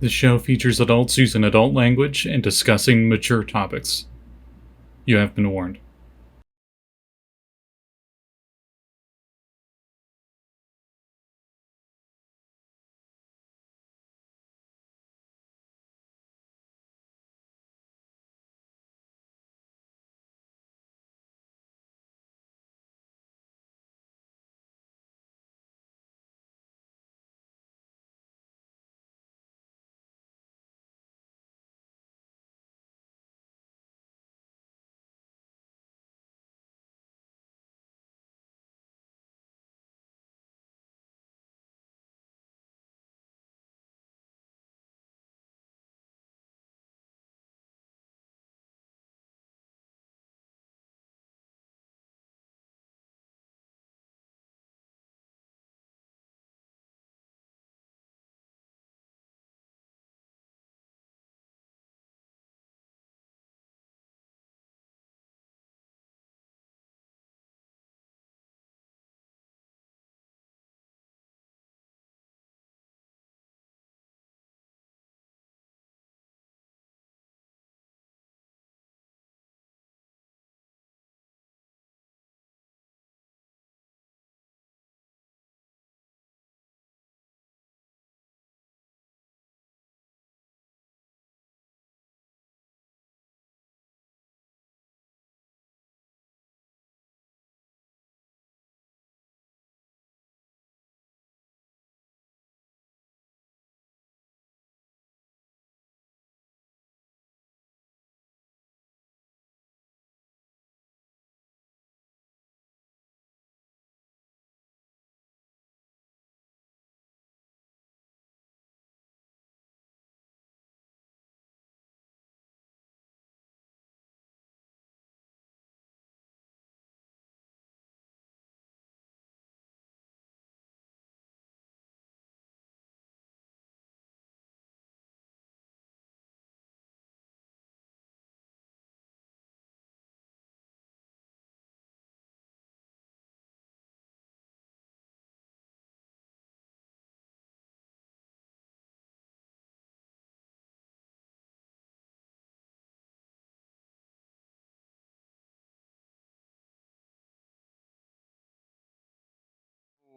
The show features adults using adult language and discussing mature topics. You have been warned.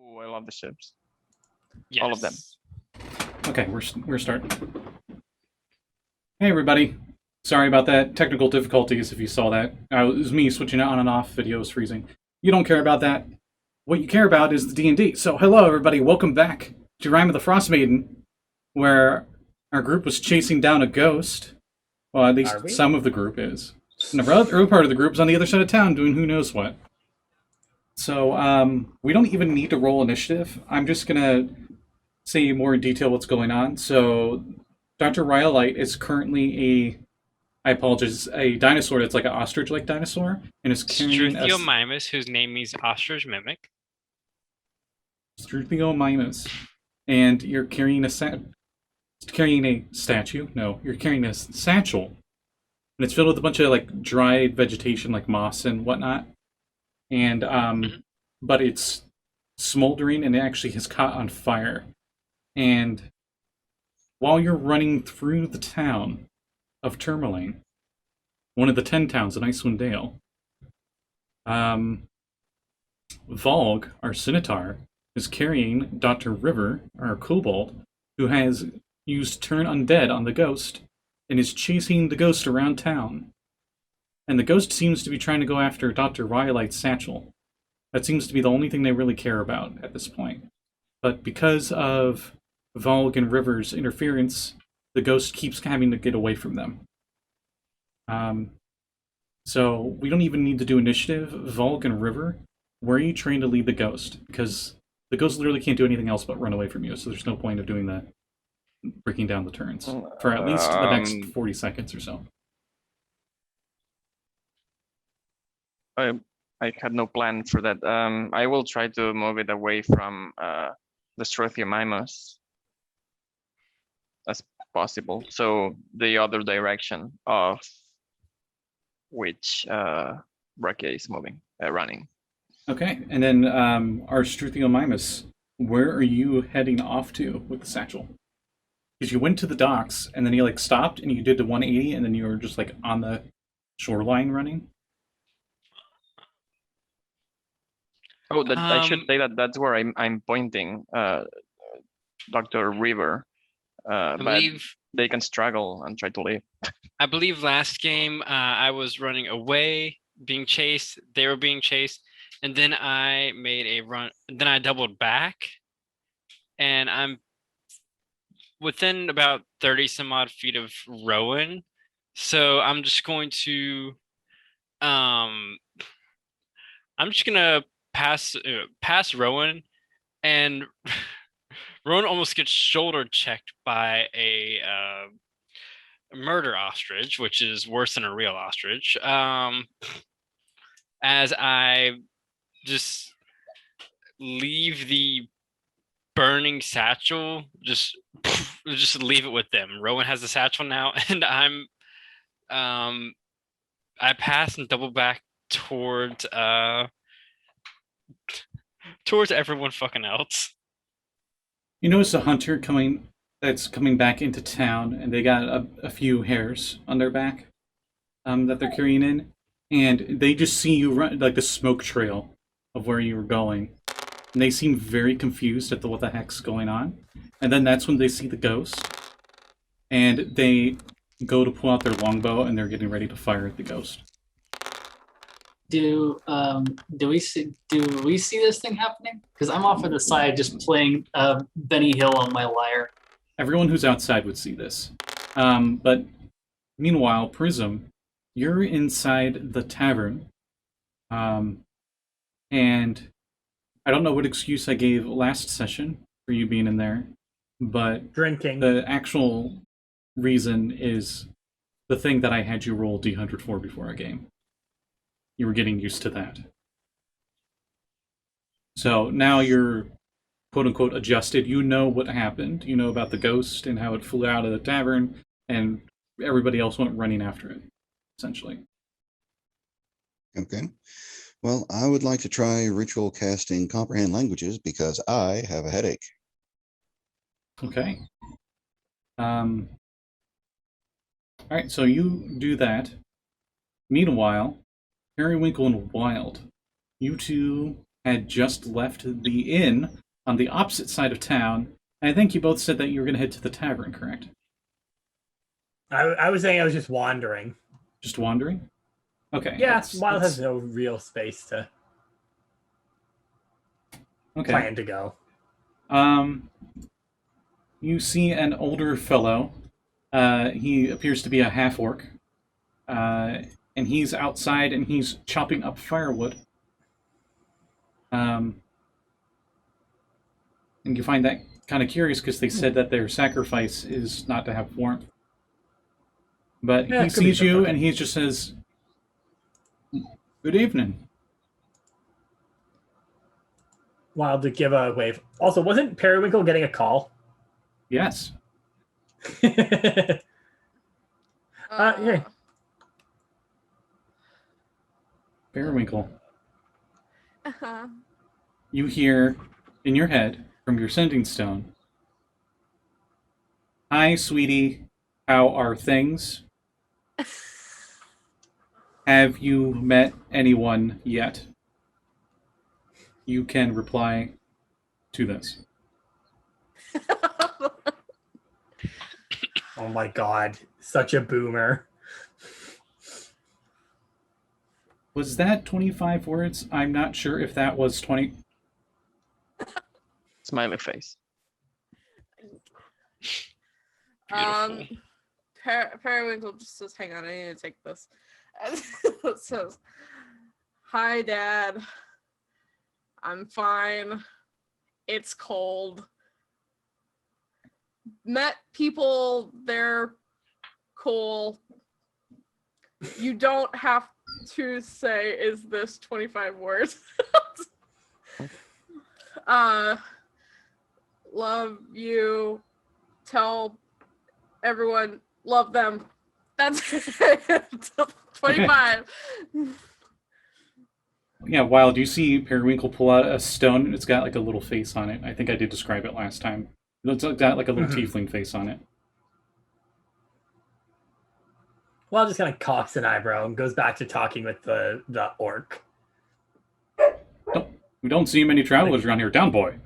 Ooh, I love the ships. Yes. All of them. Okay, we're starting. Hey everybody. Sorry about that. Technical difficulties, if you saw that. It was me switching it on and off, video was freezing. You don't care about that. What you care about is the D&D. So hello everybody, welcome back to Rime of the Frostmaiden, where our group was chasing down a ghost. Well, at least some of the group is. And the other part of the group is on the other side of town doing who knows what. So, we don't even need to roll initiative. I'm just gonna say more in detail what's going on. So, Dr. Rhyolite is currently I apologize, a dinosaur that's like an ostrich-like dinosaur, and is carrying a Struthiomimus, whose name is Ostrich Mimic. Struthiomimus, and you're carrying a statue. No, you're carrying a satchel, and it's filled with a bunch of like dried vegetation, like moss and whatnot. And but it's smoldering, and it actually has caught on fire. And while you're running through the town of Tourmaline, one of the 10 towns in Icewind Dale, Valgg, our Centaur, is carrying Dr. River, our Kobold, who has used Turn Undead on the ghost, and is chasing the ghost around town. And the ghost seems to be trying to go after Dr. Rhyolite's satchel. That seems to be the only thing they really care about at this point. But because of Valgg and River's interference, the ghost keeps having to get away from them. So we don't even need to do initiative. Valgg and River, where are you trying to lead the ghost? Because the ghost literally can't do anything else but run away from you, so there's no point of doing the breaking down the turns for at least the next 40 seconds or so. I had no plan for that. I will try to move it away from the Struthiomimus as possible. So the other direction of which Breccia is moving, running. Okay, and then our Struthiomimus, where are you heading off to with the satchel? Because you went to the docks, and then you like stopped, and you did the 180, and then you were just like on the shoreline running. Oh, that I should Um, say that that's where I'm pointing, Dr. River. I But believe they can struggle and try to leave. last game I was running away, being chased. They were being chased, and then I made a run. Then I doubled back, and I'm within about 30 some odd feet of Rowan. So I'm just going to um I'm just gonna pass Rowan, and Rowan almost gets shoulder checked by a murder ostrich, which is worse than a real ostrich. As I just leave the burning satchel, just leave it with them. Rowan has the satchel now, and I pass and double back towards everyone fucking else. You notice a hunter that's coming back into town, and they got a few hairs on their back that they're carrying in, and they just see you run like the smoke trail of where you were going, and they seem very confused at what the heck's going on. And then that's when they see the ghost, and they go to pull out their longbow, and they're getting ready to fire at the ghost. Do we see this thing happening? Because I'm off on the side just playing Benny Hill on my lyre. Everyone who's outside would see this. But meanwhile, Prism, you're inside the tavern. And I don't know what excuse I gave last session for you being in there, but Drinking. the actual reason is the thing that I had you roll D100 for before our game. You were getting used to that. So now you're quote-unquote adjusted. You know what happened. You know about the ghost and how it flew out of the tavern, and everybody else went running after it, essentially. Okay. Well, I would like to try ritual casting comprehend languages because I have a headache. Okay. All right, so you do that. Meanwhile, Periwinkle and Wild, you two had just left the inn on the opposite side of town, and I think you both said that you were going to head to the tavern, correct? I was saying I was just wandering. Just wandering? Okay. Yeah, Wild has no real space to plan to go. You see an older fellow. He appears to be a half-orc. And he's outside and he's chopping up firewood. And you find that kind of curious because they said that their sacrifice is not to have warmth. But Yeah, he sees you and he just says, "Good evening." Wild to give a wave. Also, wasn't Periwinkle getting a call? Yes. Yeah. Periwinkle. Uh-huh. You hear in your head from your sending stone, "Hi, sweetie. How are things? Have you met anyone yet?" You can reply to this. Oh my god, such a boomer. Was that 25 words? I'm not sure if that was 20. Smiley face. Beautiful. Periwinkle just says, "Hang on, I need to take this." And it says, "Hi, Dad. I'm fine. It's cold. Met people, they're cool. You don't have to say, is this 25 words?" Love you. Tell everyone, love them. That's it. 25. Yeah, Wild, you see Periwinkle pull out a stone, and it's got like a little face on it. I think I did describe it last time. It's got like a little Mhm. tiefling face on it. Well, just kind of cocks an eyebrow and goes back to talking with the orc. We don't see many travelers around here. Down, boy.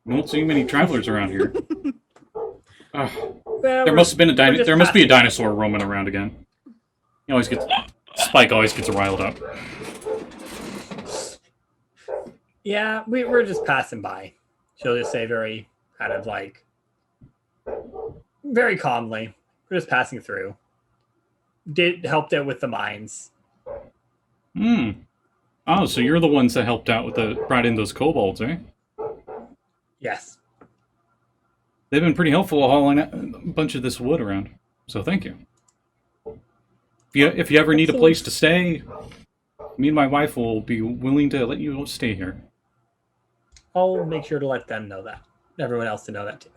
We don't see many travelers around here. Ugh. Well, There must have been a we're just there must be a passing- dinosaur roaming around again. He always gets Spike always gets riled up. Yeah, we're just passing by. She'll just say very kind of like very calmly. We're just passing through. Helped out with the mines. Hmm. Oh, so you're the ones that helped out with brought in those kobolds, eh? Yes. They've been pretty helpful hauling a bunch of this wood around. So thank you. If you ever need a place to stay, me and my wife will be willing to let you stay here. I'll make sure to let them know that. Everyone else to know that too.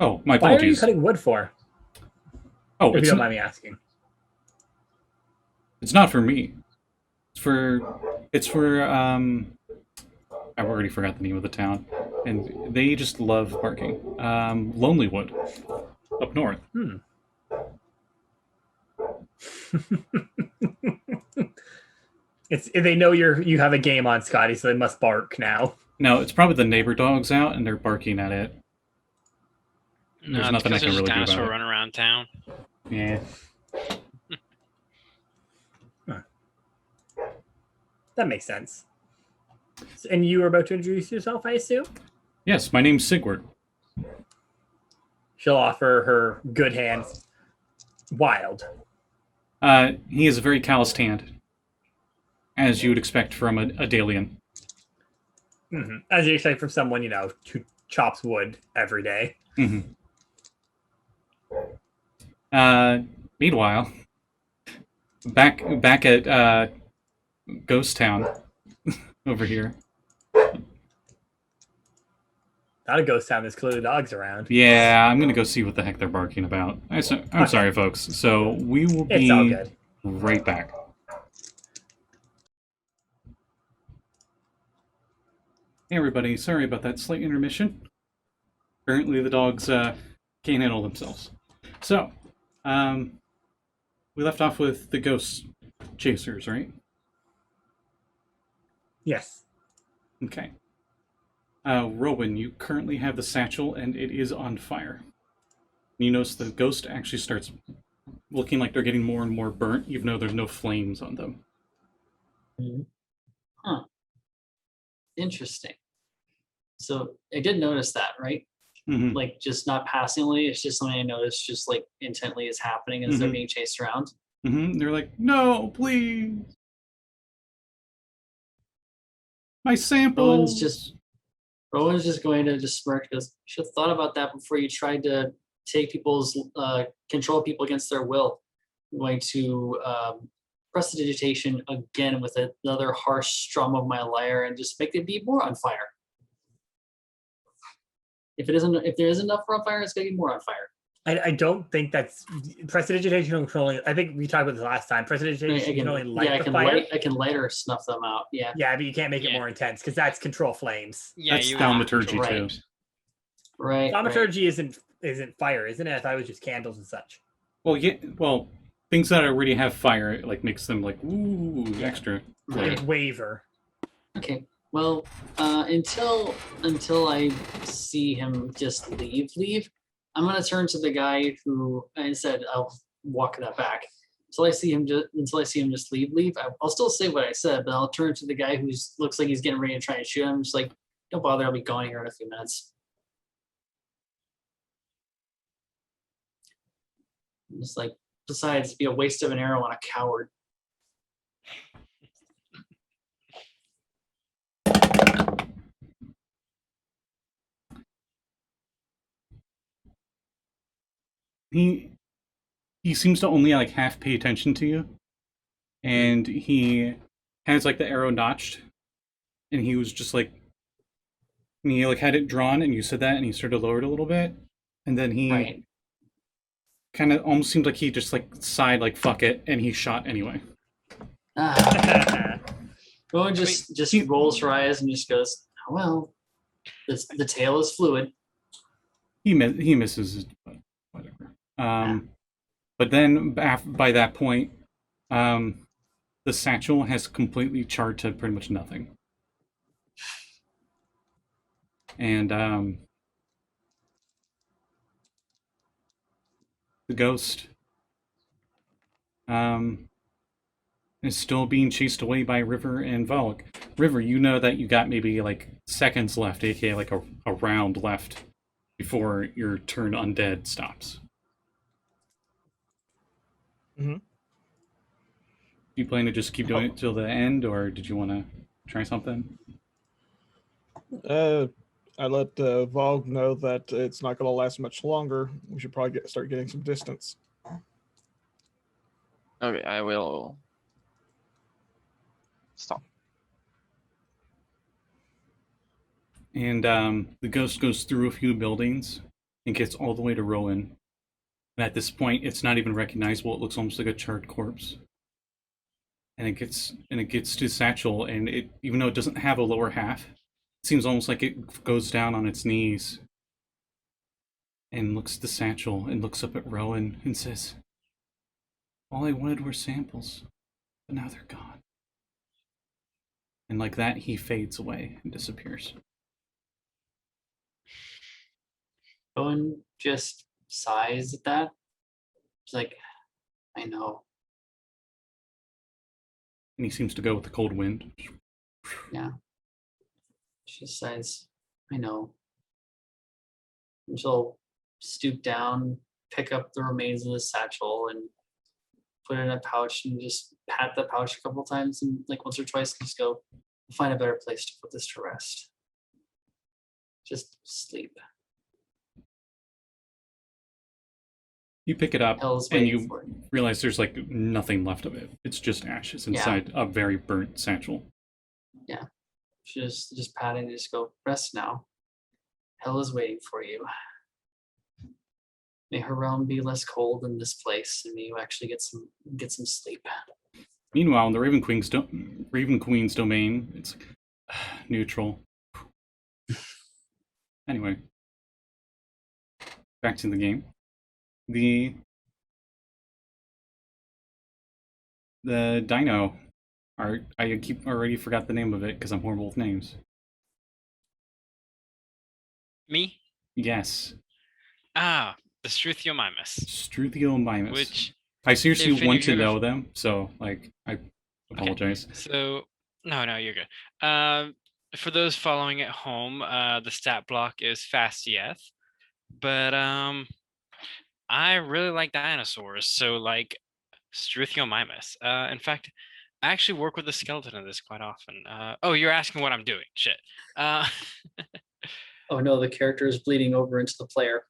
Oh, my Why are you apologies. cutting wood for? Oh, If it's you don't mind me asking. It's not for me. It's for I already forgot the name of the town. And they just love barking. Lonelywood. Up north. They know you have a game on, Scotty, so they must bark now. No, it's probably the neighbor dog's out and they're barking at it. No, There's it's nothing I because can there's a really do about dinosaur it. running around town. Yeah. That makes sense. And you were about to introduce yourself, I assume? Yes, my name's Sigward. She'll offer her good hand. Wild. He has a very calloused hand. As you would expect from a Dalian. Mm-hmm. As you expect from someone, who chops wood every day. Mm-hmm. Meanwhile, back at Ghost Town over here. Not a ghost town, there's clearly dogs around. Yeah, I'm gonna go see what the heck they're barking about. I'm sorry, folks. So we will be It's all good. right back. Hey everybody, sorry about that slight intermission. Apparently the dogs can't handle themselves. So, we left off with the ghost chasers, right? Yes. Okay. Rowan, you currently have the satchel and it is on fire. You notice the ghost actually starts looking like they're getting more and more burnt, even though there's no flames on them. Huh. Interesting. So I did notice that, right? Mm-hmm. Like just not passingly. It's just something I noticed just like intently is happening as they're Mhm. being chased around. Mm-hmm. They're like, no, please. My samples. Rowan's just going to just smirk. Goes, should have thought about that before you tried to take people's control people against their will. I'm going to prestidigitation again with another harsh strum of my lyre and just make it be more on fire. If there isn't enough on fire, it's going to be more on fire. I don't think that's prestidigitation can only. I think we talked about this last time. Prestidigitation can only light the fire. I can light or snuff them out. Yeah. Yeah, but you can't make it Yeah. more intense because that's control flames. Yeah, That's you thaumaturgy right. too. Right. Thaumaturgy isn't fire, isn't it? I thought it was just candles and such. Well, yeah. Well, things that already have fire, it, like makes them like ooh extra. Right. Like waver. Okay. Well, until I see him just leave, I'm gonna turn to the guy who I said I'll walk that back. Until I see him just leave. I'll still say what I said, but I'll turn to the guy who looks like he's getting ready to try and shoot him. Just like, don't bother, I'll be gone here in a few minutes. Just like, besides, it'd be a waste of an arrow on a coward. He seems to only like half pay attention to you, and he has like the arrow notched, and he was just like, and he like had it drawn, and you said that, and he started to lower it a little bit, and then he Right. kind of almost seemed like he just like sighed like fuck it, and he shot anyway. Rowan just rolls her eyes and just goes, oh, well, the tail is fluid. He misses, but whatever. But then by that point, the satchel has completely charred to pretty much nothing. And the ghost is still being chased away by River and Valgg. River, you know that you got maybe like seconds left, aka like a round left before your turn undead stops. Mm-hmm. Do you plan to just keep doing it till the end, or did you want to try something? I let Valgg know that it's not going to last much longer. We should probably start getting some distance. Okay, I will stop. And the ghost goes through a few buildings and gets all the way to Rowan. And at this point, it's not even recognizable. It looks almost like a charred corpse. And it gets to Satchel, and it, even though it doesn't have a lower half, it seems almost like it goes down on its knees and looks at the Satchel and looks up at Rowan and says, "All I wanted were samples, but now they're gone." And like that, he fades away and disappears. Owen just sighs at that. He's like, I know. And he seems to go with the cold wind. Yeah. She says, I know. And she'll stoop down, pick up the remains of the satchel, and put it in a pouch and just pat the pouch a couple times, and like once or twice, and just go, "We'll find a better place to put this to rest. Just sleep." You pick it up Hell's and waiting you for it. realize there's like nothing left of it. It's just ashes inside a very burnt satchel. She just patting and just go, "Rest now. Hell is waiting for you. May her realm be less cold than this place, and may you actually get some sleep." Meanwhile, in the Raven Queen's domain, it's neutral. Anyway, back to the game. The dino I keep already forgot the name of it because I'm horrible with names. Me? Yes, Ah, the Struthiomimus. Struthiomymus. Which, I seriously if any want of to you know have- them, so like I apologize. so no, you're good. For those following at home, the stat block is fast EF, but I really like dinosaurs, so like Struthiomimus. In fact, I actually work with the skeleton in this quite often. Oh, you're asking what I'm doing? Shit. Oh no, the character is bleeding over into the player.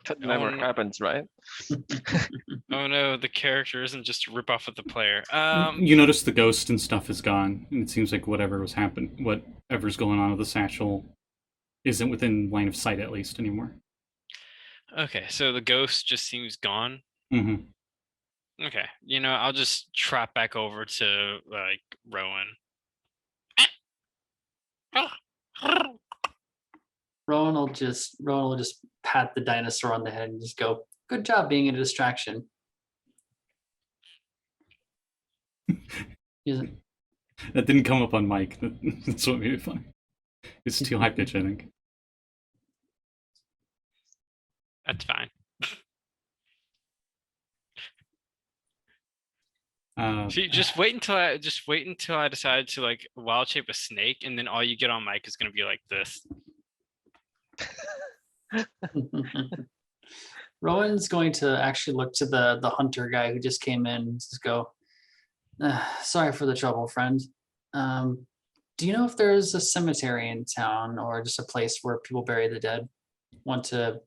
That never no. happens, right? Oh no, the character isn't just a rip off of the player. You notice the ghost and stuff is gone, and it seems like whatever's going on with the satchel isn't within line of sight at least anymore. Okay, so the ghost just seems gone. Mm-hmm. Okay, I'll just trot back over to like Rowan. Rowan will just pat the dinosaur on the head and just go, "Good job being a distraction." He's like, That didn't come up on mic. That's what made it funny. It's too high pitch, I think. That's fine. See, just wait until I decide to like wild shape a snake, and then all you get on mic is gonna be like this. Rowan's going to actually look to the hunter guy who just came in and just go, "Sorry for the trouble, friend. Do you know if there's a cemetery in town or just a place where people bury the dead? Want to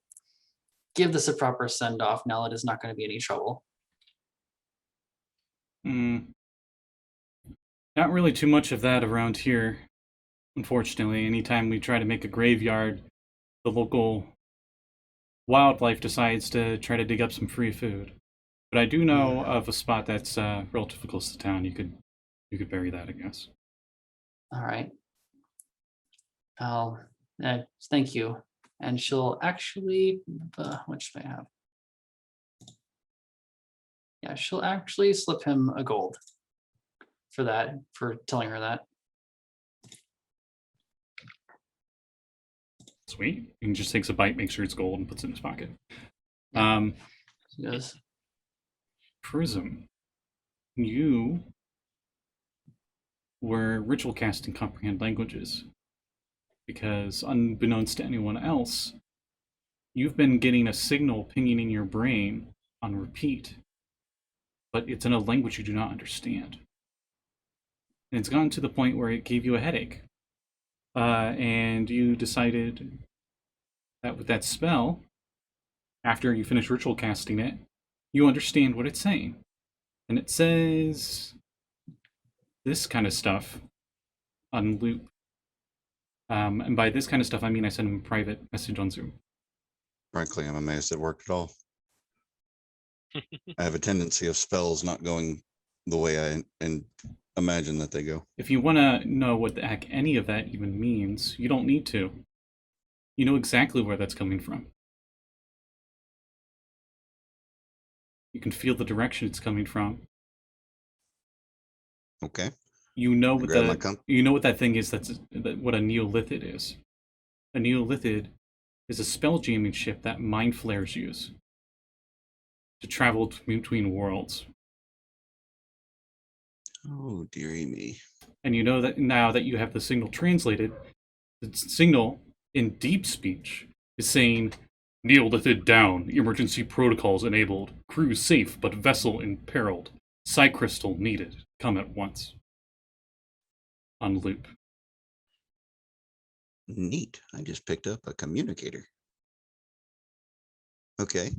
give this a proper send off now that it's not going to be any trouble." Not really too much of that around here, unfortunately. Anytime we try to make a graveyard, the local wildlife decides to try to dig up some free food. But I do know of a spot that's relatively close to town. You could bury that, I guess. All right. Thank you. And she'll actually, what should I have? Yeah, she'll actually slip him a gold for that, for telling her that. Sweet. And just takes a bite, makes sure it's gold, and puts it in his pocket. She goes, Prism, you were ritual casting comprehend languages because, unbeknownst to anyone else, you've been getting a signal pinging in your brain on repeat, but it's in a language you do not understand. And it's gotten to the point where it gave you a headache. And you decided that with that spell, after you finish ritual casting it, you understand what it's saying. And it says this kind of stuff on loop. And by this kind of stuff, I mean I sent him a private message on Zoom. Frankly, I'm amazed it worked at all. I have a tendency of spells not going the way I imagine that they go. If you want to know what the heck any of that even means, you don't need to. You know exactly where that's coming from. You can feel the direction it's coming from. Okay. You know what grab my you know what that thing is. What a Neolithid is. A Neolithid is a spell jamming ship that mind flayers use to travel between worlds. Oh, dearie me. And you know that now that you have the signal translated, the signal in deep speech is saying, Neolithid down, emergency protocols enabled, crew safe but vessel imperiled, Psy crystal needed, come at once. On loop. Neat. I just picked up a communicator. Okay.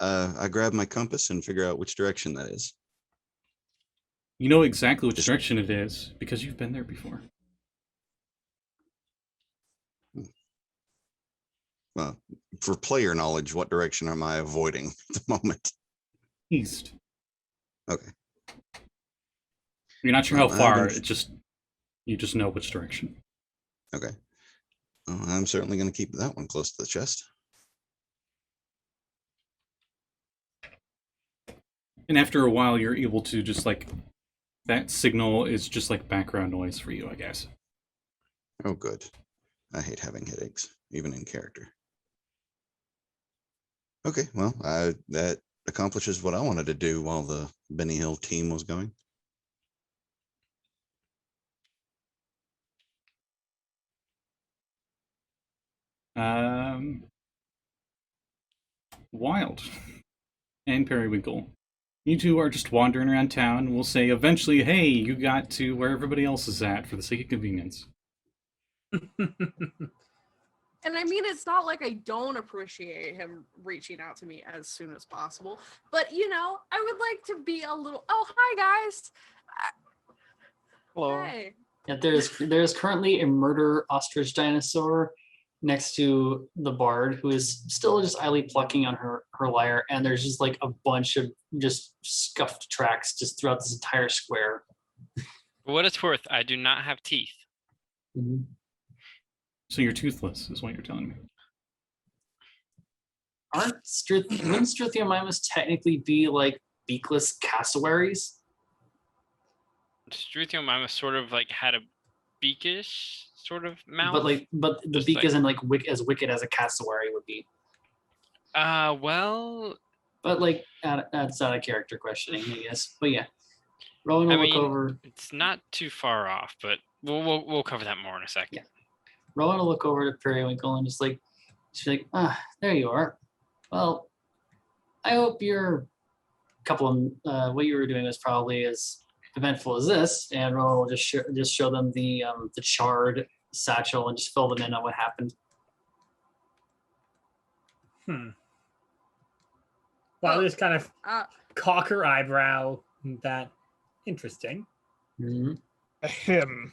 I grab my compass and figure out which direction that is. You know exactly which direction it is because you've been there before. Well, for player knowledge, what direction am I avoiding at the moment? East. Okay. You're not sure how far, you just know which direction. Okay. Well, I'm certainly going to keep that one close to the chest. And after a while, you're able to just like, that signal is just like background noise for you, I guess. Oh, good. I hate having headaches, even in character. Okay, well, that accomplishes what I wanted to do while the Benny Hill team was going. Wild and Periwinkle. You two are just wandering around town. We'll say eventually, hey, you got to where everybody else is at for the sake of convenience. And I mean, it's not like I don't appreciate him reaching out to me as soon as possible, but you know, I would like to be a little, oh, hi guys. Hello. Hey. Yeah, there's currently a murder ostrich dinosaur next to the bard who is still just idly plucking on her lyre, and there's just like a bunch of just scuffed tracks just throughout this entire square. For what it's worth, I do not have teeth. Mm-hmm. So you're toothless, is what you're telling me. Wouldn't Struthiomimus technically be like beakless cassowaries? Struthiomimus sort of like had a beakish sort of mouth. But the Just beak like- isn't like as wicked as a cassowary would be. Well, But like that's not a character questioning, I guess. But yeah, Rowan will I look mean, over. it's not too far off, but we'll cover that more in a second. Yeah. Rowan will look over to Periwinkle and just like, she's like, there you are. Well, I hope your couple of what you were doing was probably as eventful as this. And Rowan will just show them the charred satchel and just fill them in on what happened. Well, just kind of Uh, cock her eyebrow. That interesting. Mm-hmm. Ahem.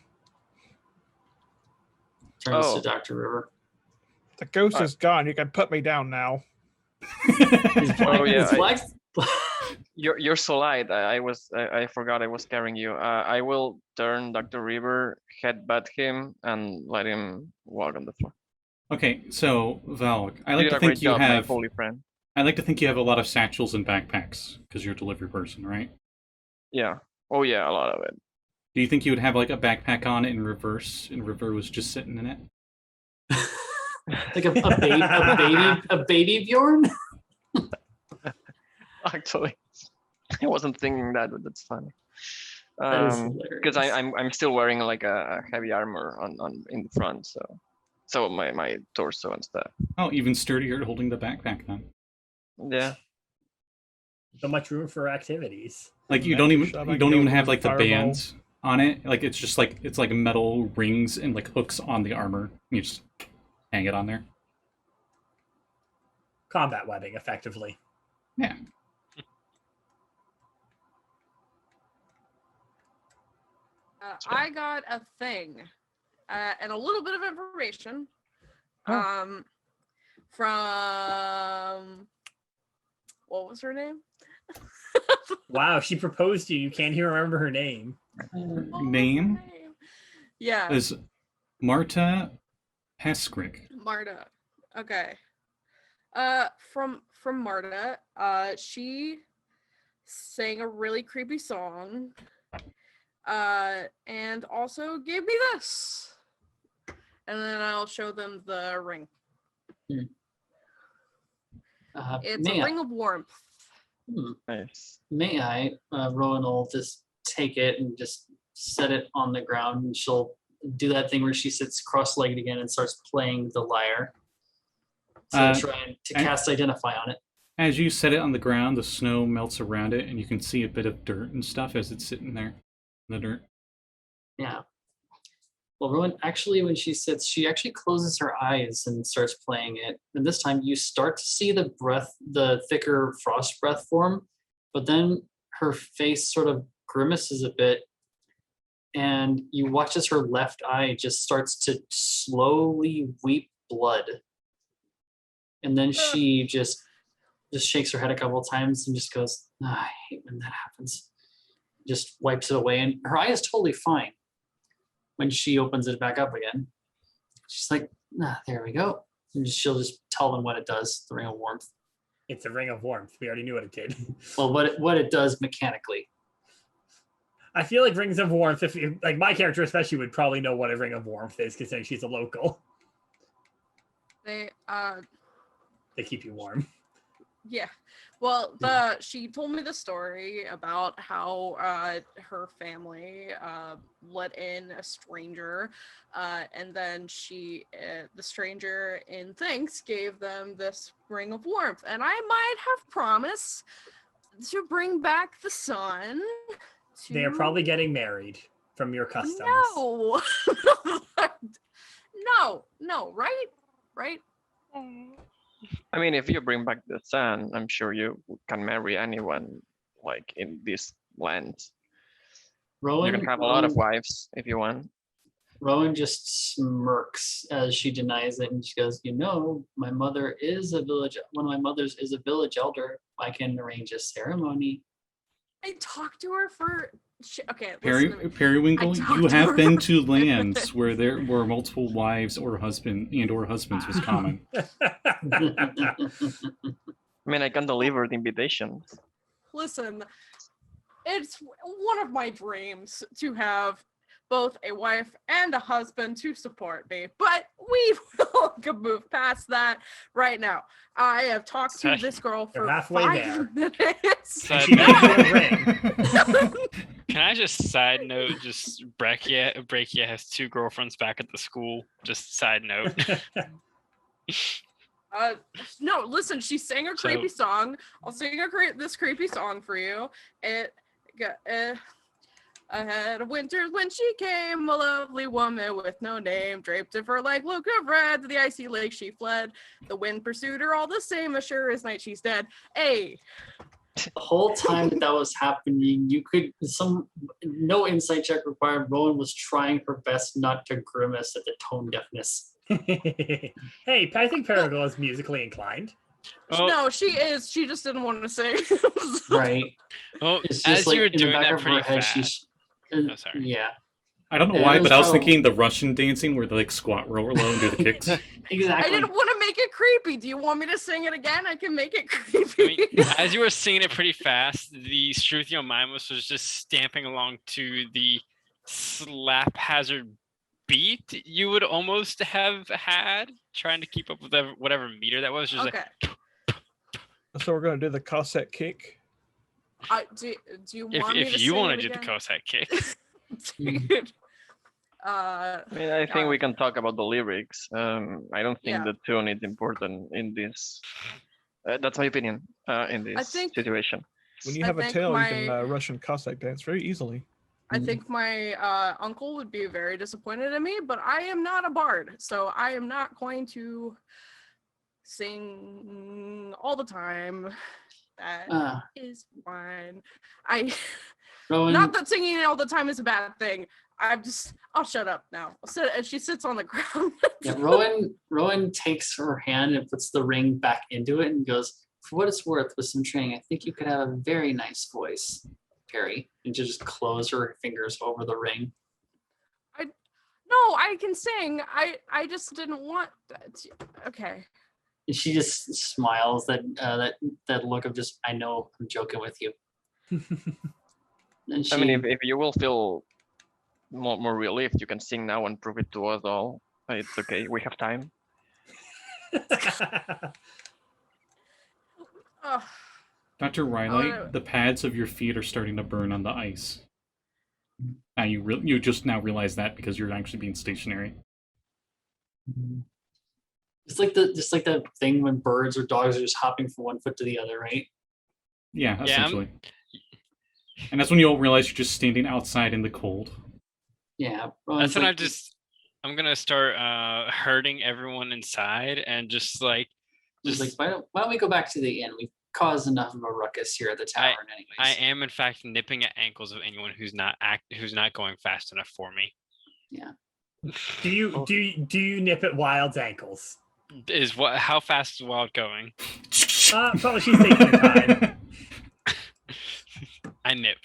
Turns Oh. to Dr. River. The ghost is gone. You can put me down now. Oh, yeah, It's black. You're so light. I forgot I was carrying you. I will turn Dr. River, headbutt him, and let him walk on the floor. Okay, so Valgg, I You like did to a great think you job, my have. holy friend. I like to think you have a lot of satchels and backpacks because you're a delivery person, right? Yeah. Oh yeah, a lot of it. Do you think you would have like a backpack on in reverse, and River was just sitting in it? Like a baby Bjorn? Actually, I wasn't thinking that, but that's funny. That is Because hilarious. I'm still wearing like a heavy armor on in the front, so my torso and stuff. Oh, even sturdier holding the backpack then. Yeah. So much room for activities. Like you Magic don't even shot, you I don't can even go have with like the fireball. bands on it. Like it's just like it's like metal rings and like hooks on the armor. You just hang it on there. Combat webbing, effectively. Yeah. I got a thing and a little bit of information Oh. from what was her name? Wow, she proposed to you. You can't even remember her name. What was her Name Yeah, is Marta Peskrick. Marta. Okay. From Marta, she sang a really creepy song, and also gave me this, and then I'll show them the ring. It's a ring of warmth. Nice. May I? Rowan will just take it and just set it on the ground, and she'll do that thing where she sits cross-legged again and starts playing the lyre. So trying to cast Identify on it. As you set it on the ground, the snow melts around it, and you can see a bit of dirt and stuff as it's sitting there in the dirt. Yeah. Well, Rowan, actually, when she sits, she actually closes her eyes and starts playing it. And this time you start to see the thicker frost breath form, but then her face sort of grimaces a bit. And you watch as her left eye just starts to slowly weep blood. And then she just shakes her head a couple of times and just goes, I hate when that happens. Just wipes it away. And her eye is totally fine. When she opens it back up again, she's like, there we go. And she'll just tell them what it does, the ring of warmth. It's a ring of warmth. We already knew what it did. Well, what it does mechanically. I feel like rings of warmth, if you, like my character especially, would probably know what a ring of warmth is, considering she's a local. They They keep you warm. Yeah. Well, she told me the story about how her family let in a stranger, and then the stranger in thanks gave them this ring of warmth, and I might have promised to bring back the sun. They are probably getting married from your customs. No, no, right. I mean, if you bring back the sun, I'm sure you can marry anyone, like in these lands. Rowan, You can have a lot of wives if you want. Rowan just smirks as she denies it, and she goes, my mother is one of my mothers is a village elder. I can arrange a ceremony. I talked to her for okay. listen to me. Periwinkle, I you talked to have her been for- to lands where there were multiple wives or husbands was common. I mean, I can deliver the invitation. Listen, it's one of my dreams to have both a wife and a husband to support me, but we will move past that right now. I have talked to this girl for You're halfway 5 minutes. Side She gave note, you a ring. can I just side note, just Breccia has 2 girlfriends back at the school. Just side note. No, listen, she sang a creepy song. I'll sing this creepy song for you. Ahead of winters when she came, a lovely woman with no name, draped in fur like cloak of red, to the icy lake she fled. The wind pursued her all the same, as sure as night she's dead. Hey. The whole time that was happening, no insight check required. Rowan was trying her best not to grimace at the tone deafness. Hey, I think Periwinkle is musically inclined. Oh, No, she is. She just didn't want to sing. Right. well, It's as just like you were in the doing back that of her pretty head, fast. she's Oh, sorry. yeah. I don't know Yeah, why, it but I was probably- thinking the Russian dancing where they like squat real low and do the kicks. I Exactly. didn't want to make it creepy. Do you want me to sing it again? I can make it I creepy. mean, as you were singing it pretty fast, the Struthiomimus was just stamping along to the slap hazard beat you would almost have had trying to keep up with whatever meter that was. Just Okay. So we're gonna do the Cossack kick. Do you like, want me if to you sing want it to do the again? Cossack kick. Dude. I mean, I think we can talk about the lyrics. I don't think Yeah. the tune is important in this. That's my opinion in this think- situation. When you I have a think tail, you can my- Russian Cossack dance very easily. I think my uncle would be very disappointed in me, but I am not a bard, so I am not going to sing all the time. That is fine. Rowan, Not that singing all the time is a bad thing. I'll shut up now. And she sits on the ground. yeah, Rowan takes her hand and puts the ring back into it and goes, for what it's worth, with some training, I think you could have a very nice voice, Perry. And to just close her fingers over the ring. No, I can sing. I just didn't want that. Okay. And she just smiles that look of just, I know I'm joking with you. And she, I mean, if you will feel more relieved, you can sing now and prove it to us all. It's okay. We have time. Ugh. Dr. Rhyolite, the pads of your feet are starting to burn on the ice. Now you just now realize that because you're actually being stationary. it's like the thing when birds or dogs are just hopping from one foot to the other, right? Yeah, Yeah, essentially. And that's when you'll realize you're just standing outside in the cold. Yeah. That's when I'm gonna start hurting everyone inside and just like He's like, why don't we go back to the inn? We've caused enough of a ruckus here at the tavern, anyways. I am in fact nipping at ankles of anyone who's not going fast enough for me. Yeah. Do you nip at Wild's ankles? How fast is Wild going? Probably she's taking her time. I nip.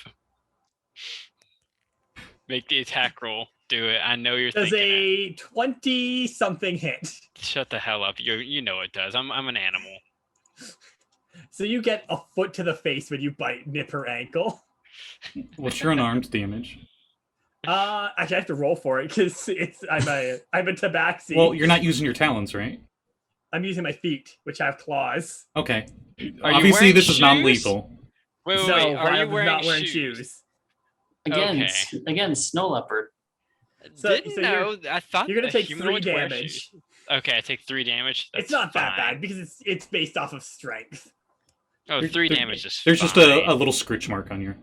Make the attack roll. Do it. I know you're Does thinking it. a 20-something hit. Shut the hell up. You know it does. I'm an animal. So you get a foot to the face when you nip her ankle. What's your unarmed damage? Actually, I have to roll for it because I'm a tabaxi. Well, you're not using your talons, right? I'm using my feet, which have claws. Okay. Are you Obviously, wearing this is shoes? non-lethal. Wait. So Are Wild you is wearing not wearing shoes? shoes. Again, Okay. again, snow leopard. Didn't so know. I thought You're gonna the take 3 humanoids wear damage. shoes. Okay, I take 3 damage. It's That's not that fine. bad because it's based off of strength. Oh, There- 3 there- damage is There's just fine. a little scritch mark on your.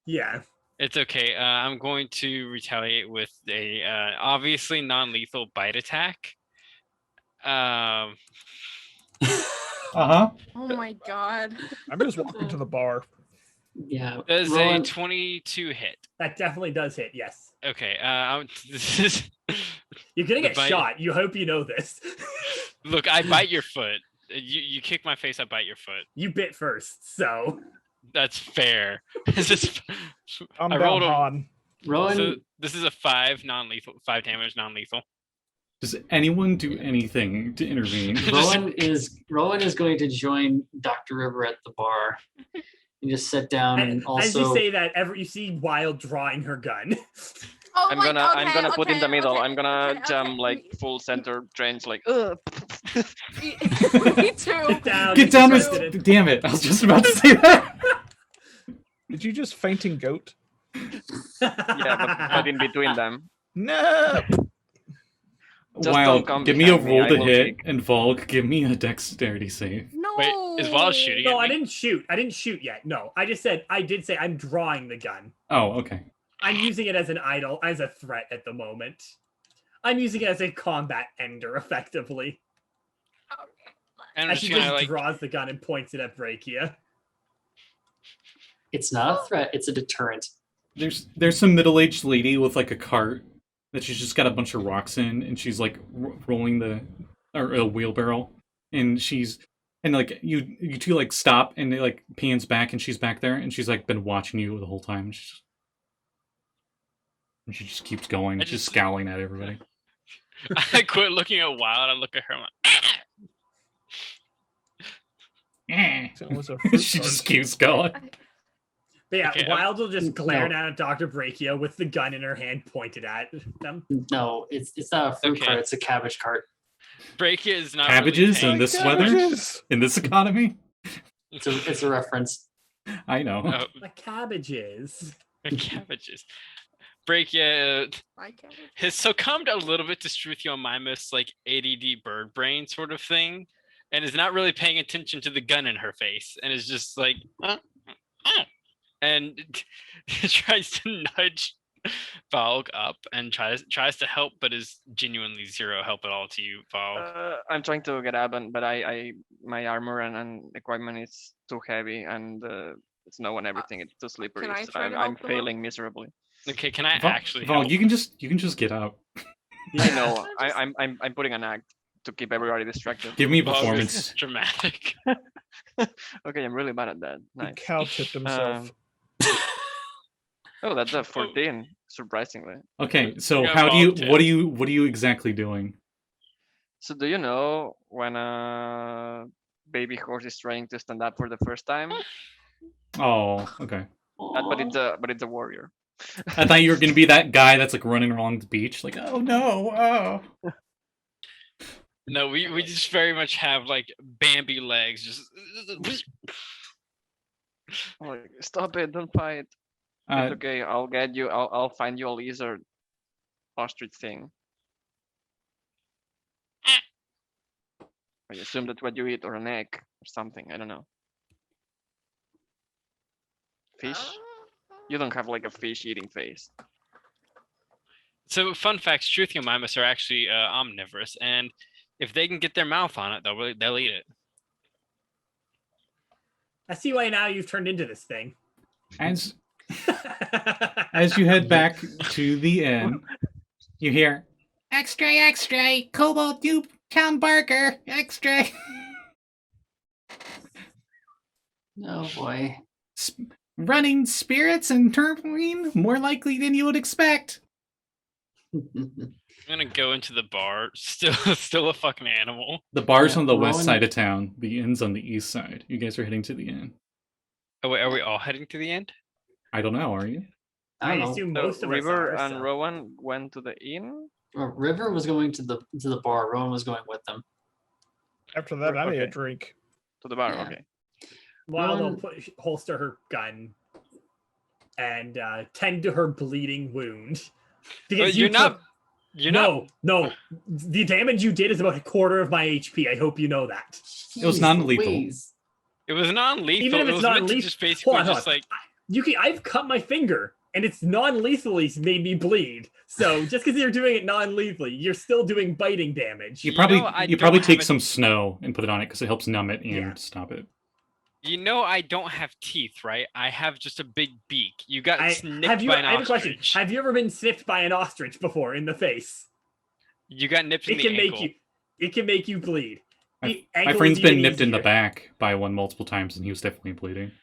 Yeah. It's okay. I'm going to retaliate with a obviously non-lethal bite attack. Uh huh. Oh my god. I'm just walking to the bar. Yeah. Does Rowan, a 22 hit? That definitely does hit, yes. Okay. This is. You're gonna The get bite- shot. You hope you know this. Look, I bite your foot. You kick my face. I bite your foot. You bit first, so That's fair. This is. I'm I down, rolled a. Han. Rowan, So this is a 5 non-lethal, 5 damage non-lethal. Does anyone do anything to intervene? Rowan is going to join Dr. River at the bar and just sit down and as also. you say that, you see Wild drawing her gun. Oh, I'm like, gonna put in the middle. okay, I'm gonna okay, jump okay. like full center range, like Me too. Get down. Get down, Miss Miss. Damn it! I was just about to say that. Did you just fainting goat? yeah, but in between them. No. Just don't Wild, come give me a behind me, roll I to will hit, kick. and Valgg, give me a dexterity save. No. Wait, is Wild shooting? No, at I me? didn't shoot. I didn't shoot yet. No, I did say I'm drawing the gun. Oh, okay. I'm using it as an idol, as a threat at the moment. I'm using it as a combat ender, effectively. And I'm As just she gonna just like. draws the gun and points it at Breccia. It's not a threat, it's a deterrent. There's some middle-aged lady with like a cart that she's just got a bunch of rocks in, and she's like rolling a wheelbarrow, and like you two like stop, and it like pans back, and she's back there, and she's like been watching you the whole time. She's just, As you say that, you see Wild drawing her gun. Wild, give me a roll to hit, and Valgg, give me a dexterity save. She doesn't shoot. Oh, And she just keeps going, I just just- scowling at everybody. I quit looking at Wild. I look at her. I'm like, So it was a fruit She tart. just keeps going. But yeah, Okay, Wild will just glare No. down at Dr. Breccia with the gun in her hand pointed at them. No, it's not a fruit Okay. cart. It's a cabbage cart. Breccia is not Cabbages really in paying this attention. weather? In this economy? It's a reference. I know. Oh, The cabbages. cabbages. Breccia My cabbage. has succumbed a little bit to Struthiomimus, like ADD bird brain sort of thing, and is not really paying attention to the gun in her face, and is just like, and tries to nudge Valgg up and tries to help, but is genuinely zero help at all to you, Valgg. I'm trying to get up, but my armor and equipment is too heavy, and it's no one everything. It's too slippery. I So try to I'm help them? failing miserably. Okay, can I Val, actually Val, help? you can just get up. I know. I'm putting an act to keep everybody distracted. Give me Valgg is performance. dramatic. Okay, I'm really bad at that. He Nice. cow tipped himself. Oh, that's a 14, surprisingly. Okay, so Yeah, how do you Valgg what are you exactly doing? So do you know when a baby horse is trying to stand up for the first time? Oh, okay. But it's a warrior. I thought you were gonna be that guy that's like running along the beach, like, oh no, oh. No, we just very much have like Bambi legs, just I'm like, stop it! Don't fight. It's okay. I'll get you. I'll find you a lizard, ostrich thing. I assume that's what you eat, or an egg, or something. I don't know. Fish? You don't have like a fish eating face. So, fun fact: Struthiomimus are actually omnivorous, and if they can get their mouth on it, they'll eat it. I see why now you've turned into this thing. As you head back to the inn, you hear extra, extra, Kobold dupe, Town Barker, extra. Oh boy. Running spirits and turpentine more likely than you would expect. I'm gonna go into the bar. Still a fucking animal. The bar's Yeah, on the west Rowan- side of town. The inn's on the east side. You guys are heading to the inn. Oh wait, are we all heading to the end? I don't know. Are you? I I don't know. assume So most of us River are. and so- Rowan went to the inn. River was going to the bar. Rowan was going with them. After that, I need a Okay. drink. To the bar. Yeah. Okay. Wild will Rowan- holster her gun and tend to her bleeding wound. But you're not. No. The damage you did is about a quarter of my HP. I hope you know that. It was Jeez non-lethal. Louise. It was non-lethal. Even if it it's was meant to non-lethal- just basically Hold on, just like. I've cut my finger and it's non-lethally made me bleed. So just because you're doing it non-lethally, you're still doing biting damage. You You probably know, I you probably don't take have a- some snow and put it on it because it helps numb it and Yeah. stop it. You know, I don't have teeth, right? I have just a big beak. You got snipped I by an have a question. ostrich. Have you ever been sniffed by an ostrich before in the face? You got nipped in It the can ankle. it can make you bleed. My The my ankle friend's is been even nipped in the easier. back by one multiple times, and he was definitely bleeding.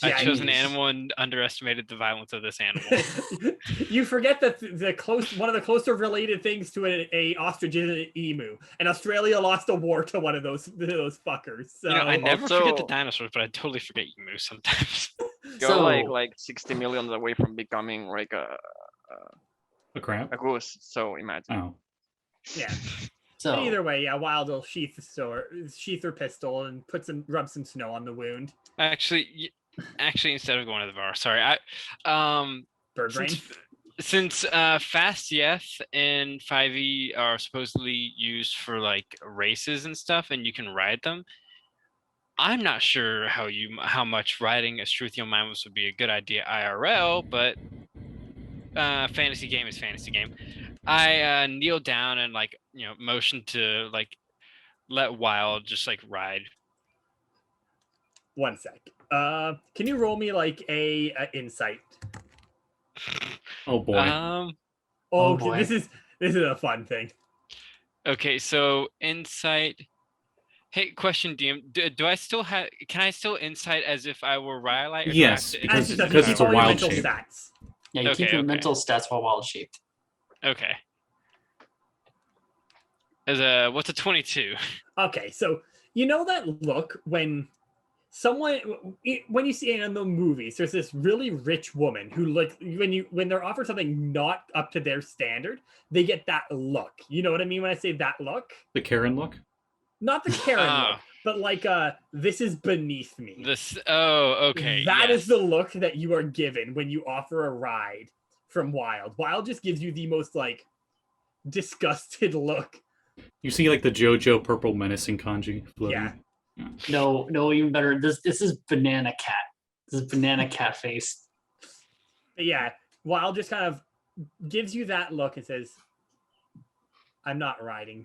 I chose an Jeez. animal and underestimated the violence of this animal. You forget that one of the closer related things to a ostrich is an emu, and Australia lost a war to one of those fuckers. So You know, I never forget the Also- dinosaurs, but I totally forget emus sometimes. You're So- like 60 million away from becoming like A crap? a goose. So imagine. Oh. yeah. So But either way, yeah, Wild will sheath her pistol and rub some snow on the wound. Actually, instead of going to the bar, sorry, Bird brain. since Fast Yeth and 5e are supposedly used for like races and stuff, and you can ride them. I'm not sure how much riding a Struthiomimus would be a good idea IRL, but fantasy game is fantasy game. I kneel down and like motion to like let Wild just like ride. 1 sec. Can you roll me like a insight? Oh boy. Oh, Oh, boy. this is a fun thing. Okay, so insight. Hey, question, DM. Do I still have? Can I still insight as if I were Rhyolite? or do I have Yes, to because- That's just because you it's a roll your wild mental shape. stats. Yeah, you keep Okay, your okay. mental stats while wild shaped. Okay. What's a 22? Okay, so you know that look when someone when you see it in the movies, there's this really rich woman who like when they're offered something not up to their standard, they get that look. You know what I mean when I say that look? The Karen look. Not the Karen Ah. look, but like this is beneath me. Okay. That yes. is the look that you are given when you offer a ride from Wild. Wild just gives you the most like disgusted look. You see like the JoJo purple menacing kanji floating. Yeah. No, even better. This is banana cat. This is banana cat face. But yeah, Wild just kind of gives you that look and says, I'm not riding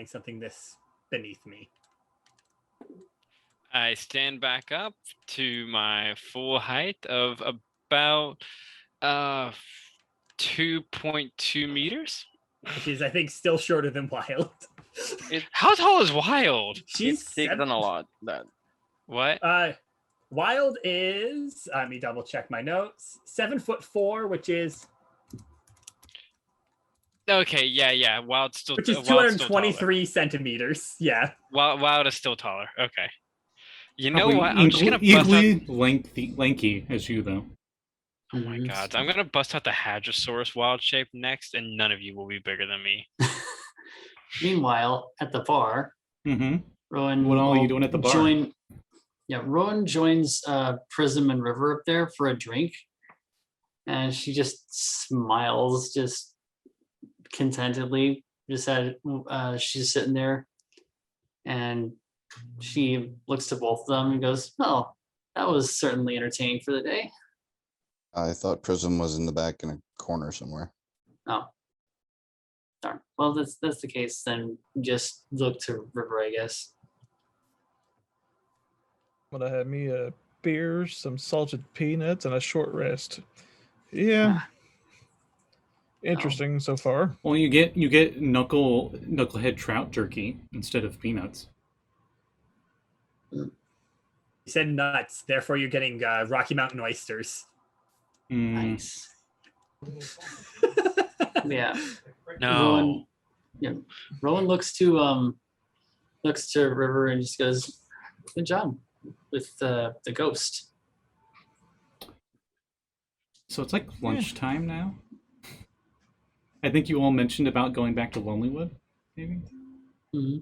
something this beneath me. I stand back up to my full height of about 2.2 meters. Which is, I think, still shorter than Wild. How tall is Wild? She's It's taken a lot. That What? Wild is, let me double check my notes, 7'4", which is Okay, yeah. Wild's still which is Wild's still taller. 223 centimeters. Yeah. Wild is still taller. Okay. You know Probably what? I'm just gonna bust out. equally lanky as you though. Oh my god! I'm gonna bust out the Hadrosaurus wild shape next, and none of you will be bigger than me. Meanwhile, at the bar, Mm-hmm. Rowan. What all are you will doing at the bar? Rowan joins Prism and River up there for a drink, and she just smiles, just contentedly. Just had she's sitting there, and she looks to both of them and goes, "Oh, that was certainly entertaining for the day." I thought Prism was in the back in a corner somewhere. Oh, darn. Well, that's the case. Then just look to River, I guess. Would have had me a beer, some salted peanuts, and a short rest. Yeah. Interesting so far. Well, you get knucklehead trout jerky instead of peanuts. You said nuts, therefore you're getting Rocky Mountain oysters. Nice. Yeah. No. Rowan looks to River and just goes, "Good job with the ghost." So it's like lunchtime now. I think you all mentioned about going back to Lonelywood, maybe. Mm-hmm.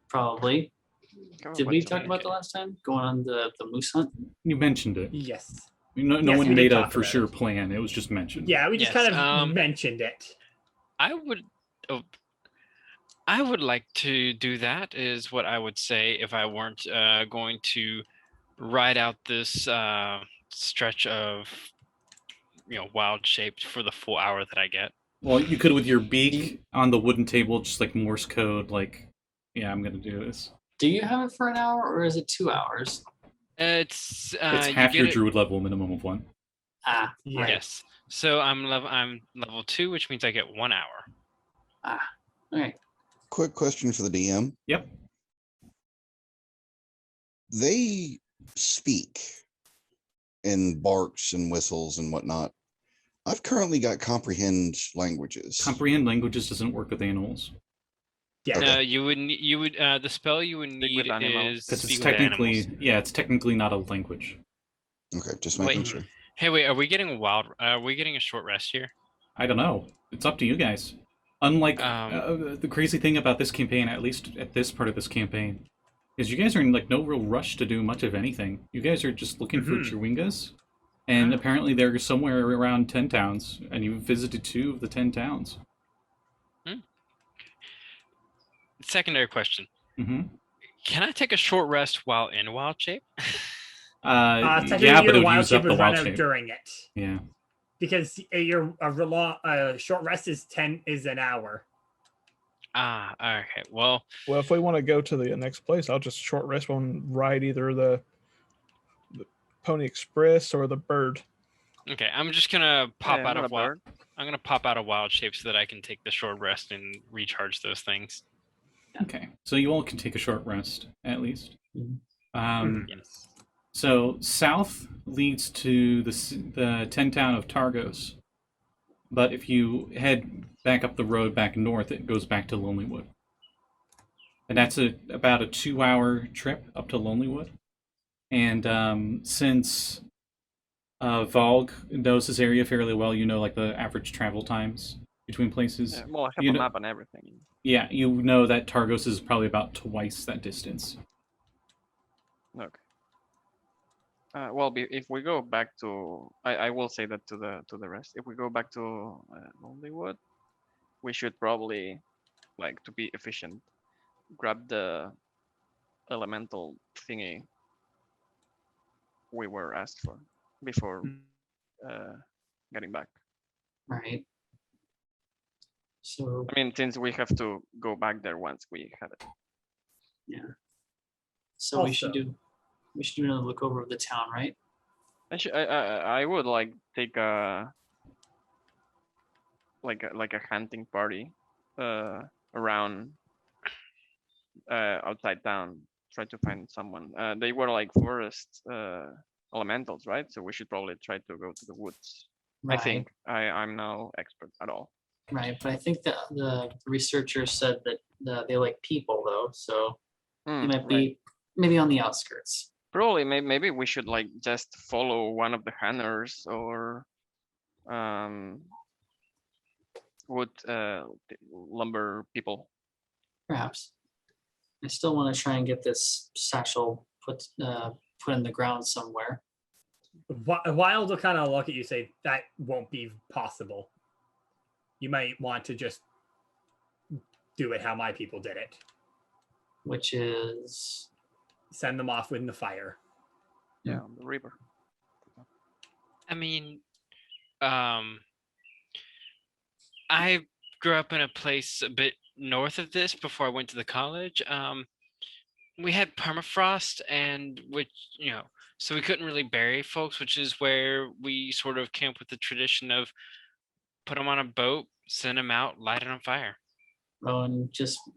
Probably. Did we talk about the last time going on the moose hunt? You mentioned it. Yes. No Yes, one we did made a talk for about sure it. plan. It was just mentioned. Yeah, we just Yes, kind of mentioned it. I would like to do that. Is what I would say if I weren't going to ride out this stretch of wild shaped for the full hour that I get. Well, you could with your beak on the wooden table, just like Morse code. Like, yeah, I'm gonna do this. Do you have it for an hour or is it 2 hours? It's It's half your druid level, minimum of 1. Ah, Yeah. right. Yes. So I'm level 2, which means I get 1 hour. Okay. Quick question for the DM. Yep. They speak in barks and whistles and whatnot. I've currently got comprehend languages. Comprehend languages doesn't work with animals Yeah. Okay. No, you would the spell you would Speak with need animals. is because it's speak with technically animals. it's technically not a language. Okay, just making Wait. sure. Hey, wait, are we getting a short rest here? I don't know. It's up to you guys. Unlike the crazy thing about this campaign, at least at this part of this campaign, is you guys are in like no real rush to do much of anything. You guys are just looking for Chewingas, and apparently they're somewhere around 10 towns, and you've visited 2 of the 10 towns. Secondary question. Mm-hmm. Can I take a short rest while in wild shape? Technically, Yeah, but your it'll wild use shape up the would run wild out shape. during it. Yeah. Because your short rest is an hour. Okay. Well, Well, if we want to go to the next place, I'll just short rest and ride either the Pony Express or the Bird. okay. I'm just gonna pop Yeah, out not of a wild. bird. I'm gonna pop out of wild shape so that I can take the short rest and recharge those things. Okay. So you all can take a short rest at least. Mhm. Um, Yes. So south leads to the 10 town of Targos, but if you head back up the road back north, it goes back to Lonelywood, and that's about a 2-hour trip up to Lonelywood. And since Valgg knows this area fairly well, you know, like the average travel times between places. Yeah, well, I have You a know- map and everything. Yeah, you know that Targos is probably about twice that distance. Okay. Well, if we go back to, I will say that to the rest. If we go back to Lonelywood, we should probably, like, to be efficient, grab the elemental thingy we were asked for before getting back. Right. So I mean, since we have to go back there once we have it. so we should Also- do another look over of the town, right? I would like take a like a hunting party around outside town, try to find someone. They were like forest elementals, right? So we should probably try to go to the woods. Right. I think I'm no expert at all. Right, but I think that the researchers said that they like people though, so it might be Right. maybe on the outskirts. Probably maybe we should like just follow one of the hunters or wood lumber people. Perhaps. I still want to try and get this satchel put in the ground somewhere. Wild will kind of look at you, say that won't be possible. You might want to just do it how my people did it. Which is Send them off in the fire. Yeah, on the river. I mean, I grew up in a place a bit north of this before I went to the college. We had permafrost, and which, you know, so we couldn't really bury folks, which is where we sort of camp with the tradition of put them on a boat, send them out, light it on fire. Rowan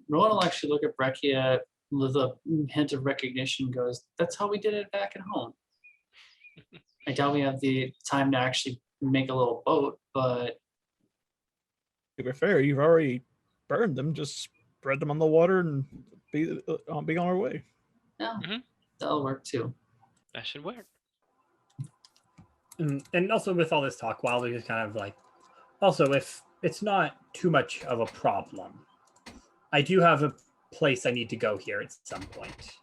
will actually look at Breccia with a hint of recognition, goes, that's how we did it back at home. I doubt we have the time to actually make a little boat, but To be fair, you've already burned them. Just spread them on the water and be on our way. yeah, Mhm. that'll work too. That should work. And also with all this talk, Wild is kind of like, also if it's not too much of a problem, I do have a place I need to go here at some point.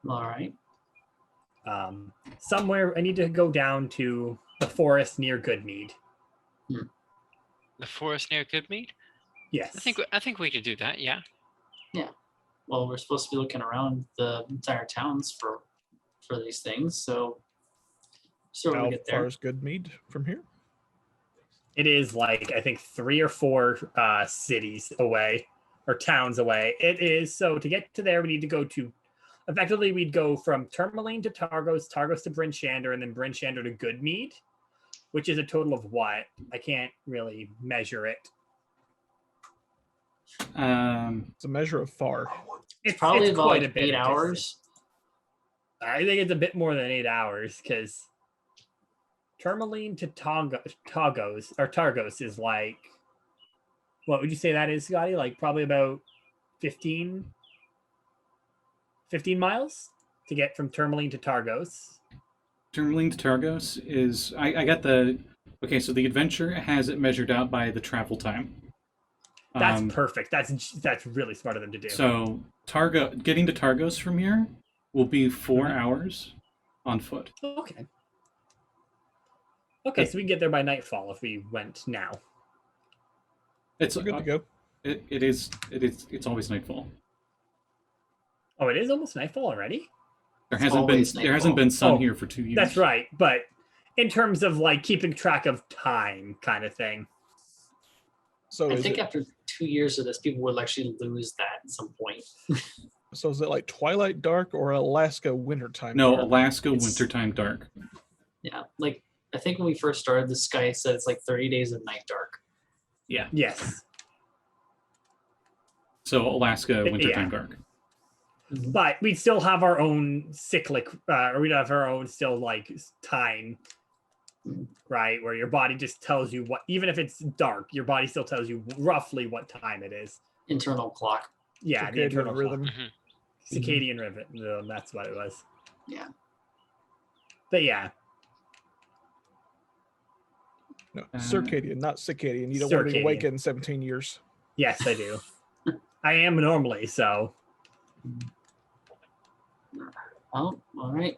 All right. Somewhere I need to go down to the forest near Goodmead. The forest near Goodmead. Yes. I think we could do that. Yeah. Well, we're supposed to be looking around the entire towns for these things, so when How we get far there. is Goodmead from here? It is like, I think 3 or 4 cities away or towns away. It is, so to get to there, we need to go to, effectively we'd go from Tourmaline to Targos, Targos to Bryn Shander, and then Bryn Shander to Goodmead, which is a total of what? I can't really measure it. It's a measure of far. It's probably about quite like a bit 8 of hours. distance. I think it's a bit more than 8 hours because Tourmaline to Targos is like, what would you say that is, Scotty? Like probably about 15 miles to get from Tourmaline to Targos. Tourmaline to Targos is I got the okay. So the adventure has it measured out by the travel time. That's perfect. That's really smart of them to do. So getting to Targos from here will be 4 hours on foot. Okay. Okay, so we can get there by nightfall if we went now. It's We're good to go. It's always nightfall. Oh, it is almost nightfall already? There It's hasn't been always there hasn't nightfall. been sun Oh, here for 2 years. That's right, but in terms of like keeping track of time kind of thing. So I is think it, after 2 years of this, people would actually lose that at some point. so is it like twilight dark or Alaska wintertime? No, dark? Alaska It's- wintertime dark. Yeah, like I think when we first started, this guy said it's like 30 days of night dark. Yeah. Yes. So Alaska wintertime Yeah. dark. But we'd still have our own cyclic, or we'd have our own still like time, right? Where your body just tells you what, even if it's dark, your body still tells you roughly what time it is. Internal clock. Yeah, the Circadian internal rhythm. clock. Circadian rhythm. That's what it was. Yeah. But yeah, No, circadian, not circadian. You don't want to be Circadian. awake in 17 years. yes, I do. I am normally, so Oh, all right.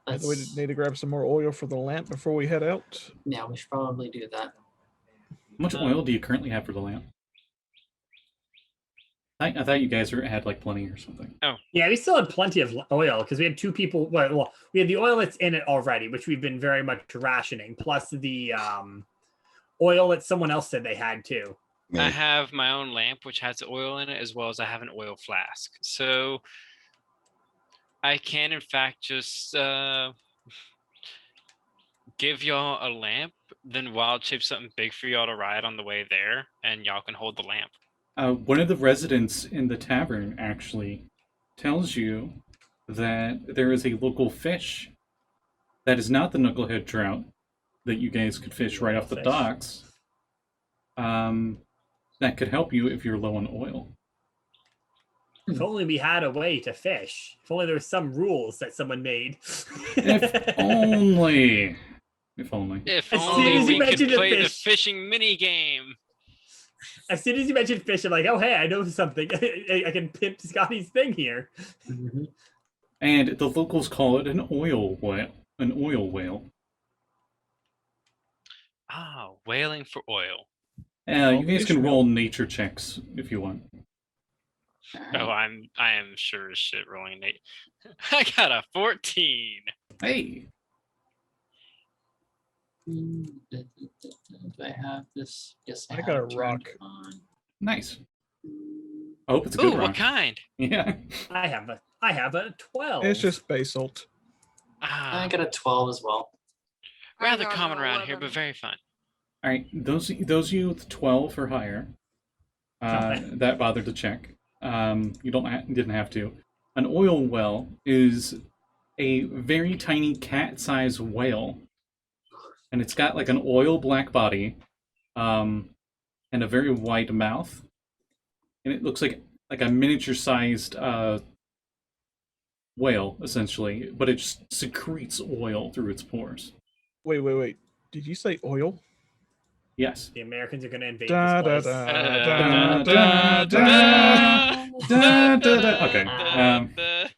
By the way, Let's- need to grab some more oil for the lamp before we head out. yeah, we should probably do that. How much oil do you currently have for the lamp? I thought you guys had like plenty or something. yeah, we still had plenty of oil because we had two people. Well, we had the oil that's in it already, which we've been very much rationing, plus the oil that someone else said they had too. I Me. have my own lamp, which has oil in it, as well as I have an oil flask. So I can, in fact, just give y'all a lamp, then wild shape something big for y'all to ride on the way there, and y'all can hold the lamp. One of the residents in the tavern actually tells you that there is a local fish that is not the knucklehead trout that you guys could fish right off the Fish. docks. That could help you if you're low on oil. If only we had a way to fish. If only there were some rules that someone made. If only. If only. If As soon only as you we could mentioned a play the fish- fishing mini game. As soon as you mentioned fish, I'm like, oh hey, I know something. I can pimp Scotty's thing here. Mhm. And the locals call it an oil whale. An oil whale. Ah, whaling for oil. You guys can roll nature checks if you want. Oh, I am sure as shit rolling Nate. I got a 14. Hey! Do I have this? Yes, I have got a it turned rock. on. Nice. I hope it's a good Ooh, rock. what kind? Yeah. I have a 12. It's just basalt. Ah, I got a 12 as well. I rather got an common around here, 11. but very fun. All right, those of you with 12 or higher, Okay. that bothered to check. You didn't have to. An oil well is a very tiny cat-sized whale, and it's got like an oil black body, and a very wide mouth, and it looks like a miniature-sized whale essentially, but it just secretes oil through its pores. Wait. Did you say oil? Yes. The Americans are going to invade Da, this da, place. da, da, da, da, da. Okay.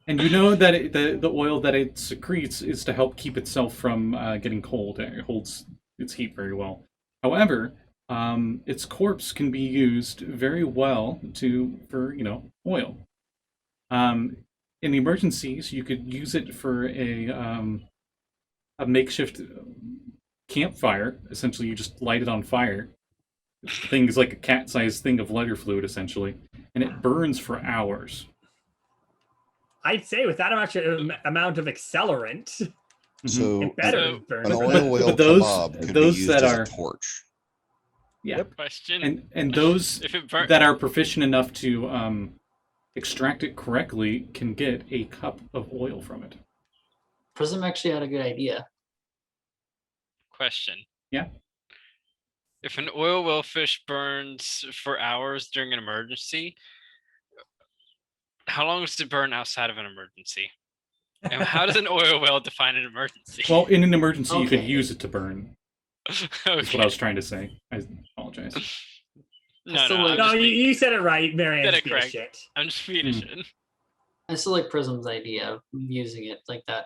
And you know that the oil that it secretes is to help keep itself from getting cold. It holds its heat very well. However, its corpse can be used very well for oil. In emergencies, you could use it for a makeshift campfire. Essentially, you just light it on fire. The thing is like a cat-sized thing of lighter fluid, essentially, and it burns for hours. I'd say with that amount of accelerant, So it better So- burn. an But oil whale those- kebab could those be used that as are- a torch. Yeah, Question. and those If it burnt, that are proficient enough to extract it correctly can get a cup of oil from it. Prism actually had a good idea. question. Yeah. If an oil well fish burns for hours during an emergency, how long does it burn outside of an emergency? And how does an oil well define an emergency? Well, in an emergency, you could Okay. use it to burn. Is what okay. I was trying to say. I apologize. No, still no, like- I'm No, just being- you said it right, Marianne. Said it piece of correct. shit. I'm just being a shit. I still like Prism's idea of using it like that.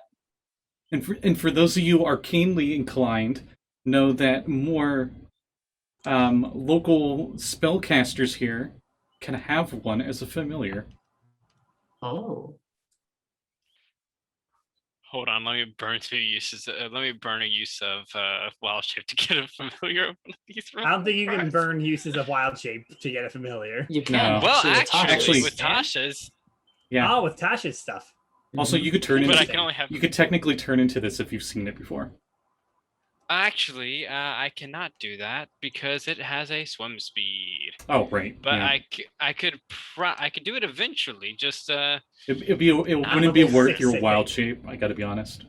And for those of you arcanely inclined, know that more local spellcasters here can have one as a familiar. Oh. Hold on, let me burn two uses. Let me burn a use of wild shape to get a familiar of one of these. I don't think you can Christ. burn uses of wild shape to get a familiar. You can. No. Well, with Tasha's. actually, Tasha's. with Tasha's, Yeah. Oh, with Tasha's stuff. Also, you could turn but I into. can only have. You could technically turn into this if you've seen it before. Actually, I cannot do that because it has a swim speed. Oh, right. But yeah. I could do it eventually. Just it not wouldn't be level worth 6, your I wild think. shape. I got to be honest.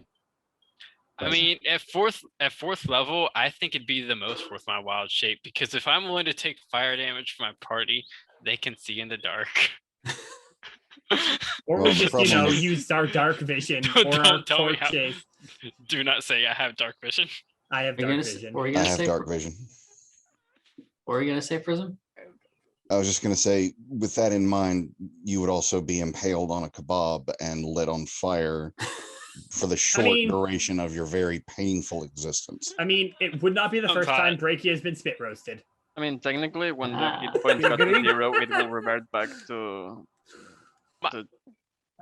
I mean, at fourth level, I think it'd be the most worth my wild shape because if I'm willing to take fire damage from my party, they can see in the dark. Or Well, we the just, problem is- use our dark vision Don't- or our don't tell me torch how- chase. Do not say I have dark vision. I have Are you dark gonna s- vision. what were you I gonna have say? dark vision. What were you gonna say, Prism? I was just going to say, with that in mind, you would also be impaled on a kebab and lit on fire for the short mean- duration of your very painful existence. I mean, it would not be the I'm first time fine. Breccia has been spit roasted. I mean, technically, when the Ah. hit points got to Agree? 0, it will revert back to.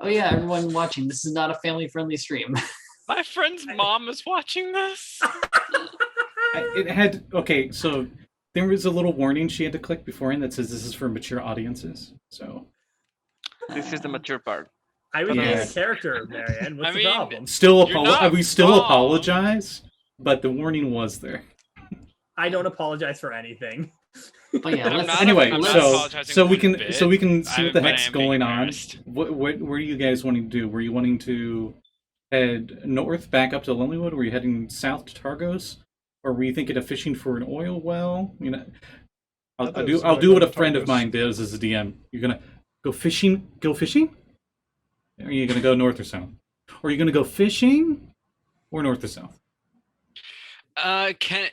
Oh yeah, everyone watching, this is not a family-friendly stream. My friend's mom is watching this. It had okay. So there was a little warning she had to click beforehand that says this is for mature audiences. So This is the mature part. I was Yeah. being a character, Marianne. What's I the mean, problem? still You're not we still wrong. apologize, but the warning was there. I don't apologize for anything. But yeah, I'm let's, not- Anyway, I'm not so apologizing we one can bit. so we can see what the but I heck's am being going on. embarrassed. What are you guys wanting to do? Were you wanting to head north back up to Lilywood? Were you heading south to Targos? Or were you thinking of fishing for an oil well? You know, I I'll thought it do was I'll about do what a going to friend of Targos. mine does as a DM. You're gonna go fishing? Go fishing? Or are you gonna go north or south? Or are you gonna go fishing? Or north or south? Can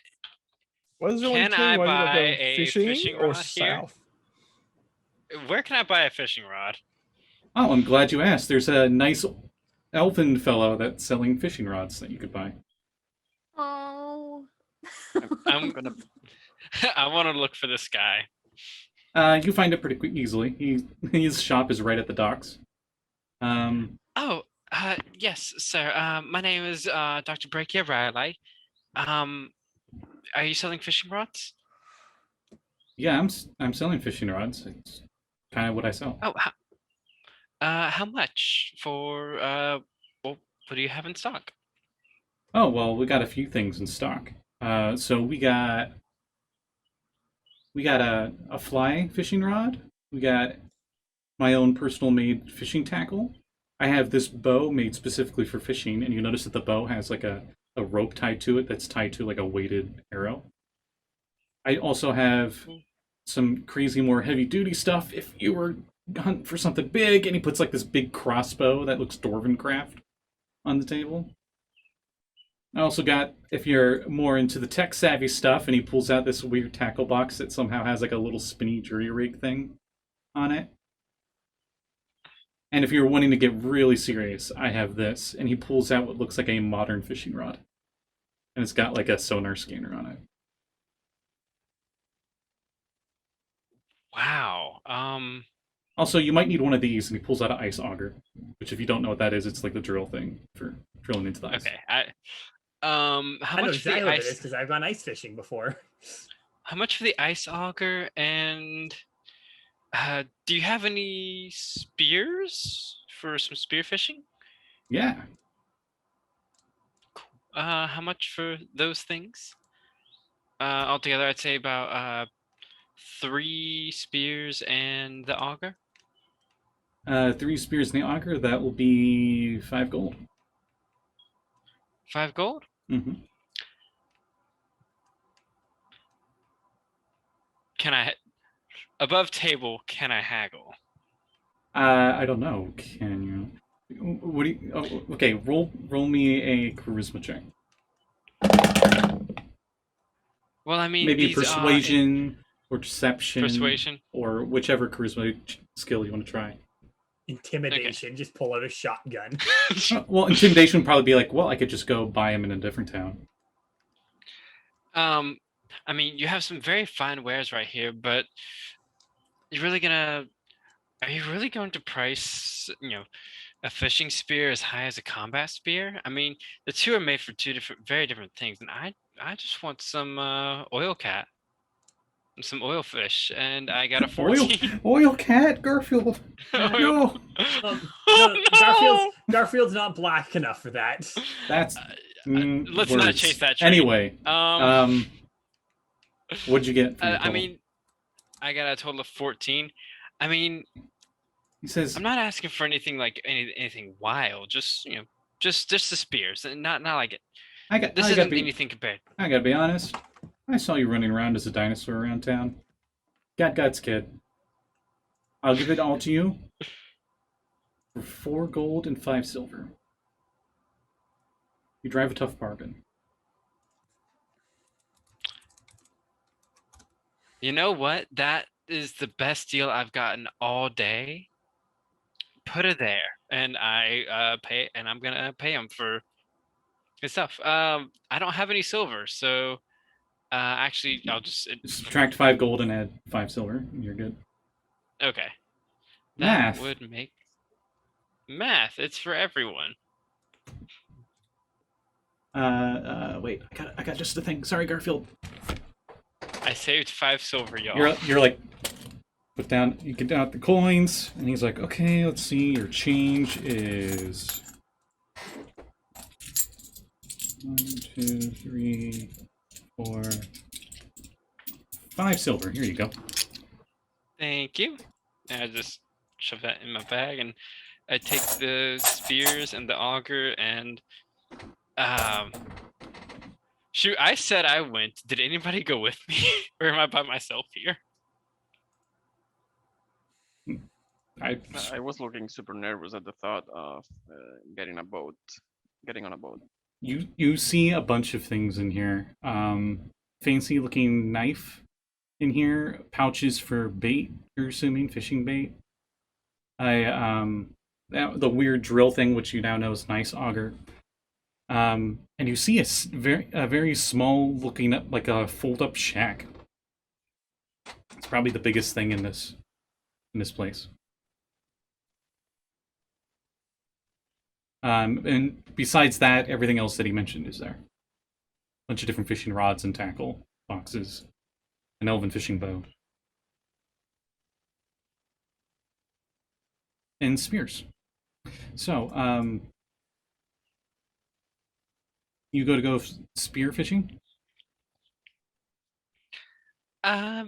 What is the only Can two? I Whether buy go a fishing fishing or rod here? south? where can I buy a fishing rod? Oh, I'm glad you asked. There's a nice elven fellow that's selling fishing rods that you could buy. Oh. I'm gonna. I want to look for this guy. You find it pretty quick, easily. His shop is right at the docks. Oh, yes, sir. My name is Dr. Breccia Rhyolite. Are you selling fishing rods? Yeah, I'm selling fishing rods. It's kind of what I sell. Oh, how much for well, what do you have in stock? Oh, well, we got a few things in stock. So we got a fly fishing rod. We got my own personal made fishing tackle. I have this bow made specifically for fishing, and you notice that the bow has like a rope tied to it that's tied to like a weighted arrow. I also have some crazy more heavy duty stuff if you were hunting for something big, and he puts like this big crossbow that looks dwarven craft on the table. I also got, if you're more into the tech savvy stuff, and he pulls out this weird tackle box that somehow has like a little spinny jury rig thing on it. And if you're wanting to get really serious, I have this, and he pulls out what looks like a modern fishing rod. And it's got like a sonar scanner on it. Wow. Also, you might need one of these, and he pulls out an ice auger, which if you don't know what that is, it's like the drill thing for drilling into the ice. Okay. How I know much for exactly the what it is ice? because I've gone ice fishing before. How much for the ice auger? And do you have any spears for some spear fishing? Yeah. How much for those things? Altogether, I'd say about 3 spears and the auger. 3 spears in the auger, that will be 5 gold. 5 gold? Mm-hmm. Can I above table? Can I haggle? I don't know. Can you? What do you? Oh, okay, roll me a charisma check. Well, I mean, Maybe these persuasion or deception, persuasion. or whichever charisma skill you want to try. Intimidation, just pull out a shotgun. Well, intimidation would probably be like, well, I could just go buy him in a different town. I mean, you have some very fine wares right here, but you're really gonna. Are you really going to price, a fishing spear as high as a combat spear? I mean, the two are made for two very different things, and I just want some oil cat, and some oil fish, and I got a 14. Oil cat, Garfield. No, No, Oh, no! Garfield's not black enough for that. that's let's not words. chase that train. Anyway, what'd you get? For your I total? mean, I got a total of 14. I mean, he says, I'm not asking for anything like anything wild. Just just the spears, and not like it. This isn't anything compared. I gotta be honest. I saw you running around as a dinosaur around town. Got guts, kid. I'll give it all to you for 4 gold and 5 silver. You drive a tough bargain. You know what? That is the best deal I've gotten all day. Put it there, and I pay, and I'm gonna pay him for his stuff. I don't have any silver, so actually, I'll just Subtract 5 gold and add 5 silver. And you're good. okay. Math. That would make math. It's for everyone. Wait. I got just the thing. Sorry, Garfield. I saved 5 silver, y'all. You're like, put down. You get out the coins, and he's like, okay, let's see. Your change is 1, 2, 3, 4, 5 silver. Here you go. Thank you. And I just shove that in my bag, and I take the spears and the auger, and shoot, I said I went. Did anybody go with me, or am I by myself here? I was looking super nervous at the thought of getting on a boat. You see a bunch of things in here. Fancy looking knife in here. Pouches for bait. You're assuming fishing bait. The weird drill thing, which you now know is nice auger. And you see a very small looking like a fold up shack. It's probably the biggest thing in this place. And besides that, everything else that he mentioned is there. Bunch of different fishing rods and tackle boxes, an elven fishing bow, and spears. So, you go spear fishing? Yeah.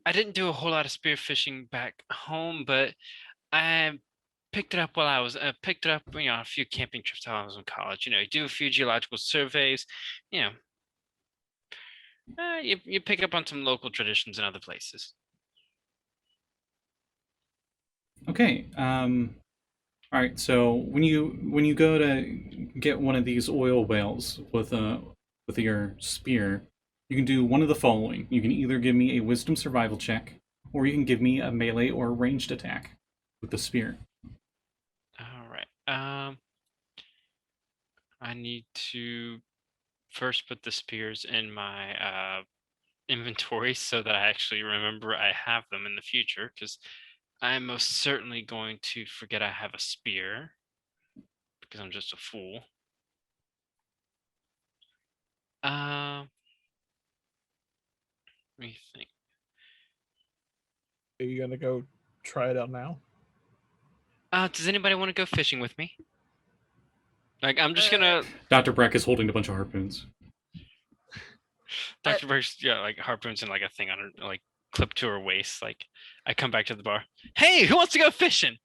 I didn't do a whole lot of spear fishing back home, but I picked it up while I was picked it up, a few camping trips while I was in college. You do a few geological surveys. You pick up on some local traditions in other places. Okay. All right. So when you go to get one of these oil whales with your spear, you can do one of the following. You can either give me a wisdom survival check, or you can give me a melee or ranged attack with the spear. All right. I need to first put the spears in my inventory so that I actually remember I have them in the future, because I'm most certainly going to forget I have a spear because I'm just a fool. Let me think. Are you gonna go try it out now? Does anybody want to go fishing with me? Like, I'm just gonna. Dr. Breck is holding a bunch of harpoons. Dr. Burke's like harpoons and like a thing on her, like clipped to her waist. Like, I come back to the bar. Hey, who wants to go fishing?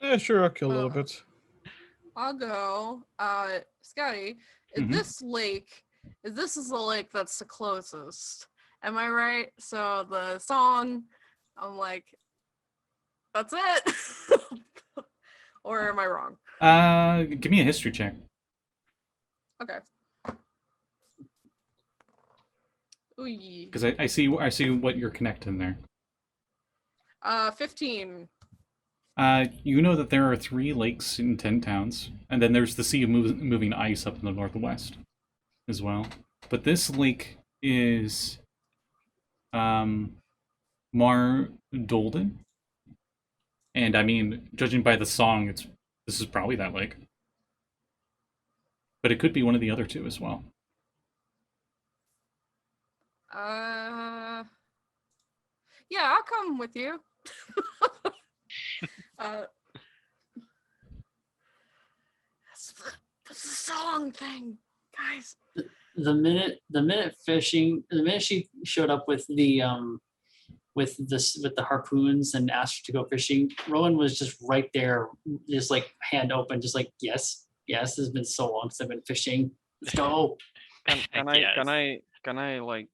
Yeah, sure, I'll kill a little bit. I'll go. Scotty, Mhm. this lake, this is the lake that's the closest. Am I right? So the song, I'm like, that's it? Or am I wrong? Give me a history check. Okay. Ooh. Because I see what you're connecting there. 15. You know that there are 3 lakes in 10 towns, and then there's the sea of moving ice up in the northwest as well. But this lake is Mar Dolden, and I mean, judging by the song, this is probably that lake. But it could be one of the other 2 as well. Yeah, I'll come with you. What's the song thing, guys? The minute she showed up with the harpoons and asked to go fishing, Rowan was just right there, just like hand open, just like yes, it's been so long since I've been fishing. Let's go. Can Yes. I like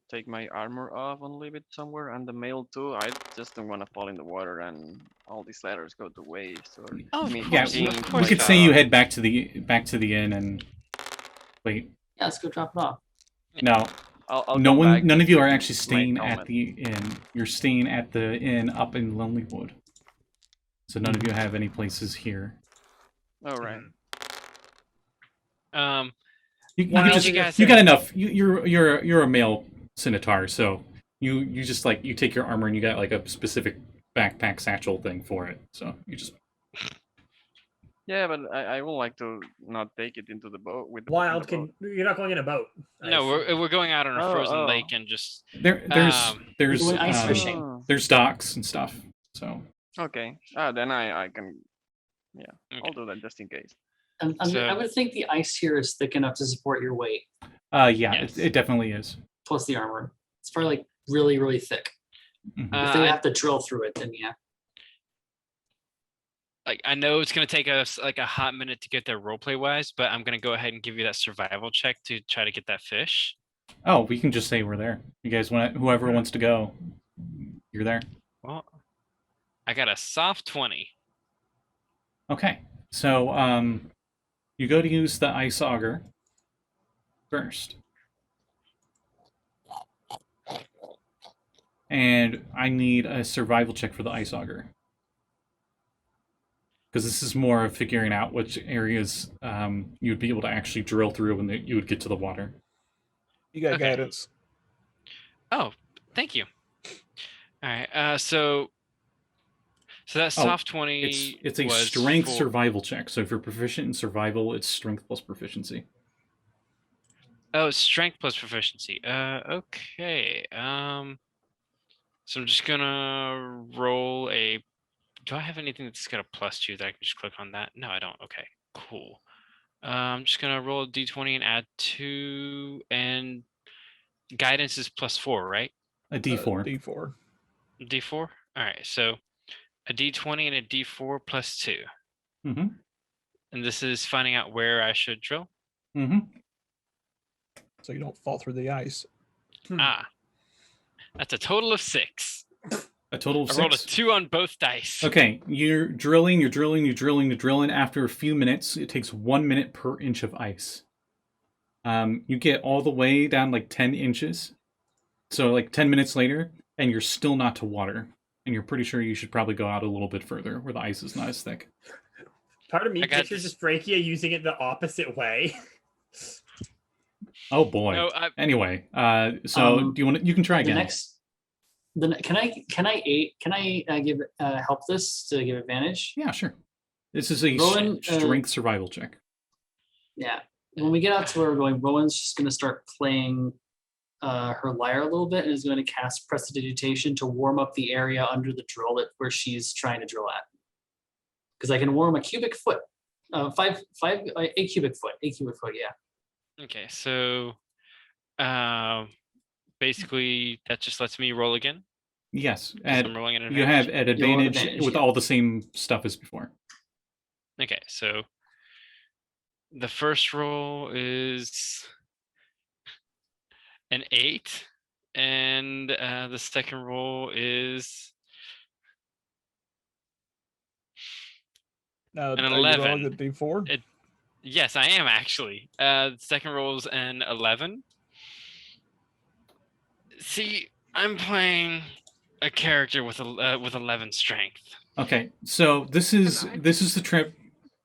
take my armor off and leave it somewhere and the mail too? I just don't want to fall in the water and all these letters go to waste or Oh, of me Yeah, course, being of we course could not. say you head back to the inn and wait. Yeah, let's go drop it off. No, I'll no come one. back None of you are with actually my staying at helmet. the inn. You're staying at the inn up in Lonelywood. So none of you have any places here. All right. You Why can don't just you guys you got say- enough. You're a male Centaur, so you just like you take your armor and you got like a specific backpack satchel thing for it. So you just Yeah, but I would like to not take it into the boat with the Wild in the boat. you're not going in a boat. I No, assume. we're going out on a frozen Oh. lake and just there's We're going ice fishing. Oh, there's docks and stuff. So okay. Then I can. Yeah, I'll Okay. do that just in case. I So- would think the ice here is thick enough to support your weight, yeah, Yes. it definitely is. plus the armor. It's probably like really, really thick. Mhm. If they I- have to drill through it, then yeah. like I know it's gonna take us like a hot minute to get there roleplay wise, but I'm gonna go ahead and give you that survival check to try to get that fish. Oh, we can just say we're there. You guys want whoever wants to go, you're there. Well, I got a soft 20. Okay, so you go to use the ice auger first, and I need a survival check for the ice auger because this is more of figuring out which areas you'd be able to actually drill through when you would get to the water. You got Okay. guidance. Oh, thank you. All right. So that soft 20 It's a was strength for- survival check. So if you're proficient in survival, it's strength plus proficiency. Oh, strength plus proficiency. Okay. So I'm just gonna roll a. Do I have anything that's got a +2 that I can just click on that? No, I don't. Okay, cool. I'm just gonna roll a d20 and add 2, and guidance is +4, right? A D4. D4. D4. All right, so a d20 and a d4 +2, Mm-hmm. and this is finding out where I should drill. Mm-hmm. So you don't fall through the ice. Ah, that's a total of 6. A total of I rolled a 6. 2 on both dice. Okay, you're drilling. After a few minutes, it takes 1 minute per inch of ice. You get all the way down like 10 inches. So like 10 minutes later, and you're still not to water. And you're pretty sure you should probably go out a little bit further where the ice is not as thick. Part of me I got pictures this. just Breccia using it the opposite way. Oh boy. No, Anyway, so do you want to, you can try The again. next, can I give help this to give advantage? Yeah, sure. This is a Rowan, strength survival check. Yeah. When we get out to where we're going, Rowan's just going to start playing her lyre a little bit and is going to cast Prestidigitation to warm up the area under the drill where she's trying to drill at. Because I can warm a cubic foot, 8 cubic foot, yeah. Okay, so basically that just lets me roll again. Yes, 'cause and I'm rolling an you have advantage. at You'll have advantage advantage, with yeah. all the same stuff as before. Okay, so the first roll is an 8, and the second roll is Now, An are you rolling 11. the D4? yes, I am actually. The second roll is an 11. See, I'm playing a character with 11 strength. Okay, so this is Okay. the trip.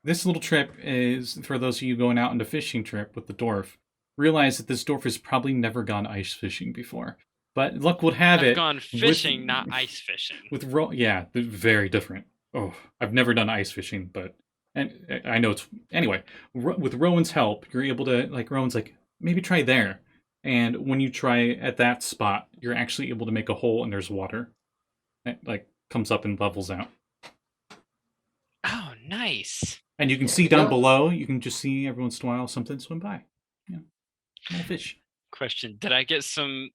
This little trip is for those of you going out on a fishing trip with the dwarf. Realize that this dwarf has probably never gone ice fishing before, but luck would have I've it. gone fishing, not ice fishing. Yeah, they're very different. Oh, I've never done ice fishing, but and I know it's anyway. With Rowan's help, you're able to Rowan's like maybe try there, and when you try at that spot, you're actually able to make a hole and there's water. It comes up and levels out. Oh, nice. And you can There see we down go. below, you can just see every once in a while something swim by. Yeah. Little fish. Question: did I get some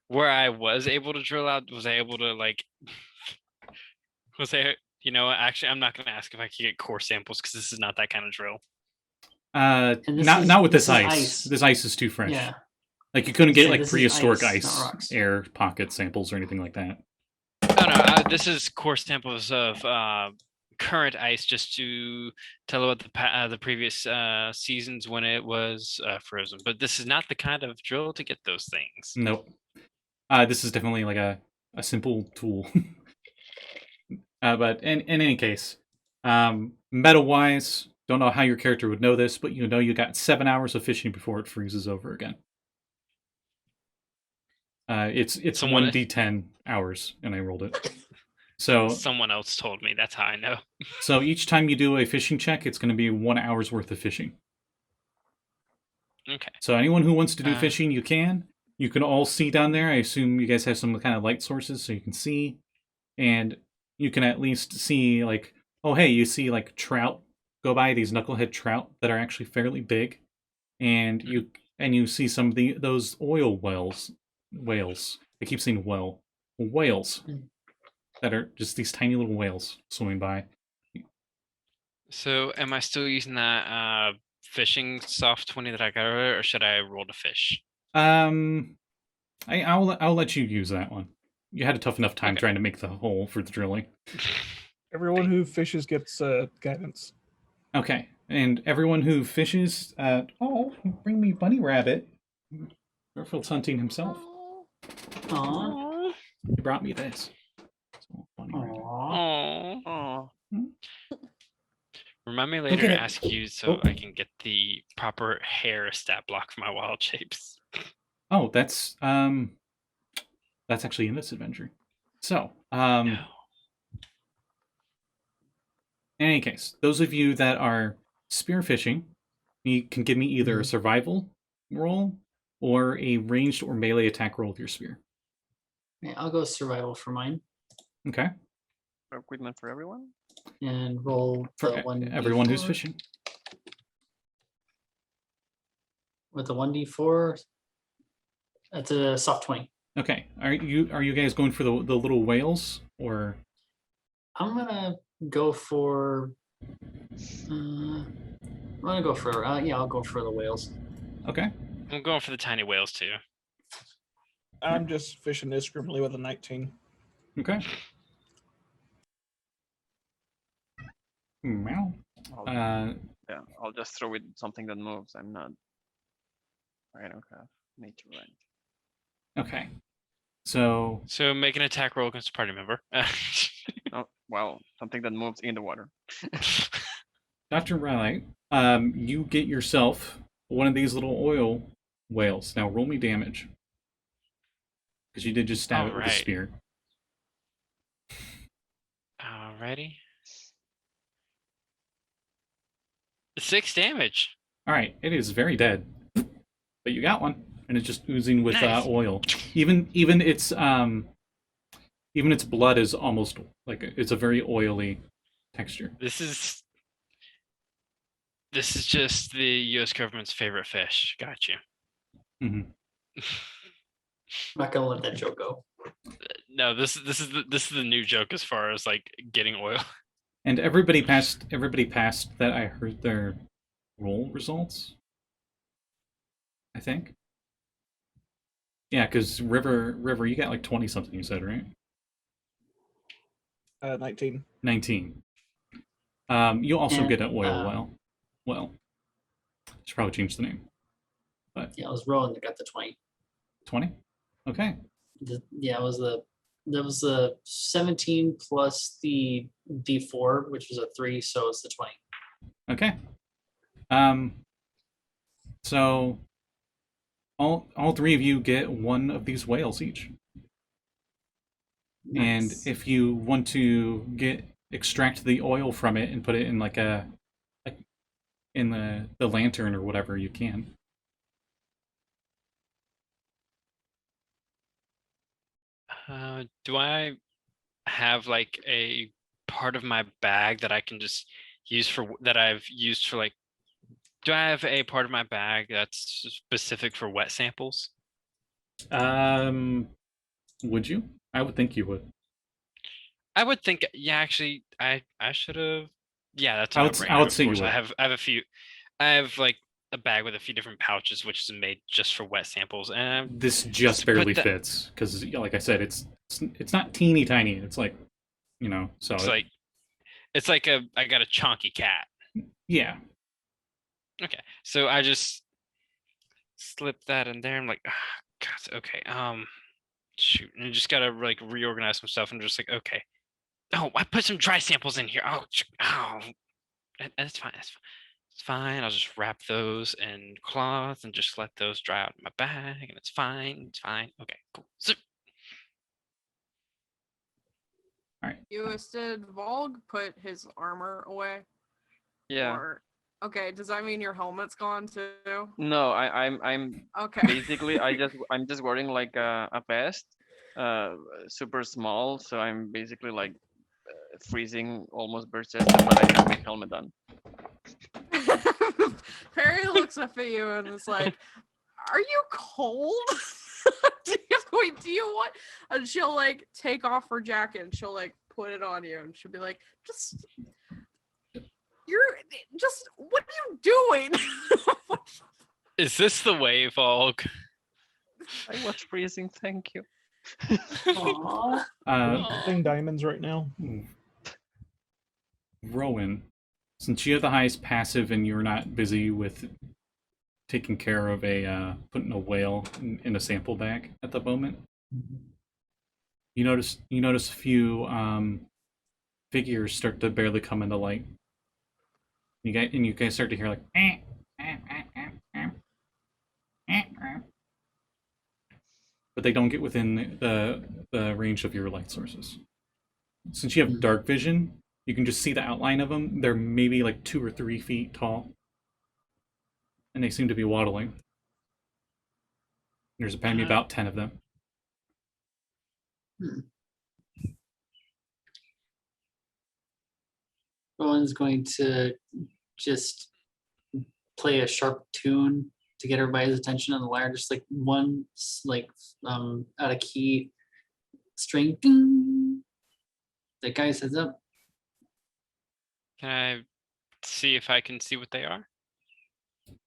where I was able to drill out? Was I able to like? Was I? You know, actually, I'm not going to ask if I could get core samples because this is not that kind of drill. And this Not is- not with this this is ice. ice. This ice is too fresh. Yeah. Like you couldn't get Yeah, like this is prehistoric ice, ice, not rocks. air pocket samples or anything like that. No, this is core samples of current ice, just to tell about the previous seasons when it was frozen. But this is not the kind of drill to get those things. Nope. This is definitely like a simple tool. But in any case, meta wise, don't know how your character would know this, but you know you got 7 hours of fishing before it freezes over again. It's Someone- 1d10 hours, and I rolled it. So Someone else told me. That's how I know. so each time you do a fishing check, it's going to be 1 hour's worth of fishing. Okay. So anyone who wants to do Uh. fishing, you can. You can all see down there. I assume you guys have some kind of light sources so you can see. And you can at least see, like, oh, hey, you see, like, trout go by, these knucklehead trout that are actually fairly big. And you see some of those oil whales. I keep saying whales. That are just these tiny little whales swimming by. So, am I still using that fishing soft 20 that I got earlier, or should I roll to fish? I'll let you use that one. You had a tough enough time Okay. trying to make the hole for the drilling. Everyone who fishes gets guidance. Okay, and everyone who fishes, bring me bunny rabbit. Garfield's hunting himself. Aw. He brought me this. So, bunny rabbit. Aw. Oh. Oh, Remind me at later to it. ask you so Oh. I can get the proper hair stat block for my wild shapes. Oh, that's actually in this adventure. So, No. in any case, those of you that are spearfishing, you can give me either a survival roll or a ranged or melee attack roll with your spear. Yeah, I'll go survival for mine Okay, equipment for everyone. and roll for the one everyone who's fishing. with the 1d4. That's a soft 20. Okay, are you guys going for the little whales or? I'm gonna go for. I'm gonna go for. I'll go for the whales. Okay, I'm going for the tiny whales too. I'm just fishing indiscriminately with a 19. okay. Meow. Yeah, I'll just throw it something that moves. I don't have nature rank. Okay, so So make an attack roll against a party member. Oh, well, something that moves in the water. Dr. Rhyolite, you get yourself one of these little oil whales. Now roll me damage. Because you did just stab it with a Alright. spear. Alrighty. 6 damage. Alright, it is very dead. But you got one. And it's just oozing with Nice. oil. Even its blood is almost like it's a very oily texture. This is just the U.S. government's favorite fish. Got you. hmm I'm not gonna let that joke go. No, this is the new joke as far as like getting oil. And everybody passed that I heard their roll results. I think. Yeah, because River, you got like 20 something. You said, right? 19. 19. You also And, get an oil well. Should probably change the name. Yeah, it was Rowan that got the 20. 20. Okay. Yeah, that was the 17 plus the d4, which was a 3, so it's the 20. Okay. So all three of you get one of these whales each. And Nice. if you want to extract the oil from it and put it in like in the lantern or whatever, you can. Do I have like a part of my bag that I can just I've used for like. Do I have a part of my bag that's specific for wet samples? Would you? I would think you would. I would think. Yeah, actually, I should have. Yeah, that's a I would no-brainer. say you Of course, would. I have a few. I have like a bag with a few different pouches, which is made just for wet samples, and This just put barely that- fits because, like I said, it's not teeny tiny. It's like, so it's like I got a chunky cat. yeah. Okay, so I just slip that in there. I'm like, God, okay, shoot, and I just gotta like reorganize some stuff. And just like, okay, oh, I put some dry samples in here. That's fine. That's fine. It's fine. I'll just wrap those in cloth and just let those dry out in my bag, and it's fine. It's fine. Okay, cool. Zip. Lluis, did Valgg put his armor away? Yeah. Or, okay, does that mean your helmet's gone too? No, I'm Okay. basically I'm just wearing like a vest, super small, so I'm basically like freezing, almost burst chested, but I have my helmet on. Perry looks up at you and is like, "Are you cold? Do you want?" And she'll like take off her jacket and she'll like put it on you, and she'll be like, what are you doing?" Is this the way, Valgg? I was freezing. Thank you. Aw. Playing diamonds right now. Rowan, since you have the highest passive and you're not busy with taking care of putting a whale in a sample bag at the moment, you notice a few figures start to barely come into light. You guys start to hear like but they don't get within the range of your light sources. Since you have dark vision, you can just see the outline of them. They're maybe like 2 or 3 feet tall, and they seem to be waddling. There's apparently about 10 of them. Rowan's going to just play a sharp tune to get everybody's attention on the lyre, just like one out of key string. Ding. That guy says up. Can I see if I can see what they are?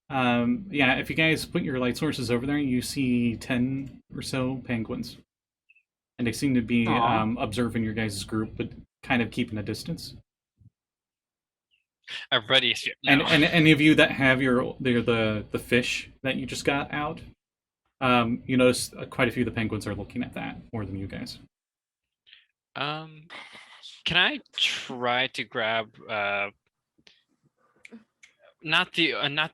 Yeah, if you guys put your light sources over there, you see 10 or so penguins. And they seem to be observing your guys' group, but kind of keeping a distance. I'm ready. And any of you that have the fish that you just got out, you notice quite a few of the penguins are looking at that more than you guys. Can I try to grab not the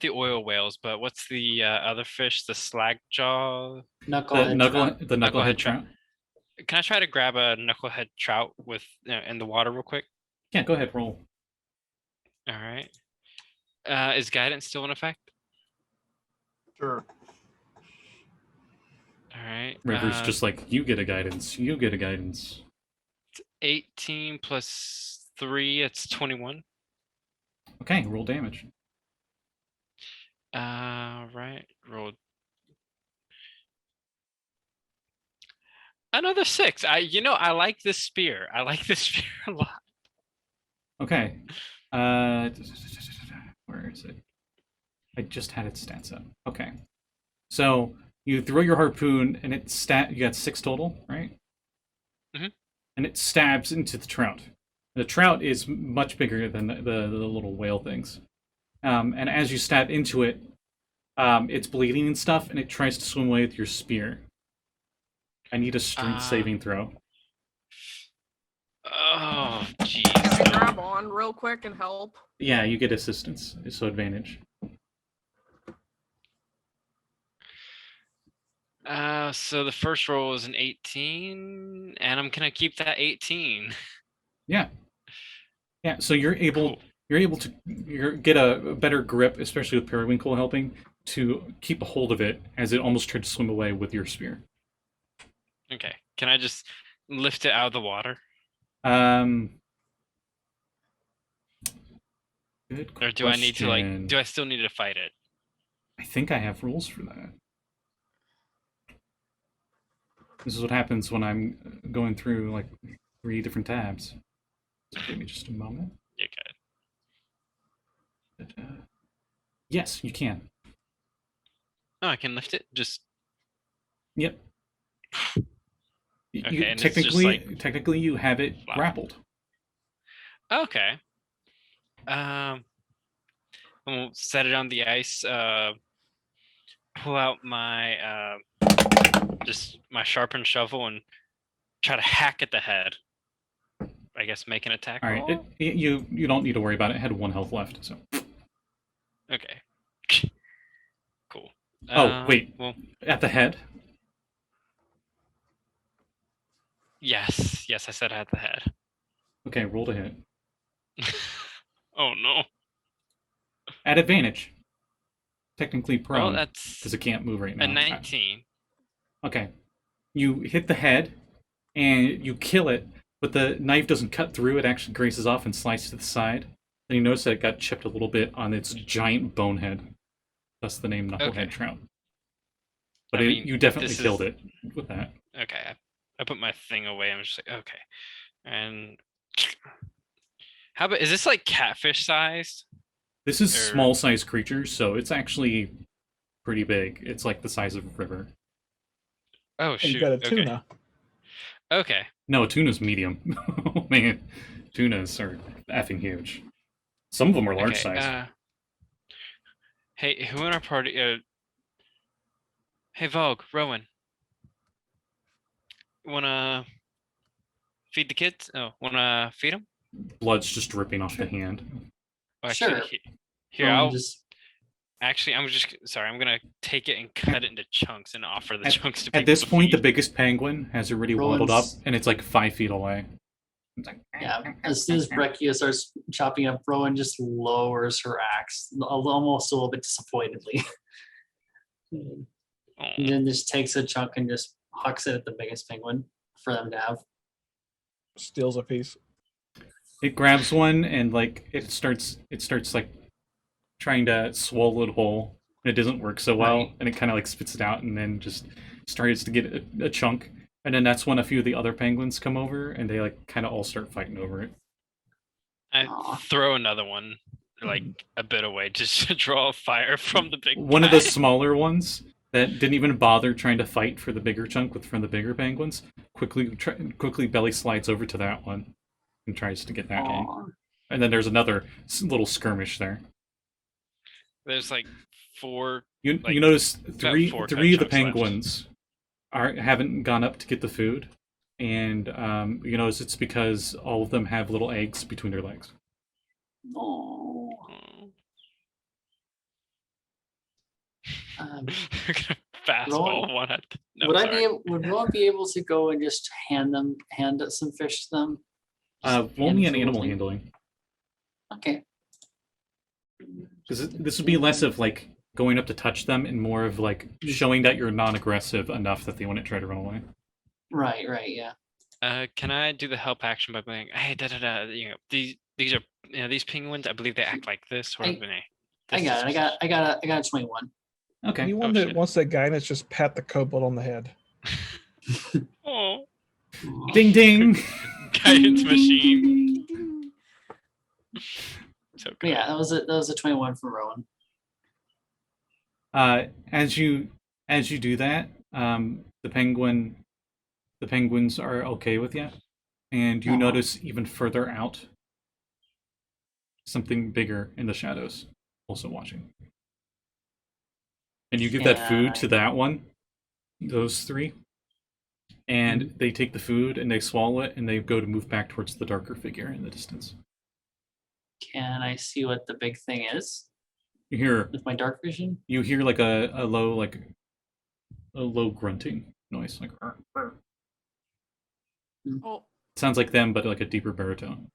oil whales, but what's the other fish? The slag jaw. The knucklehead trout. Can I try to grab a knucklehead trout with in the water real quick? Yeah, go ahead, roll. All right. Is guidance still in effect? Sure. All right. River's just like, you get a guidance. You get a guidance. 18 plus 3, it's 21. Okay, roll damage. Right. Roll. Another 6. I like this spear. I like this spear a lot. Okay. Where is it? I just had its stats up. Okay. So you throw your harpoon and you got 6 total, right? Mm-hmm. And it stabs into the trout. The trout is much bigger than the little whale things. And as you stab into it, it's bleeding and stuff, and it tries to swim away with your spear. I need a strength saving throw. Oh, Can jeez. I grab on real quick and help? Yeah, you get assistance, so advantage. So the first roll is an 18, and I'm gonna keep that 18. Yeah. Yeah, so you're able to get a better grip, especially with Periwinkle helping, to keep a hold of it as it almost tried to swim away with your spear. Okay. Can I just lift it out of the water? Good Or do I need to question. do I still need to fight it? I think I have rules for that. This is what happens when I'm going through like 3 different tabs. So give me just a moment. Okay. But, yes, you can. Oh, I can lift it. Just Yep. Okay, and it's just, like, technically, you have it flop. grappled. okay. We'll set it on the ice. Pull out my just my sharpened shovel and try to hack at the head. I guess make an attack All right, roll. you don't need to worry about it. It had 1 health left, so. Okay. Cool. Oh, wait. Well, At the head. yes, I said at the head. Okay, roll to hit. Oh no. At advantage. Technically Well, prone, that's because it can't move right now. a 19. Okay. You hit the head, and you kill it, but the knife doesn't cut through. It actually graces off and slices to the side. Then you notice that it got chipped a little bit on its giant bonehead. Thus the name Knucklehead Okay. Trout. But I mean, you definitely this killed is- it with that. Okay, I put my thing away. I'm just like, okay. And how about, is this like catfish sized? This is Or- small-sized creatures, so it's actually pretty big. It's like the size of a river. Oh And shoot. you got a okay. tuna. Okay. No, tuna's medium. Oh, man, tunas are effing huge. Some of them are large Okay, size. hey, who in our party? Hey, Valgg, Rowan. Wanna feed the kids? Oh, wanna feed them? Blood's just dripping off the hand. Oh, Sure. Here, Rowan I'll just actually. I'm just sorry. I'm gonna take it and cut it into chunks and offer the chunks to people. At this to point, the feed. biggest penguin has already waddled up, Rowan's- and it's like 5 feet away. It's like, yeah. As soon as Breccia starts chopping up, Rowan just lowers her axe, almost a little bit disappointedly. And Oh, then just takes a chunk and just hucks it at the biggest penguin for them to have. Steals a piece. It grabs one and like it starts like trying to swallow it whole, and it doesn't work so well, Right. and it kind of like spits it out, and then just starts to get a chunk, and then that's when a few of the other penguins come over, and they like kind of all start fighting over it. I Aw. throw another one like a bit away just to draw fire from the big. One of the guy. smaller ones that didn't even bother trying to fight for the bigger chunk from the bigger penguins quickly belly slides over to that one and tries to get that one. Aw. And then there's another little skirmish there. There's like 4. You Like, notice about three four of the cut chunks left. penguins haven't gone up to get the food, and you notice it's because all of them have little eggs between their legs. Aw. Oh. Um, Fastball Rowan, one. No, would I sorry. be able? Would Rowan be able to go and just hand some fish to them? Just Roll me an handful of animal things? handling, Okay. because this would be less of like going up to touch them and more of like showing that you're non-aggressive enough that they wouldn't try to run away. Right. Yeah. Can I do the help action by being, hey, you know, these are, you know, these penguins, I believe they act like this. Or I got it. I got a 21. Okay. Anyone that shit. wants that guidance, just pat the kobold on the head. Oh, Aw. Ding ding. guidance machine. So But good. yeah, that was a 21 from Rowan. As you do that, the penguins are okay with you, and you Aw. notice even further out something bigger in the shadows, also watching. And you give that food to that one, those 3, and they take the food and they swallow it, and they go to move back towards the darker figure in the distance. Can I see what the big thing is You hear with my dark vision? like a low grunting noise, like "Arr, arr." Oh, Sounds like them, but like a deeper baritone.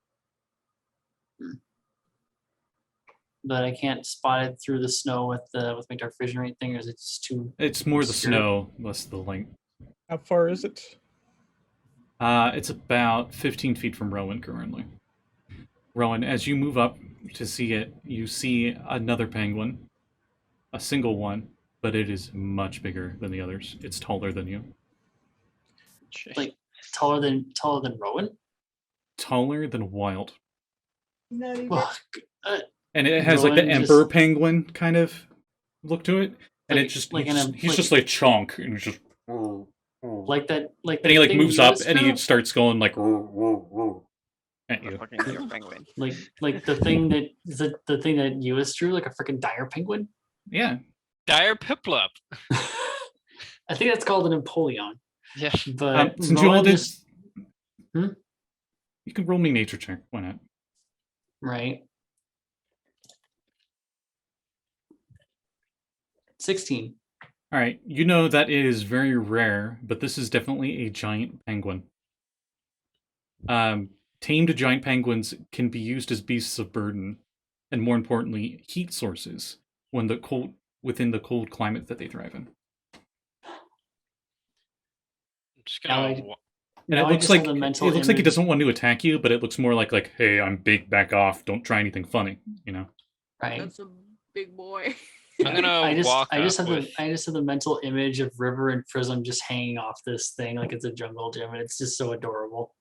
But I can't spot it through the snow with my dark vision or anything, or is it just too? It's more the Obscure. snow, less the light. How far is it? It's about 15 feet from Rowan currently. Rowan, as you move up to see it, you see another penguin. A single one, but it is much bigger than the others. It's taller than you. Like taller than Rowan. Taller than Wild. Well, And it has like the Rowan emperor just- penguin kind of look to it. And Like- it just like he's just like chonk and he's just like that. Like and he that like thing moves you up just and he found? starts going like at you. Fucking deer penguin. like the thing that the thing that Lluis drew, like a freaking dire penguin. Yeah. Dire Piplup. I think that's called an Napoleon. Yeah. But Since you all Rowan did, just you can roll me nature check. Why not? right. 16. All right. You know that it is very rare, but this is definitely a giant penguin. Tamed giant penguins can be used as beasts of burden, and more importantly, heat sources within the cold climate that they thrive in. I'm just Now gonna. I- wa- And Now it I looks just like have the it mental looks like he image- doesn't want to attack you, but it looks more like hey, I'm big, back off, don't try anything funny, you know. Right. That's a big boy. I'm gonna I just walk I just up have with. the I just have the mental image of River and Prism just hanging off this thing like it's a jungle gym, and it's just so adorable.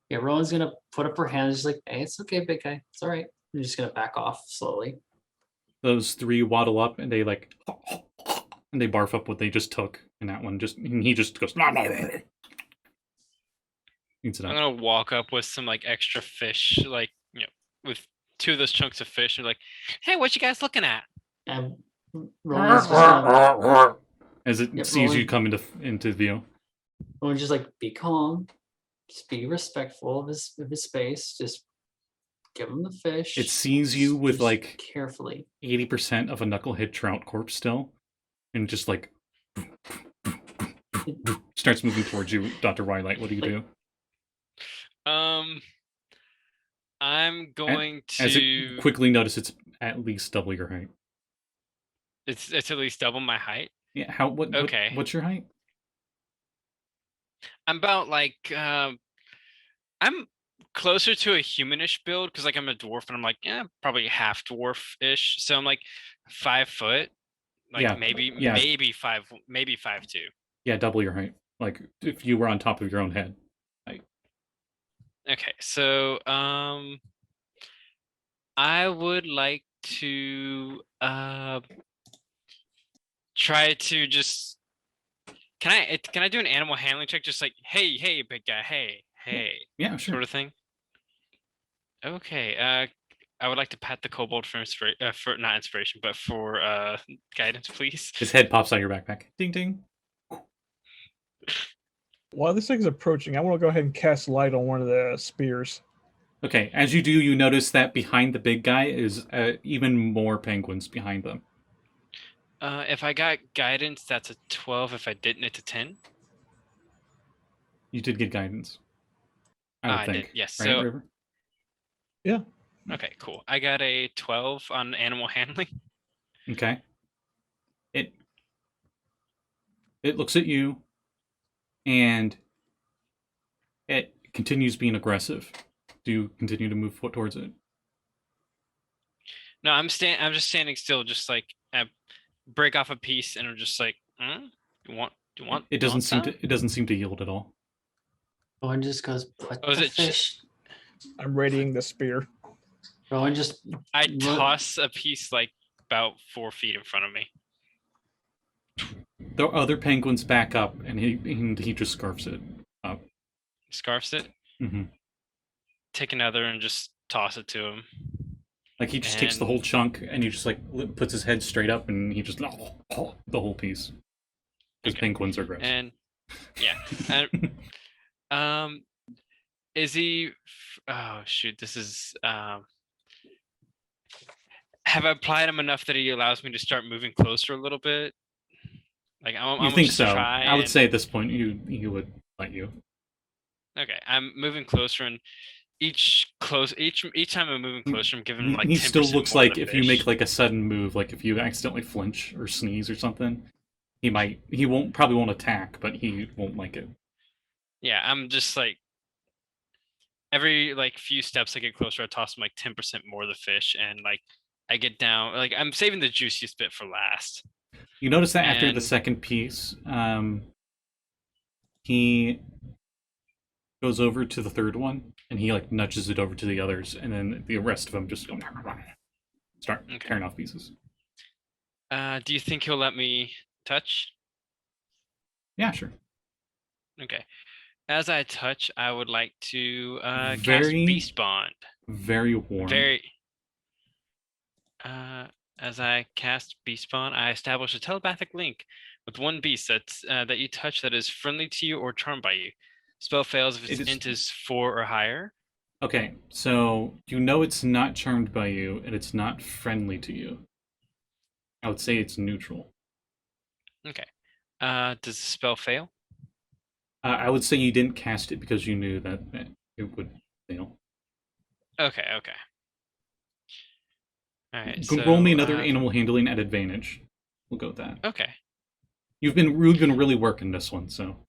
Yeah, Rowan's gonna put up her hands, just like, hey, it's okay, big guy. It's all right. I'm just gonna back off slowly. Those three waddle up and they like and they barf up what they just took, and that one and he just goes eats it I'm up. gonna walk up with some like extra fish, like with 2 of those chunks of fish, and like, hey, what you guys looking at? And Rowan's just gonna, As it Yeah, sees you Rowan- come into view. Rowan's just like, be calm, just be respectful of his space, just give him the fish. It sees you with just like carefully. 80% of a knucklehead trout corpse still, and just like starts moving towards you, Dr. Rhyolite. What do you do? I'm going As to. it quickly notice it's at least double your height. It's at least double my height. Yeah, Okay. what's your height? I'm about like I'm closer to a humanish build because like I'm a dwarf and I'm like probably half dwarf-ish. So I'm like 5 foot, like Yeah, maybe yeah. maybe 5'2". Yeah, double your height. Like if you were on top of your own head. Okay, so I would like to try to just can I do an animal handling check, just like hey big guy, hey Yeah, sure. sort of thing. Okay, I would like to pat the kobold for for not inspiration, but for guidance, please. His head pops out of your backpack. Ding ding. While this thing's approaching, I want to go ahead and cast light on one of the spears. Okay, as you do, you notice that behind the big guy is even more penguins behind them. If I got guidance, that's a 12. If I didn't, it's a 10. You did get guidance. I would I think. did, yes. Right, So River? okay, cool. I got a 12 on animal handling. Okay. It looks at you, and it continues being aggressive. Do you continue to move towards it? No, I'm just standing still, just like I break off a piece, and I'm just like, Do you want? It doesn't seem that? to. It doesn't seem to yield at all. Rowan just goes, put Oh, is the it fish. I'm readying the spear. Rowan just I What? toss a piece like about 4 feet in front of me. The other penguins back up, and he just scarfs it up. Scarfs it. hmm Take another and just toss it to him. Like he just takes the And- whole chunk, and he just like puts his head straight up, and he just the whole piece. Because Okay. penguins are gross. And yeah, and, is he? Oh shoot! This is. Have I applied him enough that he allows me to start moving closer a little bit? Like I'm you gonna think just so? try I would and- say at this point he would let you. Okay, I'm moving closer, and each time I'm moving closer, I'm giving him like he 10% still looks more like than a if you make fish. like a sudden move, like if you accidentally flinch or sneeze or something, he probably won't attack, but he won't like it. Yeah, I'm just like every like few steps I get closer, I toss him like 10% more of the fish, and like I get down. Like I'm saving the juiciest bit for last. You notice that after the And- second piece, he goes over to the third one and he like nudges it over to the others, and then the rest of them just go start Okay. tearing off pieces. Do you think he'll let me touch? Yeah, sure. Okay. As I touch, I would like to cast Very- Beast Bond. Very warm. Very. As I cast Beast Bond, I establish a telepathic link with one beast that you touch that is friendly to you or charmed by you. Spell fails if its It is- int is 4 or higher. Okay, so you know it's not charmed by you and it's not friendly to you. I would say it's neutral. Okay. Does the spell fail? I would say you didn't cast it because you knew that it would fail. Okay. Okay. All right. Roll me another animal handling at advantage. We'll go with that. Okay. You've been really working this one, so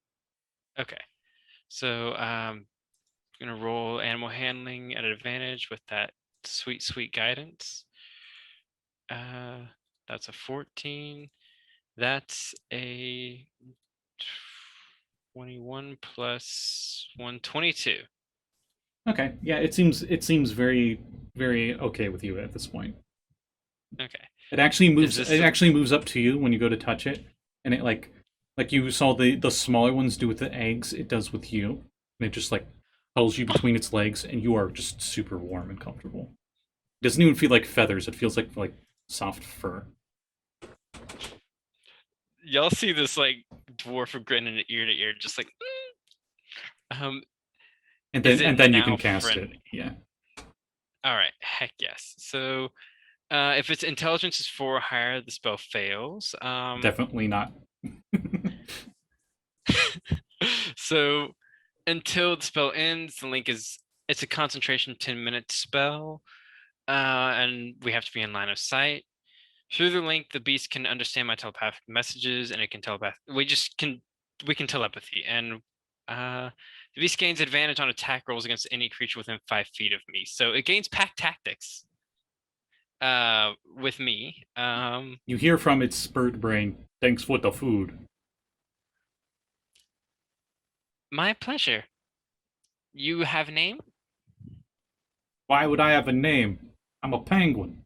Okay. So I'm gonna roll animal handling at advantage with that sweet guidance. That's a 14. That's a 21 plus 1, 22. okay. Yeah, it seems very okay with you at this point. Okay. It actually moves. this It the- actually moves up to you when you go to touch it, and it like you saw the smaller ones do with the eggs. It does with you, and it just like pulls you between its legs, and you are just super warm and comfortable. It doesn't even feel like feathers. It feels like soft fur. Y'all see this like dwarf grinning ear to ear, just like. And Is then it you can now cast it. friendly? Yeah. All right. Heck yes. So, if its intelligence is 4 or higher, the spell fails. Definitely not. So until the spell ends, the link it's a concentration 10-minute spell, and we have to be in line of sight. Through the link, the beast can understand my telepathic messages, and it can we can telepathy, and the beast gains advantage on attack rolls against any creature within 5 feet of me. So it gains pack tactics with me. You hear from its spurred brain, "Thanks for the food." My pleasure. You have a name? Why would I have a name? I'm a penguin.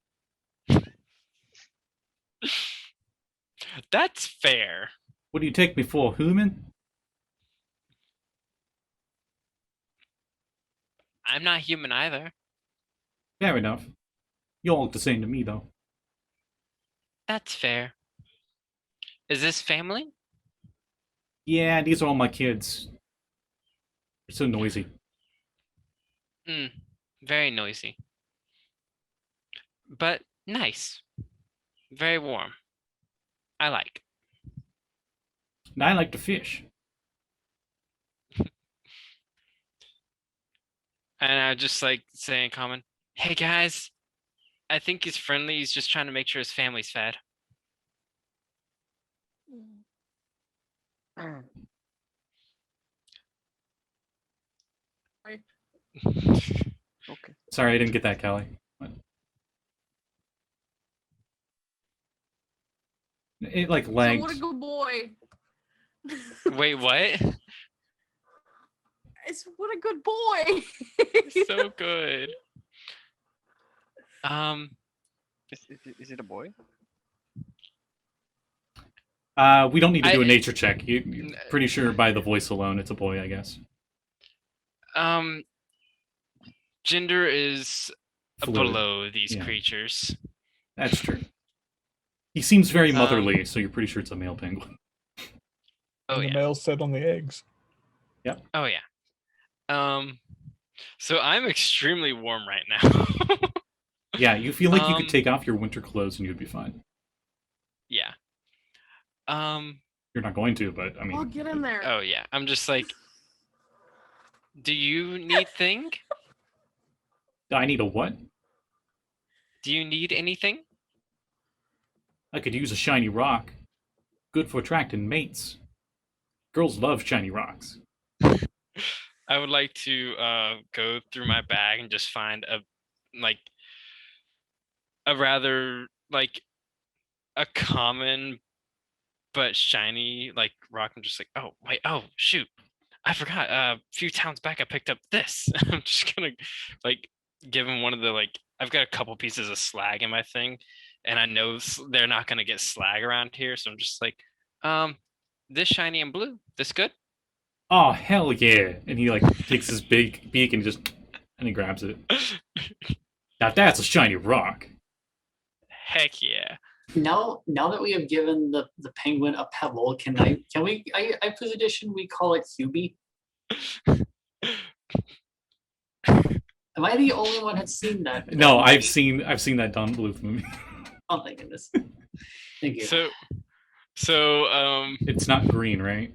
That's fair. What do you take me for, human? I'm not human either. Fair enough. You all look the same to me, though. That's fair. Is this family? Yeah, these are all my kids. They're so noisy. Very noisy. But nice. Very warm. I like. And I like to fish. And I just like say in common, hey guys, I think he's friendly. He's just trying to make sure his family's fed. Okay. Sorry, I didn't get that, Callie. What? It like So lagged. what a good boy. Wait, what? It's what a good boy. So good. Is it a boy? We don't need to do a I- nature check. You're pretty sure by the voice alone, it's a boy, I guess. Gender is Fluid. below these Yeah. creatures. That's true. He seems very Um, motherly, so you're pretty sure it's a male penguin. Oh And the yeah. male sit on the eggs. Oh yeah. So I'm extremely warm right now. Yeah, you feel like you could Um, take off your winter clothes and you'd be fine. Yeah. You're not going to, but I mean. Oh, get in there. Oh yeah. I'm just like, do you need thing? I need a what? Do you need anything? I could use a shiny rock. Good for attracting mates. Girls love shiny rocks. I would like to go through my bag and just find a rather a common but shiny rock. I'm just like, oh wait, oh shoot, I forgot. A few towns back, I picked up this. I'm just gonna give him one of the I've got a couple pieces of slag in my thing, and I know they're not gonna get slag around here, so I'm just like, this shiny and blue, this good? Oh hell yeah! And he takes his big beak and he grabs it. Now that's a shiny rock. Heck yeah. Now that we have given the penguin a pebble, I put addition we call it Hubie? Am I the only one that's seen that? No, I've seen that Don Bluth movie. Oh my goodness. Thank you. So It's not green, right?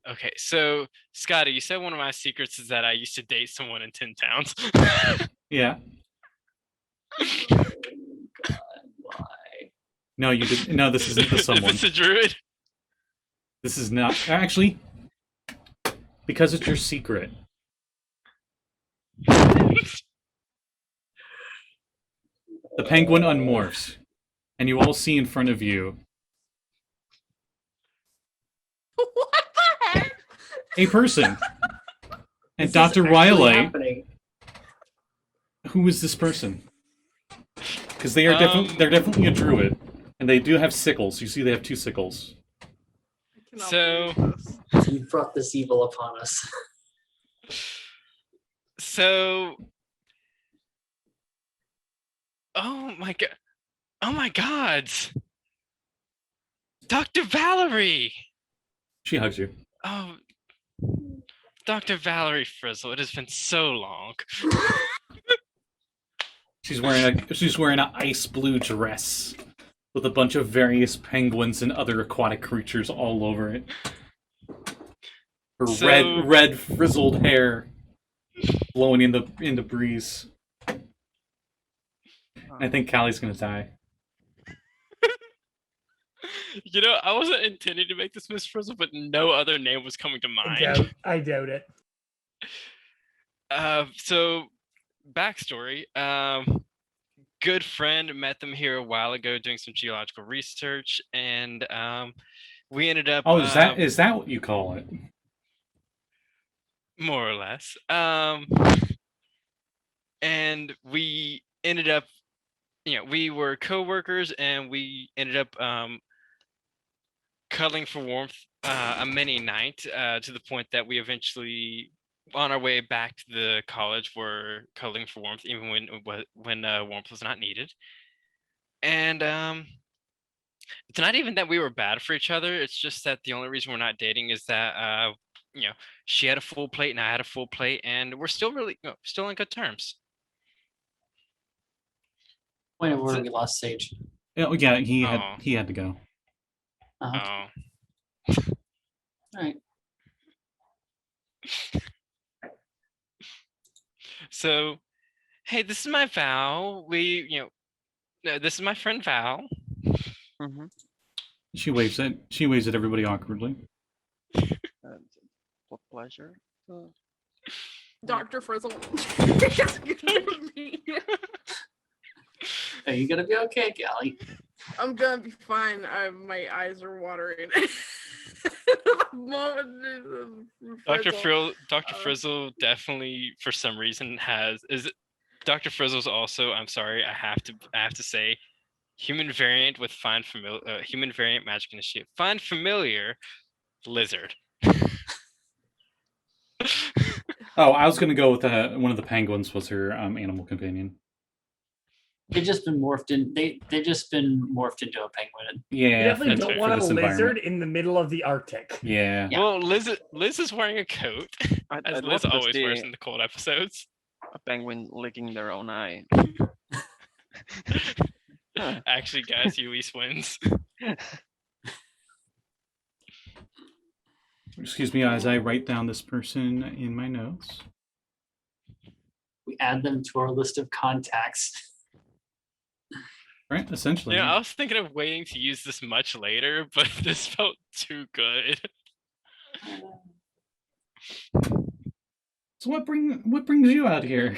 okay, so Scotty, you said one of my secrets is that I used to date someone in 10 towns. Yeah. Oh, God, why? No, you did. No, this isn't the someone. Is this a druid? This is not actually because it's your secret. The penguin unmorphs, and you all see in front of you What the heck? a person. And This is Dr. actually Rhyolite, happening. who is this person? Because they're definitely a druid, and they do have sickles. You see, they have 2 sickles. I cannot So- believe this. You brought this evil upon us. So, oh my gods, Dr. Valerie. She hugs you. Oh, Dr. Valerie Frizzle, it has been so long. She's wearing an ice blue dress with a bunch of various penguins and other aquatic creatures all over it. Her So- red frizzled hair blowing in the breeze. I think Callie's gonna die. You know, I wasn't intending to make this Miss Frizzle, but no other name was coming to mind. I doubt it. So, backstory. Good friend met them here a while ago doing some geological research, and we ended up. Oh, is that what you call it? More or less. And we ended up, we were co-workers, and we ended up cuddling for warmth a many night to the point that we eventually, on our way back to the college, were cuddling for warmth even when warmth was not needed. And it's not even that we were bad for each other. It's just that the only reason we're not dating is that she had a full plate and I had a full plate, and we're still still on good terms. Wait, where we lost Sage. Oh, yeah, he Oh. had to go. Oh. All right. So, hey, this is my Val. This is my friend Val. Mm-hmm. She waves at everybody awkwardly. What pleasure. Dr. Frizzle. Are you gonna be okay, Callie? I'm gonna be fine. My eyes are watering. Dr. Frizzle definitely, for some reason, Dr. Frizzle's also, I'm sorry, I have to say, human variant with human variant magic initiative. Find familiar lizard. Oh, I was gonna go with one of the penguins was her animal companion. They've just been morphed in. They've just been morphed into a penguin. Yeah, You definitely that's don't fair want a for this lizard environment. in the middle of the Arctic. Yeah. Yeah. Well, Liz is wearing a coat, as I'd Liz love to always wears see in the cold episodes. a penguin licking their own eye. Huh. Actually, guys, Lluis wins. Excuse me as I write down this person in my notes. We add them to our list of contacts. Right, essentially. Yeah, I was thinking of waiting to use this much later, but this felt too good. So what brings you out here?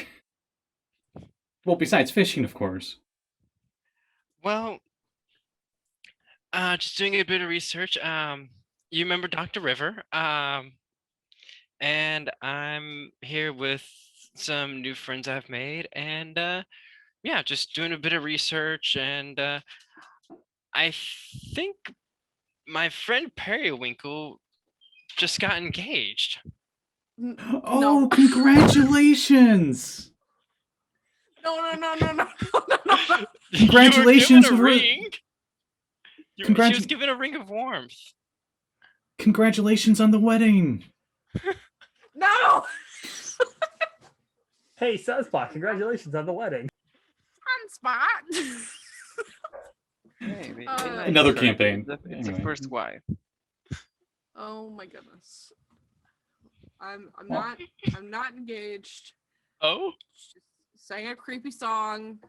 Well, besides fishing, of course. Well, just doing a bit of research. You remember Dr. River? And I'm here with some new friends I've made, and yeah, just doing a bit of research, and I think my friend Periwinkle just got engaged. Oh, No. congratulations! No. No. Congratulations, You were Ru- given a ring. She Congratu- was given a ring of warmth. Congratulations on the wedding! No. Hey, Sunspot, congratulations on the wedding. On spot. Hey, Another campaign. It's a Anyway. first wife. Oh my goodness. I'm Well. not engaged. Oh, She just sang a creepy song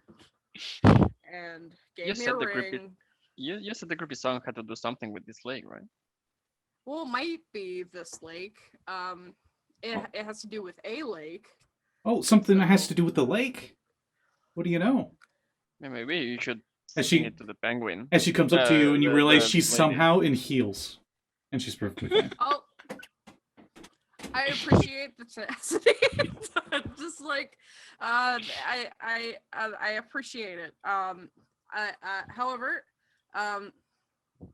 and You gave me said a the creepy- ring. You said the creepy song had to do something with this lake, right? Well, it might be this lake. It has to do with a lake. Oh, something that has to do with the lake? What do you know? Yeah, maybe you should As sing she- it to the penguin. As she comes up to you and you the- realize the she's lady. somehow in heels. And she's perfectly fine. Oh, I appreciate the tenacity. Just like, I appreciate it. However,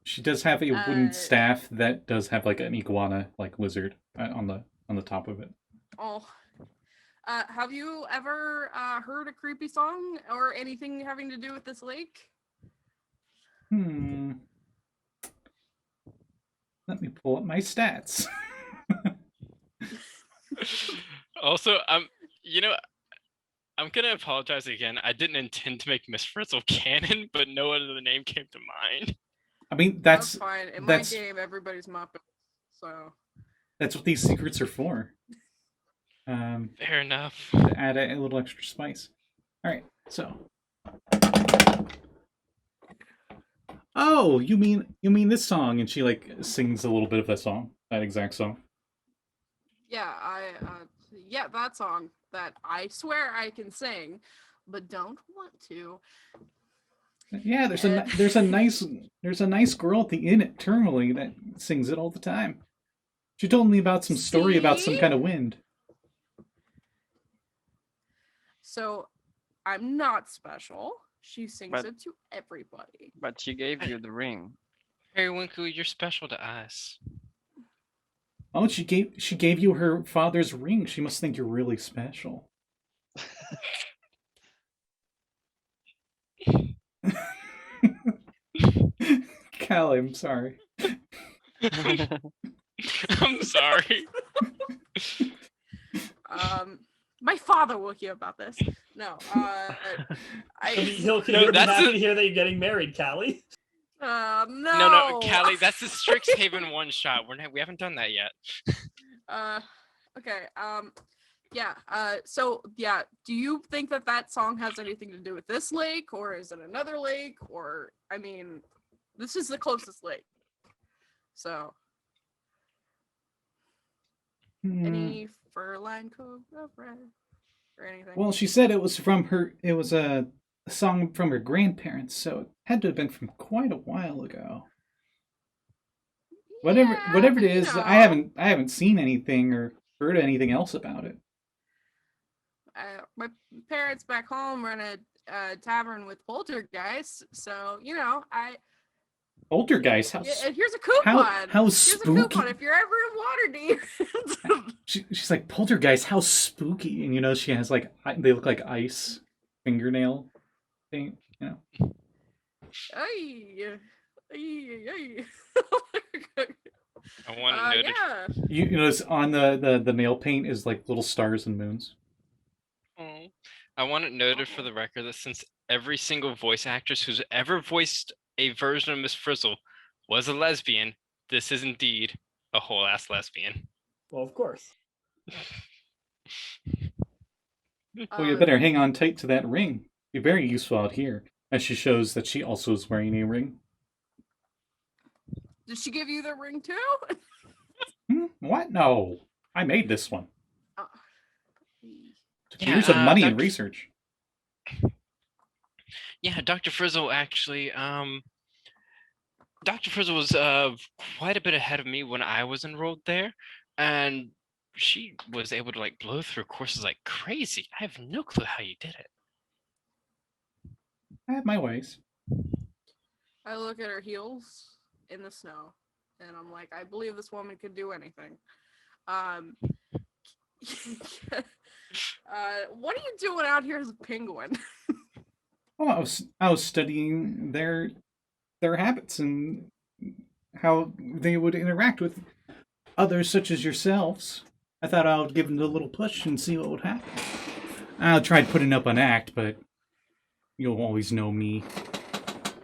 She does have a wooden Uh, staff that does have like an iguana like lizard on the top of it. oh, have you ever heard a creepy song or anything having to do with this lake? Let me pull up my stats. also, I'm gonna apologize again. I didn't intend to make Miss Frizzle canon, but no other name came to mind. I mean, That's fine. In my that's- game, everybody's Muppet, so that's what these secrets are for. Fair enough. To add a little extra spice. All right, so. Oh, you mean this song? And she like sings a little bit of that song, that exact song. yeah, yeah, that song that I swear I can sing, but don't want to. Yeah, there's a nice girl at the inn at Termally that sings it all the time. She told me about some story about some See? kind of wind. So I'm not special. She sings But- it to everybody. But she gave you the ring. Periwinkle, you're special to us. Oh, she gave you her father's ring. She must think you're really special. Callie, I'm sorry. I'm sorry. My father will hear about this. No, He'll be No, that's happy a- to hear that you're getting married, Callie. no. No, Callie, that's the Strixhaven one shot. We haven't done that yet. Okay. Yeah. So yeah. Do you think that song has anything to do with this lake, or is it another lake? Or I mean, this is the closest lake. So any fur-lined coat of red or anything? Well, she said it was from her. It was a song from her grandparents, so it had to have been from quite a while ago. Whatever it you is, know. I haven't seen anything or heard anything else about it. My parents back home run a tavern with poltergeists, so you know Poltergeist, how Yeah, and here's a coupon. how Here's spooky. a coupon if you're ever in Waterdeep. She's like, Poltergeist, how spooky. And you know, she has like they look like ice fingernail paint. You know, Ay, ay, ay. I want to notice. Yeah. you notice on the nail paint is like little stars and moons. Oh. I want it noted for the record that since every single voice actress who's ever voiced a version of Miss Frizzle was a lesbian, this is indeed a whole ass lesbian. Well, of course. Well, you better hang on tight to that ring. Be very useful out here. as she shows that she also is wearing a ring. Did she give you the ring too? What? No. I made this one. Oh, Took years of money and research. Yeah, Dr. Frizzle actually, Dr. Frizzle was quite a bit ahead of me when I was enrolled there, and she was able to like blow through courses like crazy. I have no clue how you did it. I have my ways. I look at her heels in the snow, and I'm like, I believe this woman could do anything. What are you doing out here as a penguin? Oh, I was studying their habits and how they would interact with others such as yourselves. I thought I would give them a little push and see what would happen. I tried putting up an act, but you'll always know me.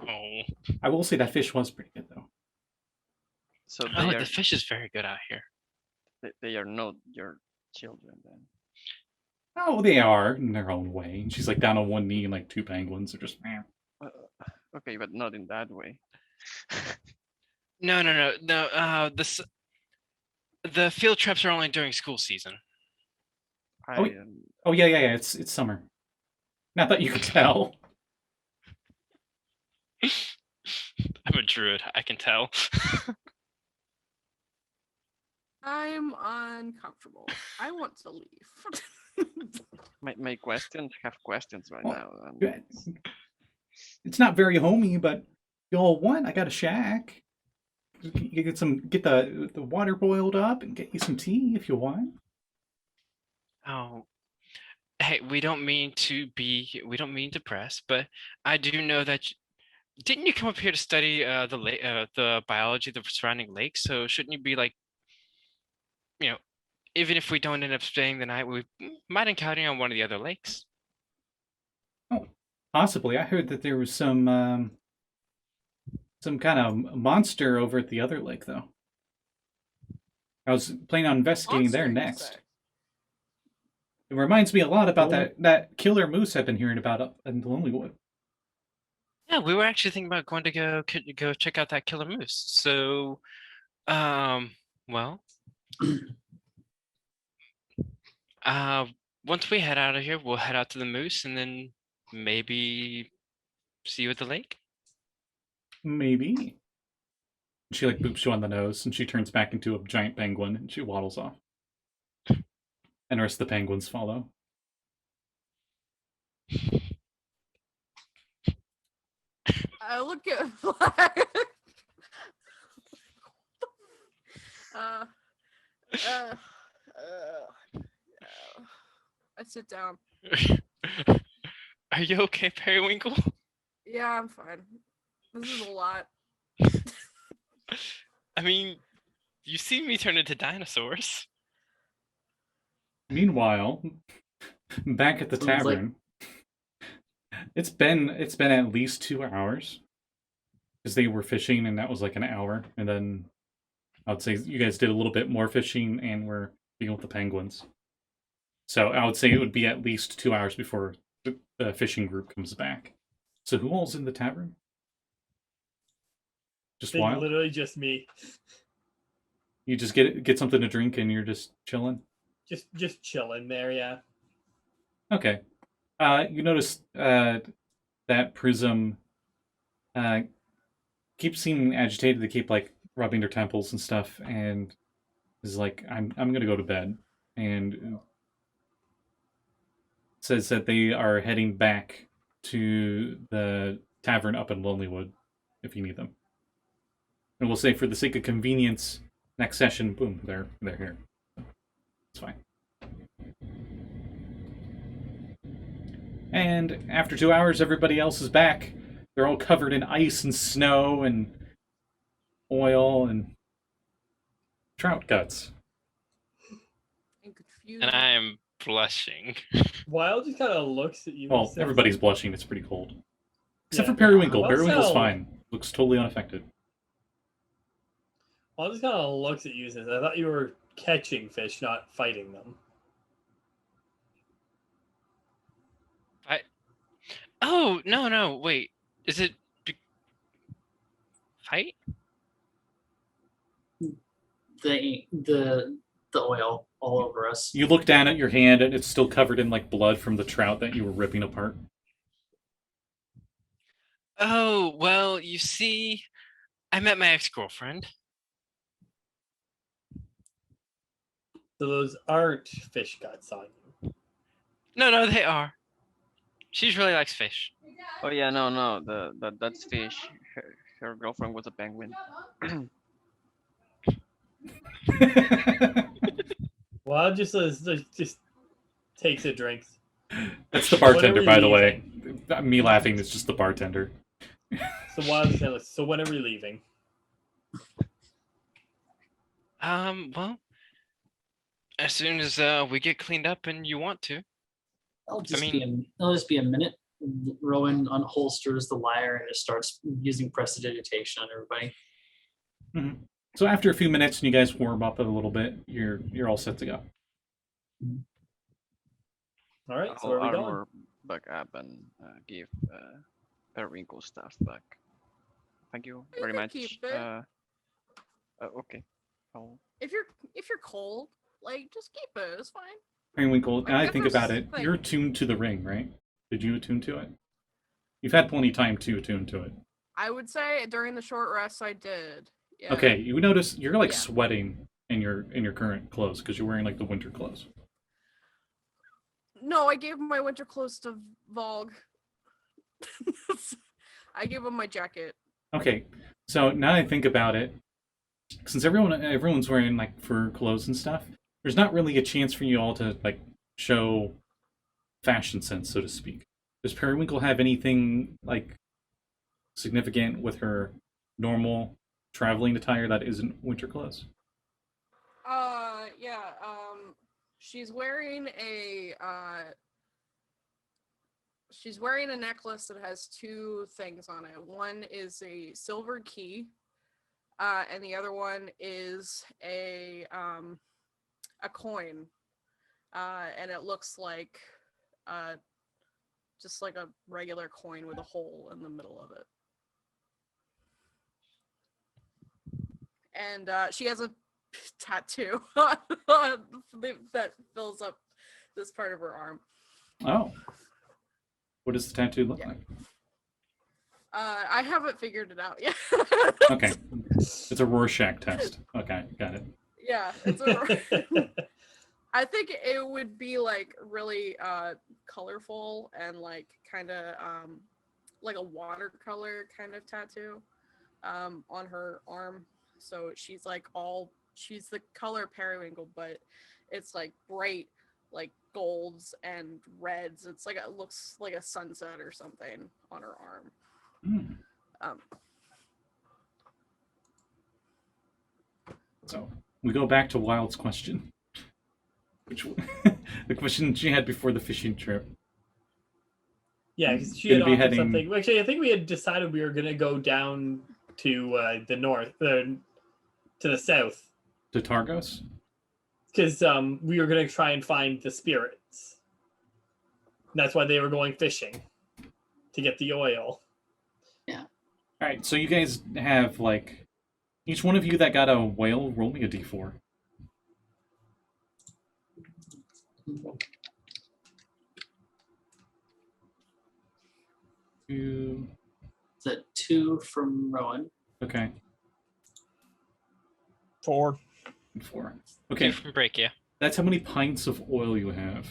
Oh, I will say that fish was pretty good, though. So the fish is very good out here. they are not your children then. Oh, they are in their own way. And she's like down on one knee, and like two penguins are just. Okay, but not in that way. No. The field trips are only during school season. Oh, oh yeah. It's summer. Not that you could tell. I'm a druid. I can tell. I'm uncomfortable. I want to leave. My questions have questions right Well, now. It's not very homey, but y'all want? I got a shack. You can get the water boiled up and get you some tea if you want. Oh, hey, we don't mean to press, but I do know that. Didn't you come up here to study the biology of the surrounding lakes? So shouldn't you be like, even if we don't end up staying the night, we might encounter you on one of the other lakes. Oh, possibly. I heard that there was some kind of monster over at the other lake, though. I was planning on investigating there next. It reminds me a lot about that killer moose I've been hearing about up in the Lonelywood. Yeah, we were actually thinking about going to go check out that killer moose. So, well, once we head out of here, we'll head out to the moose and then maybe see you at the lake. Maybe. She like boops you on the nose and she turns back into a giant penguin and she waddles off. And the rest of the penguins follow. I look at Valgg. I sit down. Are you okay, Periwinkle? Yeah, I'm fine. This is a lot. I mean, you've seen me turn into dinosaurs. Meanwhile, back at the tavern, it's been at least 2 hours because they were fishing and that was like an hour, and then I would say you guys did a little bit more fishing and were dealing with the penguins. So I would say it would be at least 2 hours before the fishing group comes back. So who all's in the tavern? Just Wild? Literally just me. You just get something to drink and you're just chilling? Just chilling there, yeah. Okay. You notice that Prism keeps seeming agitated. They keep like rubbing their temples and stuff, and is like, I'm gonna go to bed, and says that they are heading back to the tavern up in Lonelywood if you need them. And we'll say for the sake of convenience, next session, boom, they're here. It's fine. And after 2 hours, everybody else is back. They're all covered in ice and snow and oil and trout guts. And I'm blushing. Wild just kind of looks at you. Well, says, everybody's blushing. It's pretty cold. Except Yeah. for Periwinkle. Well, Periwinkle's so- fine. Looks totally unaffected. Wild just kind of looks at you and says, I thought you were catching fish, not fighting them. Oh, no, wait. Is it fight? The oil all over us. You look down at your hand, and it's still covered in like blood from the trout that you were ripping apart. Oh, well, you see, I met my ex-girlfriend. So those aren't fish guts on you. No, they are. She really likes fish. Oh yeah, no, that's fish. Her girlfriend was a penguin. Well, just takes a drink. That's the bartender, Whatever by the you way. Me laughing is just the bartender. So when are we leaving? Well, as soon as we get cleaned up and you want to. It'll just be a minute. Rowan unholsters the lyre and just starts using prestidigitation on everybody. Mhm. So after a few minutes and you guys warm up a little bit, you're all set to go. All right, so I'll where are we going? armor back up and give Periwinkle stuff back. Thank you You very can much. keep it. Okay. If you're cold, like just keep it. It's fine. Periwinkle, now I Like, think if there's, about it, like- you're attuned to the ring, right? Did you attune to it? You've had plenty of time to attune to it. I would say during the short rest I did. Yeah. Okay, you notice you're like Yeah. sweating in your current clothes because you're wearing like the winter clothes. No, I gave my winter clothes to Valgg. I gave him my jacket. Okay, so now I think about it, since everyone's wearing like fur clothes and stuff, there's not really a chance for you all to like show fashion sense, so to speak. Does Periwinkle have anything like significant with her normal traveling attire that isn't winter clothes? Yeah. She's wearing a necklace that has two things on it. One is a silver key, and the other one is a coin, and it looks like just like a regular coin with a hole in the middle of it. And she has a tattoo that fills up this part of her arm. Oh. What does the tattoo look Yeah. like? I haven't figured it out yet. Okay. It's a Rorschach test. Okay, got it. Yeah, I think it would be like really colorful and like kind of like a watercolor kind of tattoo on her arm. So she's the color Periwinkle, but it's like bright like golds and reds. It looks like a sunset or something on her arm. Hmm. So we go back to Wild's question, which the question she had before the fishing trip. Yeah, because she Gonna had be offered heading- something. Actually, I think we had decided we were going to go down to the north, to the south, To Targos? because we were going to try and find the spirits. That's why they were going fishing, to get the oil. Alright, so you guys have like each one of you that got a whale, roll me a d4. Two. Is that 2 from Rowan? Okay. 4. And 4. Two Okay, from Breccia. that's how many pints of oil you have.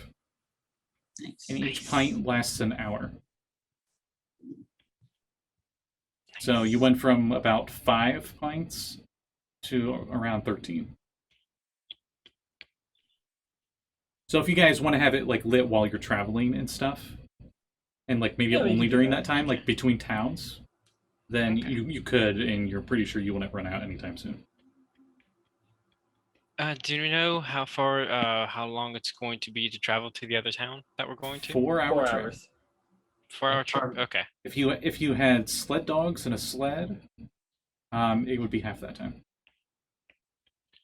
Nice. And each pint lasts an hour. So you went from about 5 pints to around 13. So if you guys want to have it like lit while you're traveling and stuff, and like maybe Yeah, we only can do during that. that time, like between towns, then Okay. you could, and you're pretty sure you wouldn't run out anytime soon. Do we know how how long it's going to be to travel to the other town that we're going to? 4-hour 4 trip. hours. 4-hour trip. Pardon. Okay. If you had sled dogs and a sled, it would be half that time.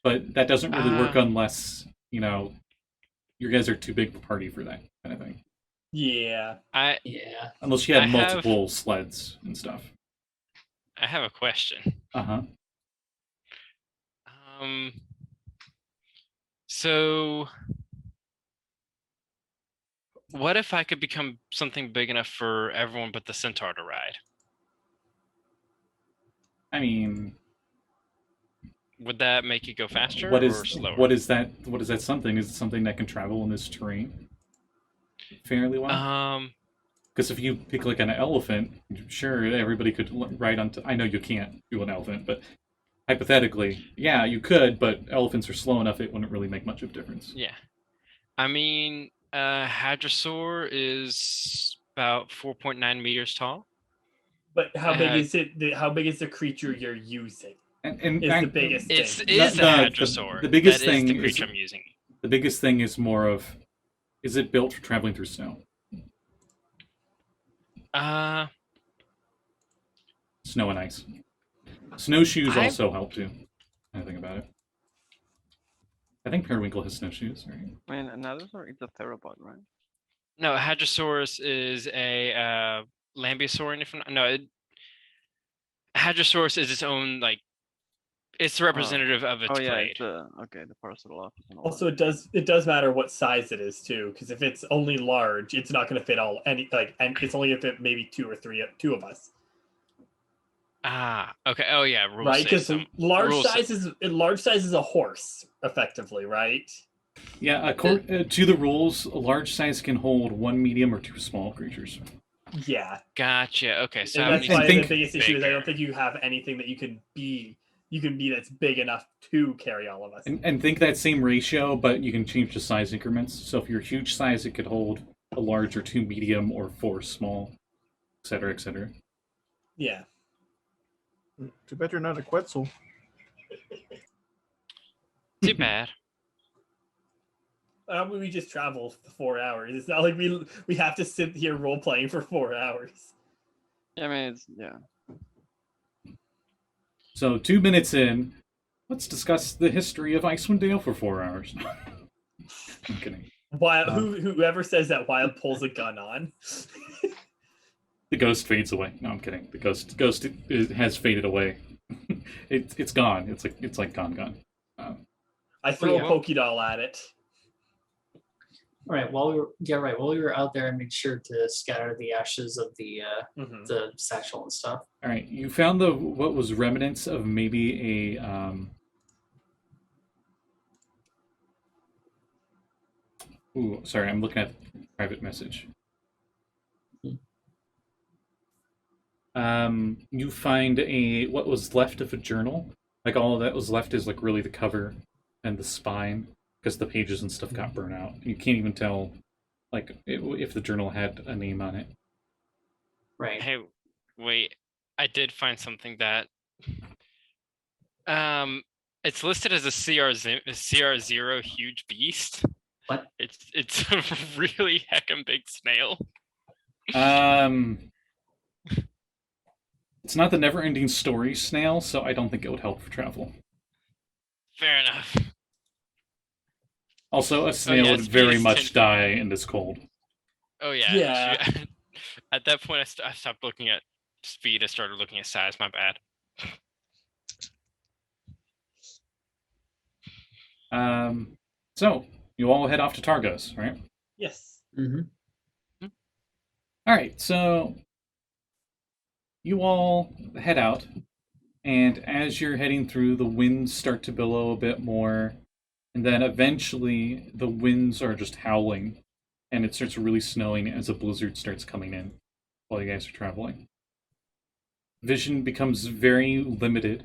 But that doesn't really work Ah. unless you guys are too big of a party for that kind of thing. Yeah. Yeah. Unless you had I have- multiple sleds and stuff. I have a question. Uh-huh. Um, so what if I could become something big enough for everyone but the Centaur to ride? I mean, Would that make it go faster what or is slower? what is that something? Is it something that can travel in this terrain fairly well? Because if you pick like an elephant, sure, everybody could ride on. I know you can't do an elephant, but hypothetically, yeah, you could. But elephants are slow enough; it wouldn't really make much of a difference. Yeah. I mean, Hadrosaur is about 4.9 meters tall. But how big Uh, is it? How big is the creature you're using? And Is the biggest It's thing. is the the Hadrosaur. the biggest That is thing the is- creature I'm using. The biggest thing is more of, is it built for traveling through snow? Snow and ice. Snowshoes I- also help too. I think about it. I think Periwinkle has snowshoes, right? I mean, another sort is a theropod, right? No, Hadrosaurus is a Lambeosaur. Hadrosaurus is its own it's the representative of its Oh yeah, clade. it's the parcel office. And all Also, it does matter what size it is too, because if it's only large, it's not going to fit and it's only going to fit maybe two of us, Ah, okay. Oh yeah, rules right? say Because some. large rules say- size is a horse, effectively, right? Yeah, to the rules, a large size can hold 1 medium or 2 small creatures. Yeah, Gotcha. Okay, so and I would that's need why think the biggest issue is I bigger. don't think you have anything that you can be that's big enough to carry all of us. And think that same ratio, but you can change the size increments. So if you're huge size, it could hold a large or 2 medium or 4 small, etc., etc. Yeah. Too bad you're not a Quetzal. Too bad. We just travel for 4 hours. It's not like we have to sit here role playing for 4 hours. Yeah, I mean, yeah. So 2 minutes in, let's discuss the history of Icewind Dale for 4 hours. I'm kidding. While whoever says that Wild pulls a gun on. The ghost fades away. No, I'm kidding. The ghost has faded away. It's gone. It's like gone. I throw yeah. a Pokédoll at it. All right. While we were out there, I made sure to scatter the ashes of the satchel and stuff. All right, you found what was remnants of maybe a Ooh, sorry, I'm looking at private message. You find what was left of a journal. Like all that was left is like really the cover and the spine, because the pages and stuff got burnt out. You can't even tell if the journal had a name on it. Right. Hey, wait. I did find something that it's listed as a CR0 huge beast. What? It's a really heckin' big snail. It's not the never-ending story snail, so I don't think it would help for travel. Fair enough. Also, a snail yeah, would its very speed is much 10 die in this cold. Oh yeah. Yeah. At that point, I stopped looking at speed. I started looking at size. My bad. So you all head off to Targos, right? Yes. Mm-hmm. All right, so you all head out, and as you're heading through, the winds start to billow a bit more, and then eventually the winds are just howling, and it starts really snowing as a blizzard starts coming in while you guys are traveling. Vision becomes very limited.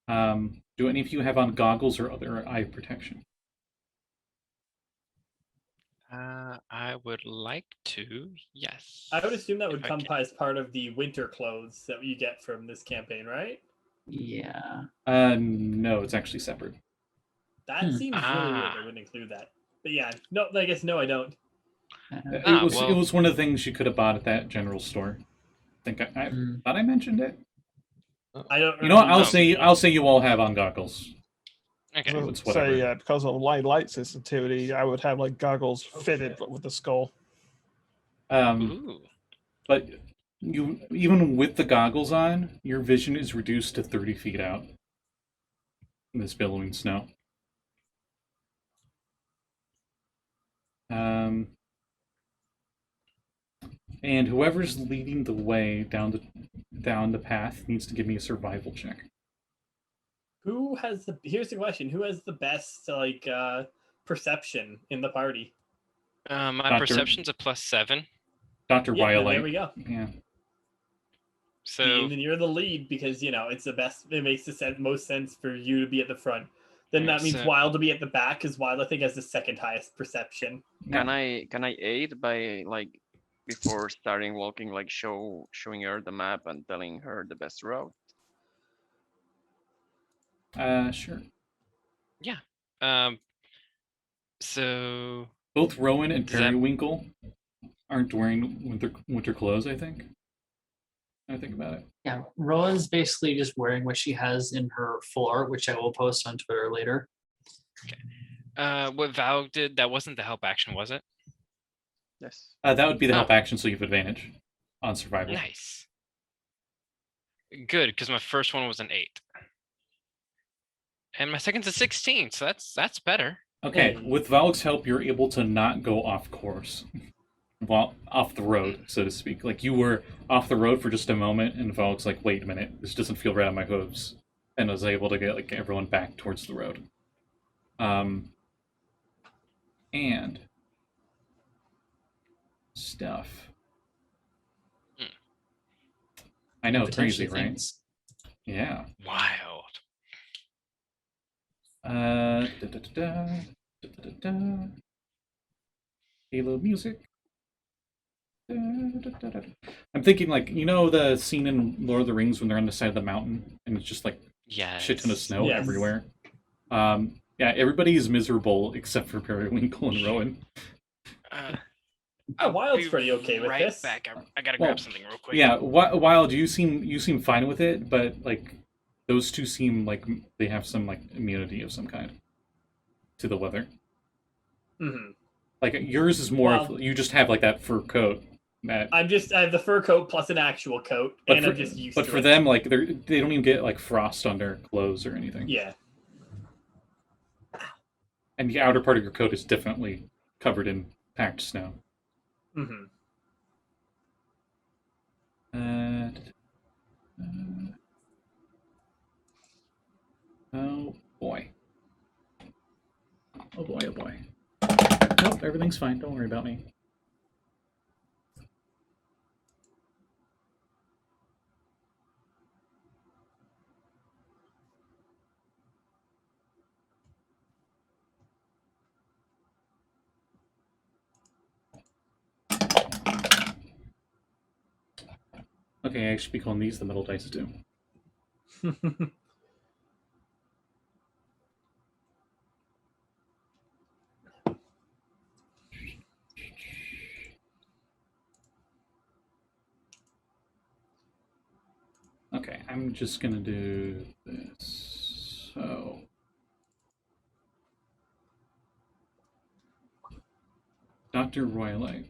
Do any of you have on goggles or other eye protection? I would like to. Yes. I would assume that would If I come can. as part of the winter clothes that you get from this campaign, right? Yeah. No, it's actually separate. That Hmm. seems really weird. They wouldn't include that. But yeah, no, I guess no, I don't. It was one of the things you could have bought at that general store. I think I thought I mentioned it. I don't. You know what? remember. I'll say you all have on goggles. Okay. So, It's whatever. because of light sensitivity, I would have like goggles fitted with the skull. Ooh. But you, even with the goggles on, your vision is reduced to 30 feet out in this billowing snow. And whoever's leading the way down the path needs to give me a survival check. Who has the? Here's the question: who has the best perception in the party? My Doctor- perception's a +7. Dr. Yeah, then there Rhyolite. we go. Yeah. So And you're the lead because it's the best. It makes the most sense for you to be at the front. Then Yeah, that means so- Wild to be at the back because Wild I think has the second highest perception. Can I aid by like before starting walking, like showing her the map and telling her the best route? Sure. So Both Rowan and Does that- Periwinkle aren't wearing winter clothes, I think. I think about it. Yeah, Rowan's basically just wearing what she has in her full art, which I will post on Twitter later. what Valgg did, that wasn't the help action, was it? Yes. That would be the Oh. help action, so you have advantage on survival. Nice. Good, because my first one was an 8. And my second's a 16, so that's better. Okay, Hey. with Valg's help, you're able to not go off course. Well, off the road, so to speak. Like, you were off the road for just a moment, and Valg's like, wait a minute, this doesn't feel right on my hooves. And was able to get, like, everyone back towards the road. And stuff. Hmm. I know, crazy, Potentially right? things. Yeah. Wild. Halo music. I'm thinking, like, you know the scene in Lord of the Rings when they're on the side of the mountain and it's just like Yeah. shit ton of snow Yes. everywhere. Yeah, everybody is miserable except for Periwinkle and Rowan. Wild's pretty okay with right this. back. I gotta Well, grab something real quick. Yeah, Wild, you seem fine with it, but like those two seem like they have some like immunity of some kind to the weather. Mhm. Like yours is more Well- of you just have like that fur coat. That, I have the fur coat plus an actual coat, but and for, I'm just used but to for it. them, like they don't even get like frost on their clothes or anything. Yeah. And the outer part of your coat is definitely covered in packed snow. Hmm. Oh boy. Oh boy, oh boy. Nope, everything's fine. Don't worry about me. Okay, I should be calling these the metal dice too. Okay, I'm just gonna do this. So. Dr. Rhyolite.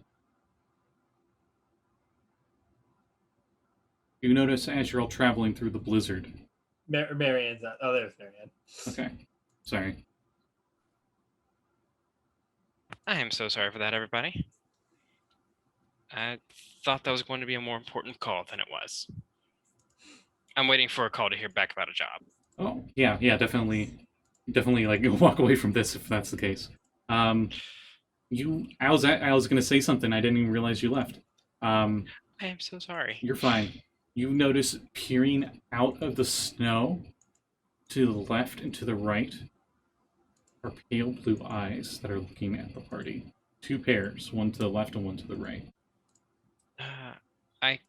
You notice as you're all traveling through the blizzard. Marianne's not. Oh, there's Marianne. Okay, sorry. I am so sorry for that, everybody. I thought that was going to be a more important call than it was. I'm waiting for a call to hear back about a job. Oh, yeah, definitely, like walk away from this if that's the case. I was gonna say something. I didn't even realize you left. I am so sorry. You're fine. You notice peering out of the snow to the left and to the right are pale blue eyes that are looking at the party. 2 pairs, one to the left and one to the right. I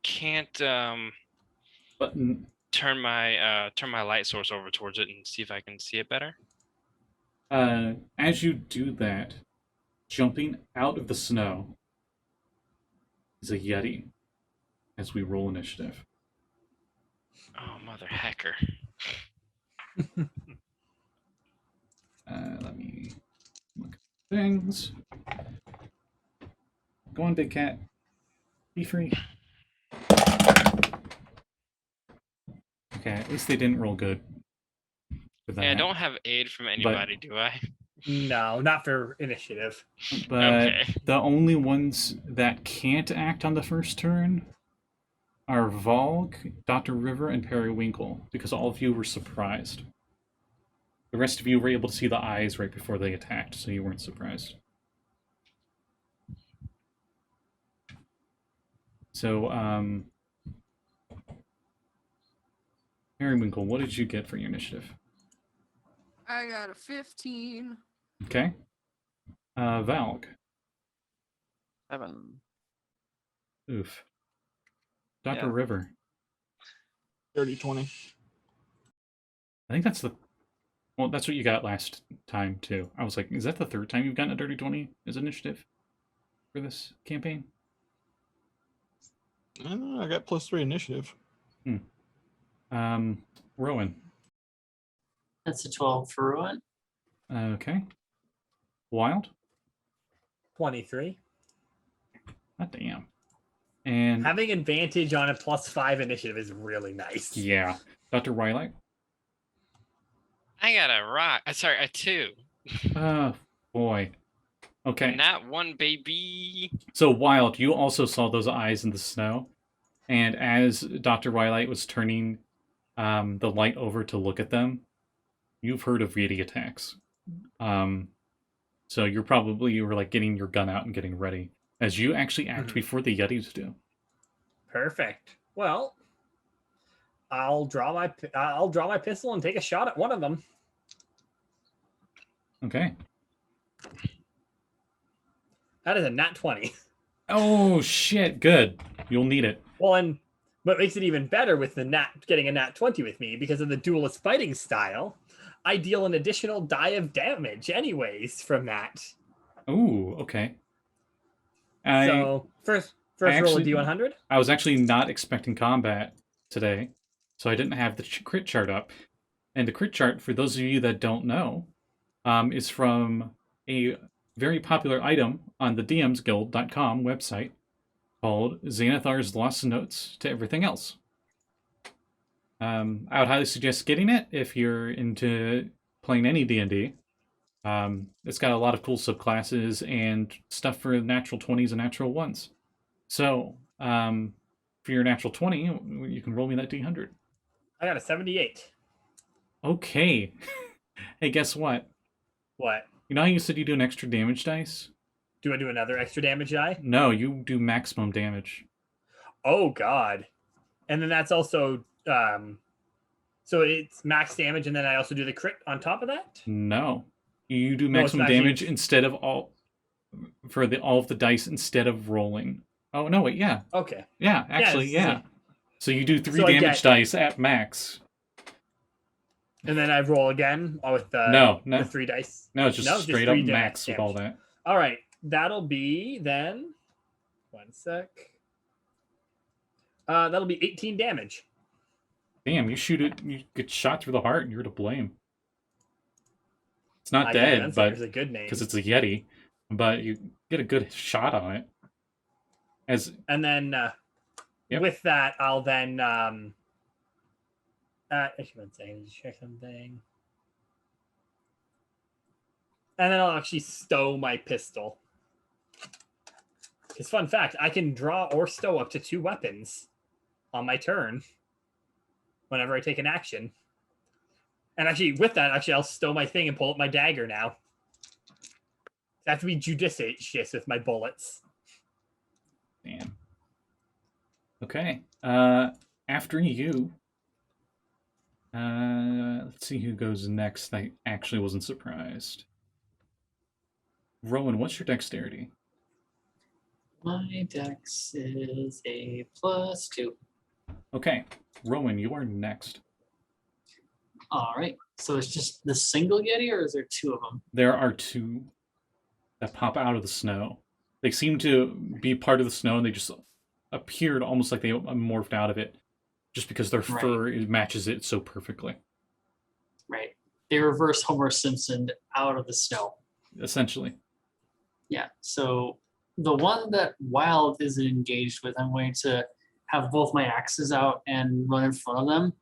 can't But turn my light source over towards it and see if I can see it better. as you do that, jumping out of the snow is a Yeti as we roll initiative. Oh, mother hecker. Let me look at things. Go on, big cat. Be free. Okay, at least they didn't roll good. For that. Yeah, I don't have aid from anybody, do I? No, not for initiative. But Okay. the only ones that can't act on the first turn are Valgg, Dr. River, and Periwinkle, because all of you were surprised. The rest of you were able to see the eyes right before they attacked, so you weren't surprised. So, Periwinkle, what did you get for your initiative? I got a 15. Okay. Valgg. 7. Oof. Dr. Yeah. River. 30-20. I think that's the... Well, that's what you got last time, too. I was like, is that the third time you've gotten a dirty 20 as initiative for this campaign? I don't know, I got +3 initiative. Rowan. That's a 12 for Rowan. Okay. Wild? 23. God damn. And Having advantage on a +5 initiative is really nice. yeah, Dr. Rhyolite. I got a rock. Sorry, a 2. Boy. Okay. Not 1, baby. So Wild, you also saw those eyes in the snow, and as Dr. Rhyolite was turning the light over to look at them, you've heard of Yeti attacks. So you were like getting your gun out and getting ready as you actually act before the Yetis do. Perfect. Well, I'll draw my pistol and take a shot at one of them. Okay. That is a nat 20. Oh shit! Good. You'll need it. Well, and what makes it even better with the getting a nat 20 with me, because of the duelist fighting style, I deal an additional die of damage anyways from that. Ooh. Okay. So first roll a actually- D100. I was actually not expecting combat today, so I didn't have the crit chart up. And the crit chart, for those of you that don't know, is from a very popular item on the DMsGuild.com website called Xanathar's Lost Notes to Everything Else. I would highly suggest getting it if you're into playing any D&D. It's got a lot of cool subclasses and stuff for natural 20s and natural 1s. So, for your natural 20, you can roll me that D100. I got a 78. Okay. Hey, guess what? What? You know how you said you do an extra damage dice? Do I do another extra damage die? No, you do maximum damage. Oh god. And then that's also so it's max damage, and then I also do the crit on top of that? No. You do No, it's maximum actually- damage instead of all of the dice instead of rolling. Oh no, wait, yeah. Okay. Yeah, actually, it's- yeah. So you do 3 So I damage get- dice at max. And then I roll again with No, the 3 dice. No, it's just No, just straight up 3 max with all damage. that. All right. That'll be then 1 sec. That'll be 18 damage. Damn, you shoot it, you get shot through the heart, and you're to blame. It's not I dead, think but Gunslinger's a good name. because it's a Yeti, but you get a good shot on it. And then Yep. with that, I'll then actually one second, just check something. And then I'll actually stow my pistol. Because fun fact, I can draw or stow up to 2 weapons on my turn whenever I take an action. And actually, with that, I'll stow my thing and pull up my dagger now. I have to be judicious with my bullets. Damn. Okay. After you. Let's see who goes next. I actually wasn't surprised. Rowan, what's your dexterity? My dex is a +2. Okay. Rowan, you are next. All right. So it's just the single Yeti, or is there 2 of them? There are 2 that pop out of the snow. They seem to be part of the snow, and they just appeared almost like they morphed out of it, just because their Right. fur matches it so perfectly. Right. They reverse Homer Simpson out of the snow. Essentially. Yeah. So the one that Wild isn't engaged with, I'm going to have both my axes out and run in front of them.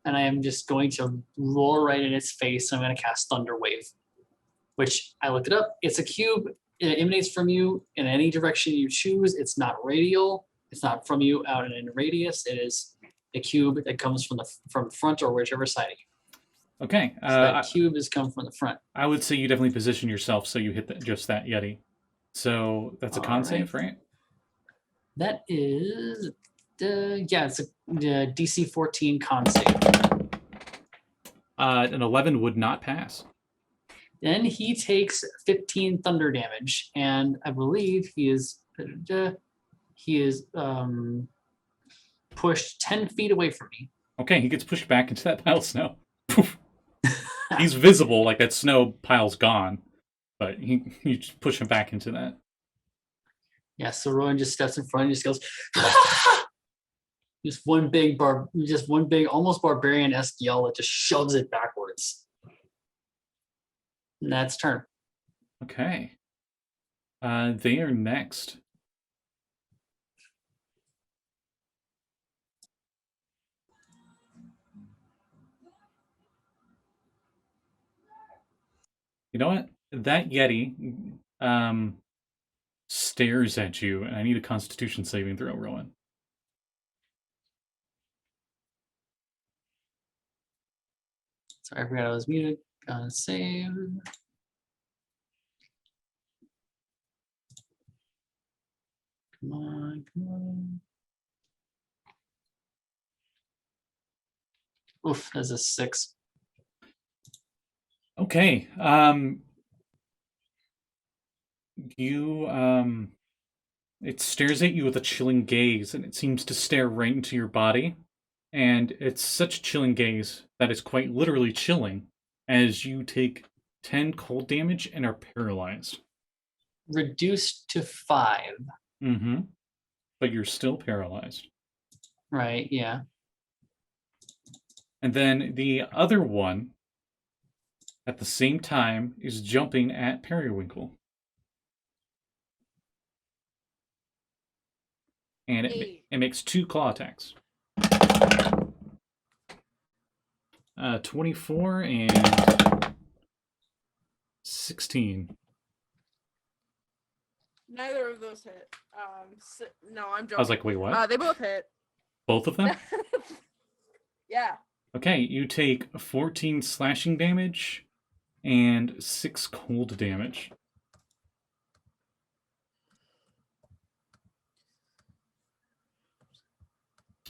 And I am just going to roar right in its face. I'm going to cast Thunder Wave, which I looked it up. It's a cube. It emanates from you in any direction you choose. It's not radial. It's not from you out in a radius. It is a cube that comes from front or whichever side of you. Okay. So that cube has come from the front. I would say you definitely position yourself so you hit just that Yeti. So that's a con All save, right? That is, it's a DC 14 con save. An 11 would not pass. Then he takes 15 thunder damage, and I believe he is pushed 10 feet away from me. Okay, he gets pushed back into that pile of snow. Poof. He's visible, like that snow pile's gone, but you just push him back into that. Yeah, so Rowan just steps in front and just goes, just one big almost barbarian-esque yell that just shoves it backwards. And that's turn. Okay. They are next. You know what? That Yeti stares at you, and I need a Constitution saving throw, Rowan. Sorry, I forgot I was muted. Save. Come on, come on. Oof, that's a 6. Okay. It stares at you with a chilling gaze, and it seems to stare right into your body. And it's such a chilling gaze that it's quite literally chilling as you take 10 cold damage and are paralyzed. Reduced to 5. Mm-hmm. But you're still paralyzed. Right, yeah. And then the other one, at the same time, is jumping at Periwinkle. And it makes 2 claw attacks. 24 and 16. Neither of those hit. No, I'm joking. I was like, wait, what? They both hit. Both of them? Yeah. Okay, you take 14 slashing damage and 6 cold damage.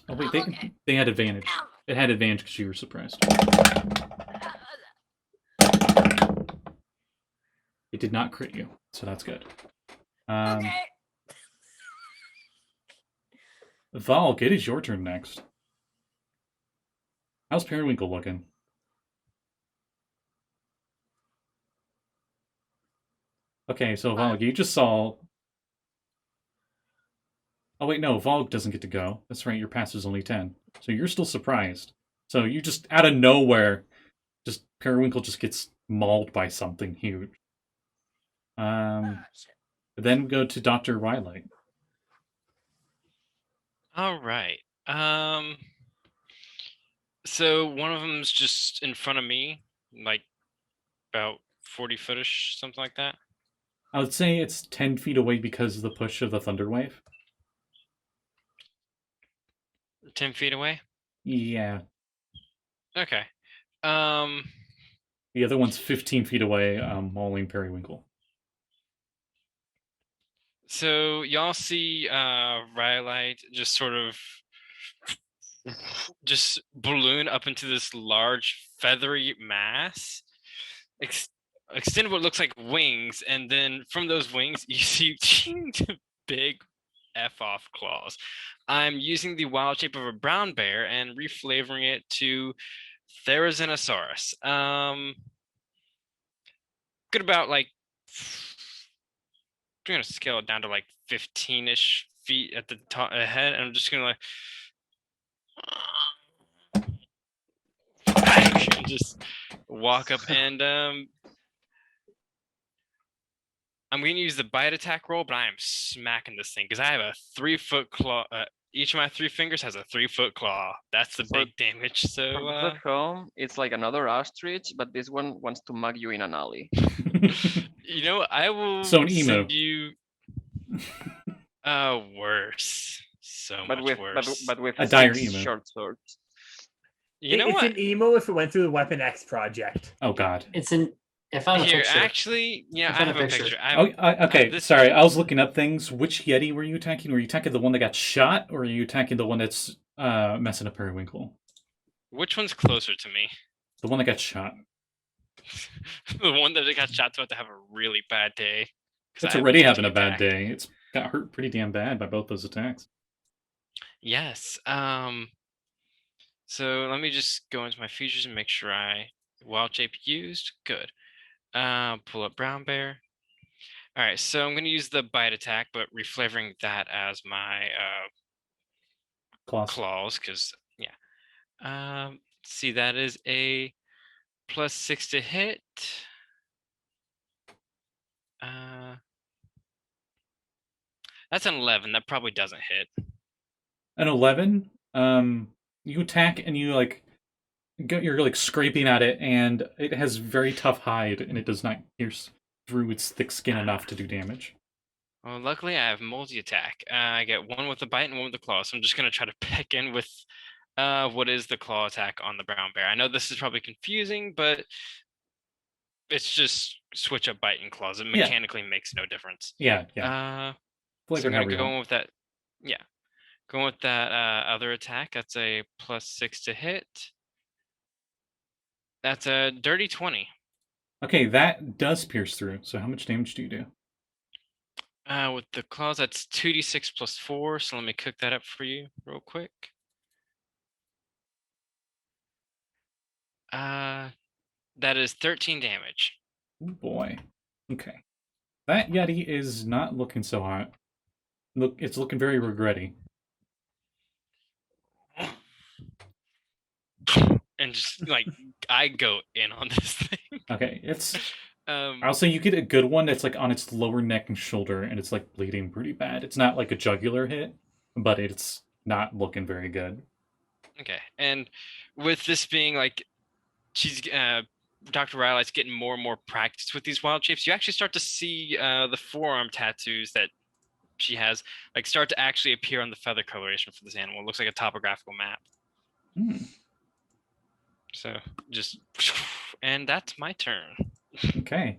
Oh wait, they had advantage. It had advantage because you were surprised. It did not crit you, so that's good. Okay. Valgg, it is your turn next. How's Periwinkle looking? Okay, so Valgg, you just saw... Oh wait, no, Valgg doesn't get to go. That's right, your pass is only 10. So you're still surprised. So you just, out of nowhere, Periwinkle just gets mauled by something huge. Then go to Dr. Rhyolite. All right. So one of them's just in front of me, like about 40 footish, something like that. I would say it's 10 feet away because of the push of the Thunder Wave. 10 feet away? Yeah. Okay. The other one's 15 feet away, mauling Periwinkle. So y'all see Rhyolite just sort of just balloon up into this large feathery mass, extend what looks like wings, and then from those wings you see big F-off claws. I'm using the wild shape of a brown bear and reflavoring it to Therizinosaurus. Good about like, I'm gonna scale it down to like 15-ish feet at the top ahead, and I'm just gonna like just walk up and I'm going to use the bite attack roll, but I am smacking this thing because I have a 3-foot claw. Each of my 3 fingers has a 3-foot claw. That's the So big damage. For So those at home, it's like another ostrich, but this one wants to mug you in an alley. you know, I will So an emu. send you worse. So But much with worse. but with A dire 6 emu. short swords. You know it's what? an emo if it went through the Weapon X project. Oh God. It's in. I found a Here, picture. actually, yeah, I I found have a a picture. picture. Okay, this- sorry. I was looking up things. Which Yeti were you attacking? Were you attacking the one that got shot, or are you attacking the one that's messing up Periwinkle? Which one's closer to me? The one that got shot. The one that got shot's about to have a really bad day. 'cause I It's have already having a bad multi-attack. day. It's got hurt pretty damn bad by both those attacks. Yes. So let me just go into my features and make sure wild shape used. Good. Pull up brown bear. All right, so I'm gonna use the bite attack, but reflavoring that as my Claws. claws, because yeah. See, that is a +6 to hit. That's an 11. That probably doesn't hit. An 11. You attack and you you're like scraping at it, and it has very tough hide, and it does not pierce through its thick skin enough to do damage. Well, luckily I have multi-attack. I get one with the bite and one with the claw, so I'm just gonna try to peck in with what is the claw attack on the brown bear. I know this is probably confusing, but it's just switch up bite and claws. It Yeah. mechanically makes no difference. Yeah. So I'm Flavor gonna however you go want. in with that. Yeah, going with that other attack. That's a +6 to hit. That's a dirty 20. Okay, that does pierce through. So how much damage do you do? With the claws, that's 2d6 +4. So let me cook that up for you real quick. That is 13 damage. Oh boy. Okay. That Yeti is not looking so hot. Look, it's looking very regretty. And just like I go in on this thing. Okay, it's. Um, I'll say you get a good one that's like on its lower neck and shoulder, and it's like bleeding pretty bad. It's not like a jugular hit, but it's not looking very good. okay, and with this being like, she's Dr. Rhyolite's getting more and more practice with these wild shapes. You actually start to see the forearm tattoos that she has like start to actually appear on the feather coloration for this animal. It looks like a topographical map. Hmm. So just, and that's my turn. Okay.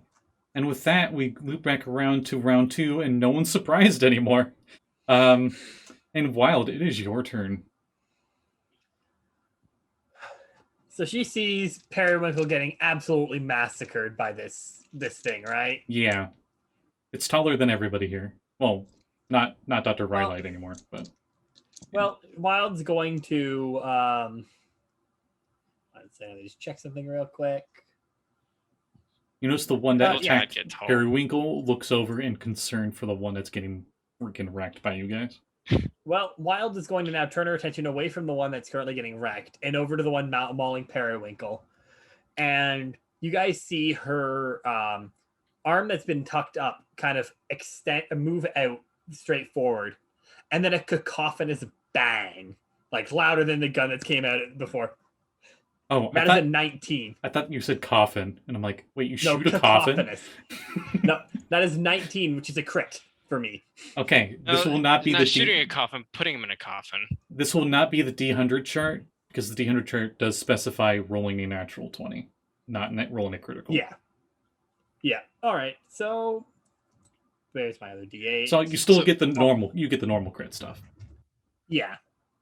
And with that, we loop back around to round 2, and no one's surprised anymore. And Wild, it is your turn. So she sees Periwinkle getting absolutely massacred by this thing, right? Yeah. It's taller than everybody here. Well, not Dr. Well- Rhyolite anymore, but Well, Wild's going to let's say, let me just check something real quick. you notice the one that Yeah. attacked Get tall. Periwinkle looks over in concern for the one that's getting freaking wrecked by you guys. Well, Wild is going to now turn her attention away from the one that's currently getting wrecked and over to the one mauling Periwinkle. And you guys see her arm that's been tucked up kind of move out straight forward. And then a cacophonous bang, like louder than the gun that came out before. Oh, That is a 19. I thought you said coffin, and I'm like, wait, you No, shoot a coffin? cacophonous. No, that is 19, which is a crit for me. Okay, this No, will not be not the shooting a coffin, putting him in a coffin. This will not be the D100 chart, because the D100 chart does specify rolling a natural 20, not rolling a critical. Yeah. Yeah. All right. So there's my other D8. So you still So- get the normal. You get the normal crit stuff. Yeah.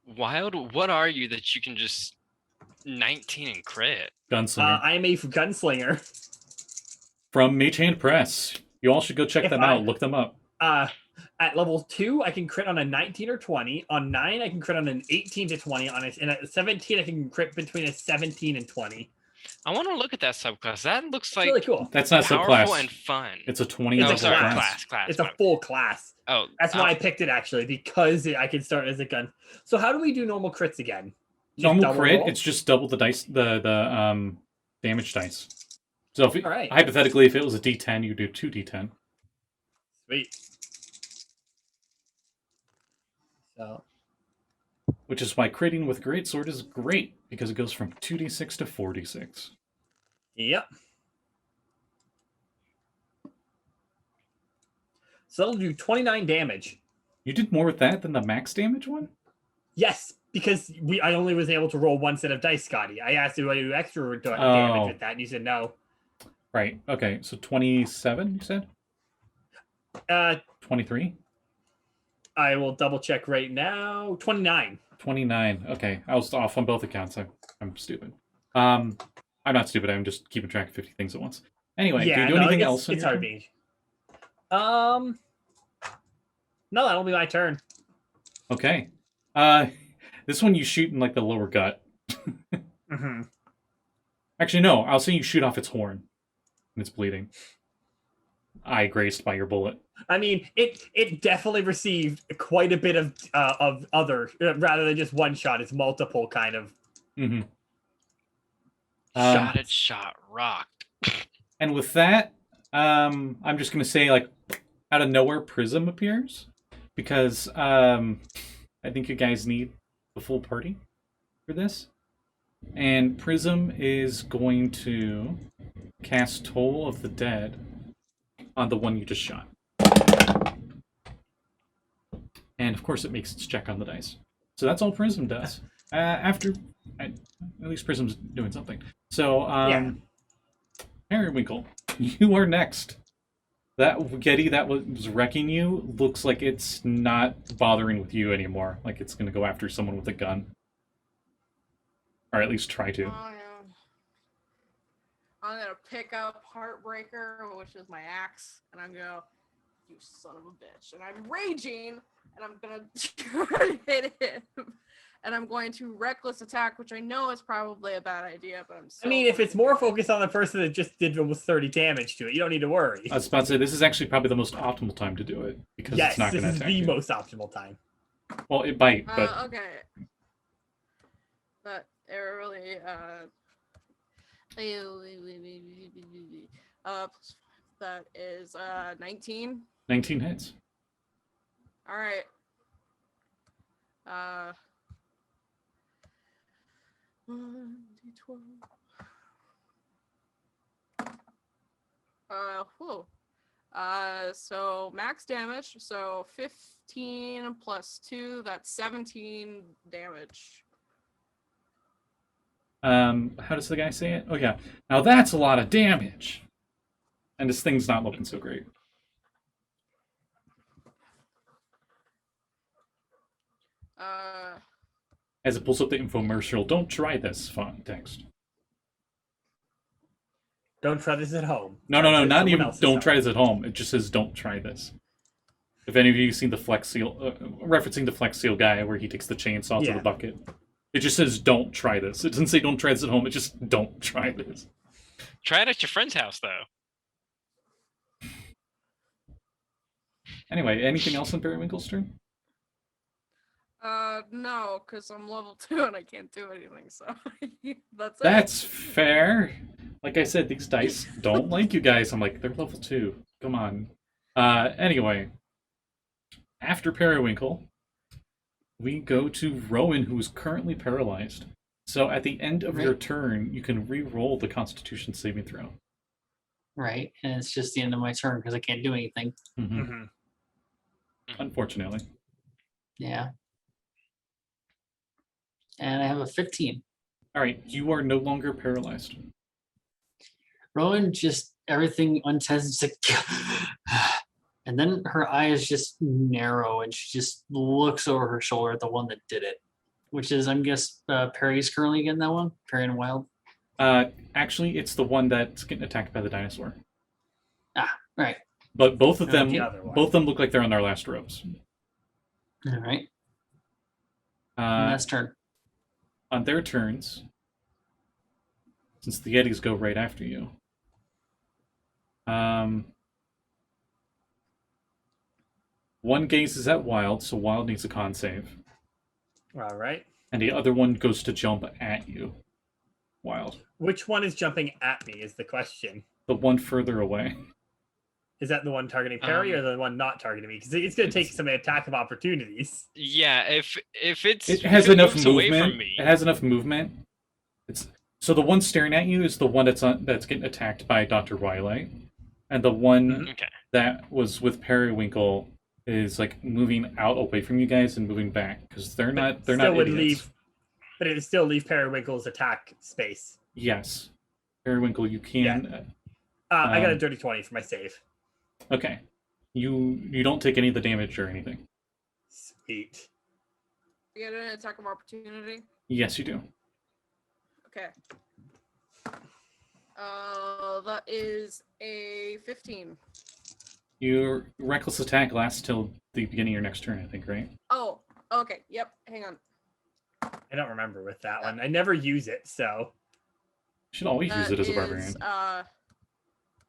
Wild, what are you that you can just 19 and crit? Gunslinger I am a gunslinger. from Mage Hand Press. You all should go check If them I- out. Look them up. At level 2, I can crit on a 19 or 20. On 9, I can crit on an 18 to 20. And at 17, I can crit between a 17 and 20. I want to look at that subclass. That looks It's like really cool. That's not powerful subclass. and fun. It's a 20 It's a level sorry, class. class. It's a full class. Oh, That's why I picked it, actually, because I can start as a gun. So how do we do normal crits again? Just Normal double crit, roll? it's just double the dice, the damage dice. So if All right. hypothetically, if it was a D10, you do 2 D10. Sweet. So Which is why critting with Greatsword is great, because it goes from 2d6 to 4d6. yep. So that'll do 29 damage. You did more with that than the max damage one? Yes, because I only was able to roll one set of dice, Scotty. I asked you to do extra damage Oh. with that, and you said no. Right. Okay. So 27, you said? 23? I will double check right now. 29. 29. Okay. I was off on both accounts. I'm stupid. I'm not stupid. I'm just keeping track of 50 things at once. Anyway, do you do anything else? It's hard being. No, that'll be my turn. Okay. This one you shoot in like the lower gut. Mm-hmm. Actually, no. I'll say you shoot off its horn, and it's bleeding. Eye grazed by your bullet. I mean, it definitely received quite a bit of other rather than just one shot. It's multiple kind of. Mm-hmm. Shot rocked. And with that, I'm just gonna say, like, out of nowhere, Prism appears, because I think you guys need the full party for this. And Prism is going to cast Toll of the Dead on the one you just shot. And of course, it makes its check on the dice. So that's all Prism does. At least Prism's doing something. So, Periwinkle, you are next. That Yeti that was wrecking you looks like it's not bothering with you anymore. Like it's going to go after someone with a gun. Or at least try to. Oh, yeah. I'm gonna pick up Heartbreaker, which is my axe, and I'm gonna, you son of a bitch. And I'm raging, and I'm gonna try to hit him. And I'm going to reckless attack, which I know is probably a bad idea, but I'm so I mean, if it's going to more do it. focused on the person that just did almost 30 damage to it, you don't need to worry. I was about to say, this is actually probably the most optimal time to do it, because Yes, it's not this going to is attack the you. most optimal time. Well, it might, but Okay. But it really, that is 19. 19 hits. All right. 1d12. Whoa. So max damage. So 15 plus 2. That's 17 damage. How does the guy say it? Oh yeah. Now that's a lot of damage. And this thing's not looking so great. As it pulls up the infomercial, don't try this font text. Don't try this at home. No, Try this at not someone even else's don't house. try this at home. It just says don't try this. If any of you have seen the Flex Seal, referencing the Flex Seal guy where he takes the chainsaw to Yeah. the bucket, it just says don't try this. It doesn't say don't try this at home, it just don't try this. Try it at your friend's house, though. Anyway, anything else on Periwinkle's turn? No, because I'm level 2 and I can't do anything, so that's it. That's fair. Like I said, these dice don't like you guys. I'm like, they're level 2. Come on. Anyway, after Periwinkle, we go to Rowan, who is currently paralyzed. So at the end of your turn, you can re-roll the Constitution saving throw. Right, and it's just the end of my turn because I can't do anything. Mhm. Unfortunately. Yeah. And I have a 15. All right, you are no longer paralyzed. Rowan just everything untested, like, and then her eyes just narrow, and she just looks over her shoulder at the one that did it, which is, I'm guess, Perry's currently getting that one. Perry and Wild. Actually, it's the one that's getting attacked by the dinosaur. Right. But both of Not them, the other one. both of them look like they're on their last ropes. All right. Last turn. On their turns, since the Yetis go right after you, one gazes at Wild, so Wild needs a con save, All right. and the other one goes to jump at you, Wild. Which one is jumping at me is the question. The one further away. Is that the one targeting Perry or the one not targeting me? Because it's going to take some attack of opportunities. Yeah, if it's It has if enough moves away movement. from me. It has enough movement. It's so the one staring at you is the one that's getting attacked by Dr. Rhyolite, and the one Okay. that was with Periwinkle is like moving out away from you guys and moving back because they're not would idiots. leave, but it would still leave Periwinkle's attack space. Yes, Periwinkle, you can. I got a dirty 20 for my save. Okay, you don't take any of the damage or anything. Sweet. You get an attack of opportunity. Yes, you do. Okay. That is a 15. Your reckless attack lasts till the beginning of your next turn, I think, right? Oh, okay. Yep. Hang on. I don't remember with that one. I never use it, so. You should always use it as a That barbarian. is,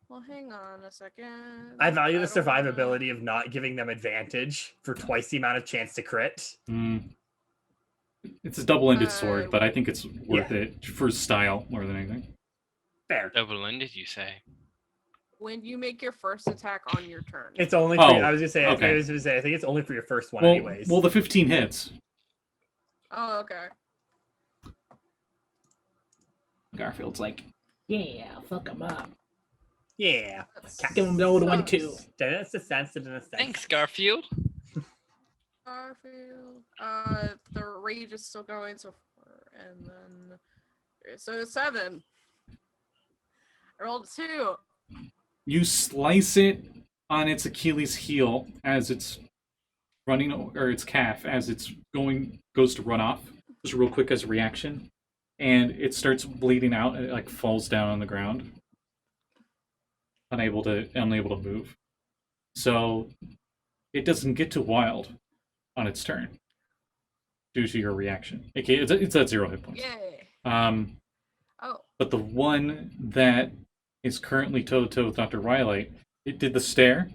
well, hang on a second. I value the don't wanna- survivability of not giving them advantage for twice the amount of chance to crit. It's a double-ended sword, but I think it's worth Yeah. it for style more than anything. Fair. Double-ended, you say? When you make your first attack on your turn. It's only for, Oh, I was gonna say, okay. I think it's only for your first one Well, anyways. well, the 15 hits. Oh, okay. Garfield's like, yeah, fuck him up. Yeah. Give him all the way too. That's a sense. Thanks, Garfield. Garfield. The rage is still going so far, and then so 7. I rolled a 2. You slice it on its Achilles heel as it's running, or its calf as it's goes to run off, just real quick as a reaction, and it starts bleeding out and it like falls down on the ground, unable to move. So it doesn't get to wild on its turn due to your reaction. Okay, it's at 0 hit points. Yay. Oh. But the one that is currently toe-to-toe with Dr. Rhyolite, it did the stare,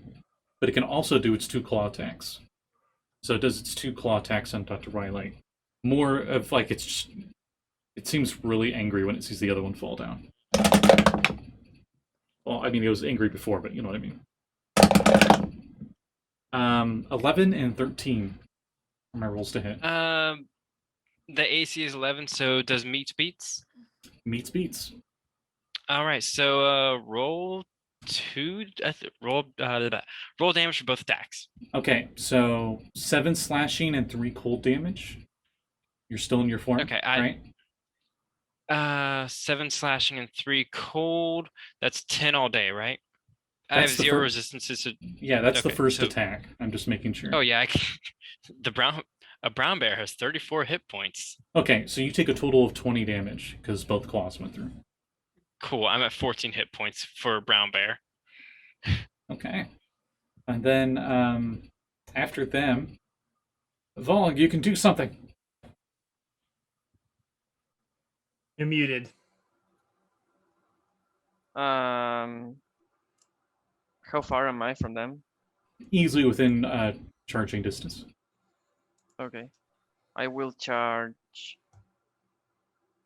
but it can also do its 2 claw attacks. So it does its 2 claw attacks on Dr. Rhyolite. More of like it seems really angry when it sees the other one fall down. Well, I mean, it was angry before, but you know what I mean. 11 and 13 are my rolls to hit. The AC is 11, so does meets beats? Meets beats. All right, so roll roll damage for both attacks. Okay, so 7 slashing and 3 cold damage. You're still in your form, Okay, right? 7 slashing and 3 cold. That's 10 all day, right? I have That's the 0 fir- resistances. Yeah, that's the Okay, first so- attack. I'm just making sure. Oh yeah, a brown bear has 34 hit points. Okay, so you take a total of 20 damage because both claws went through. Cool. I'm at 14 hit points for a brown bear. Okay. And then after them, Valgg, you can do something. You're muted. How far am I from them? Easily within charging distance. Okay. I will charge.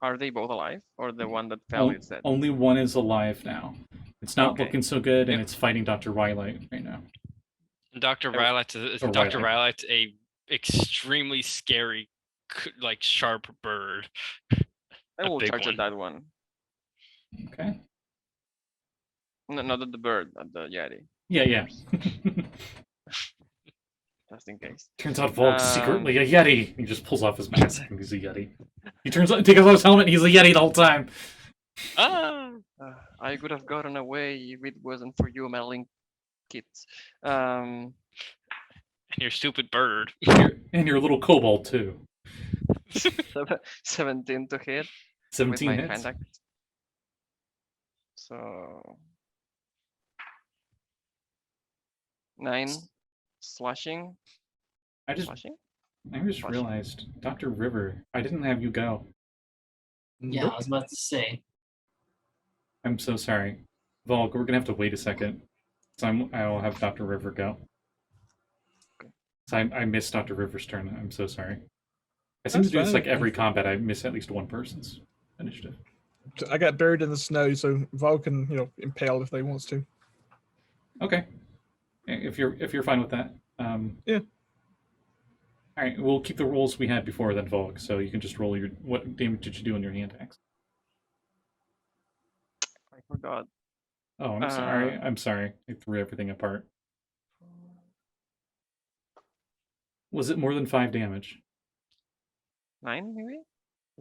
Are they both alive? Or the one that fell is dead? Only one is alive now. It's not Okay. looking so good, and Yeah. it's fighting Dr. Rhyolite right now. Dr. Oh, Rhyolite, or Dr. Rhyolite. Rhyolite's a extremely scary, like sharp bird. I a will big charge one. at that one. Okay. No, not at the bird, at the Yeti, Yeah. just in case. Turns out Valg's Um, secretly a Yeti. He just pulls off his mask and he's a Yeti. He takes off his helmet and he's a Yeti the whole time. Ah! I could have gotten away if it wasn't for you meddling kids. Um, And your stupid bird. And your little kobold, too. 17 to hit with 17 my hits. hand axe. So 9 slashing. I just Slashing? realized, Dr. River, I didn't have you go. Yeah, I was about to say. I'm so sorry. Valgg, we're gonna have to wait a second. So I'll have Dr. River go. So I missed Dr. River's turn. I'm so sorry. I seem to That's do this fine. like every combat. I miss at least one person's initiative. I got buried in the snow, so Val can, impale if they wants to. Okay. right, if you're fine with that. Yeah. All right, we'll keep the rolls we had before then, Valgg. So you can just roll your what damage did you do on your hand axe? I forgot. Oh, I'm sorry. I'm sorry. I threw everything apart. Was it more than 5 damage? 9 maybe?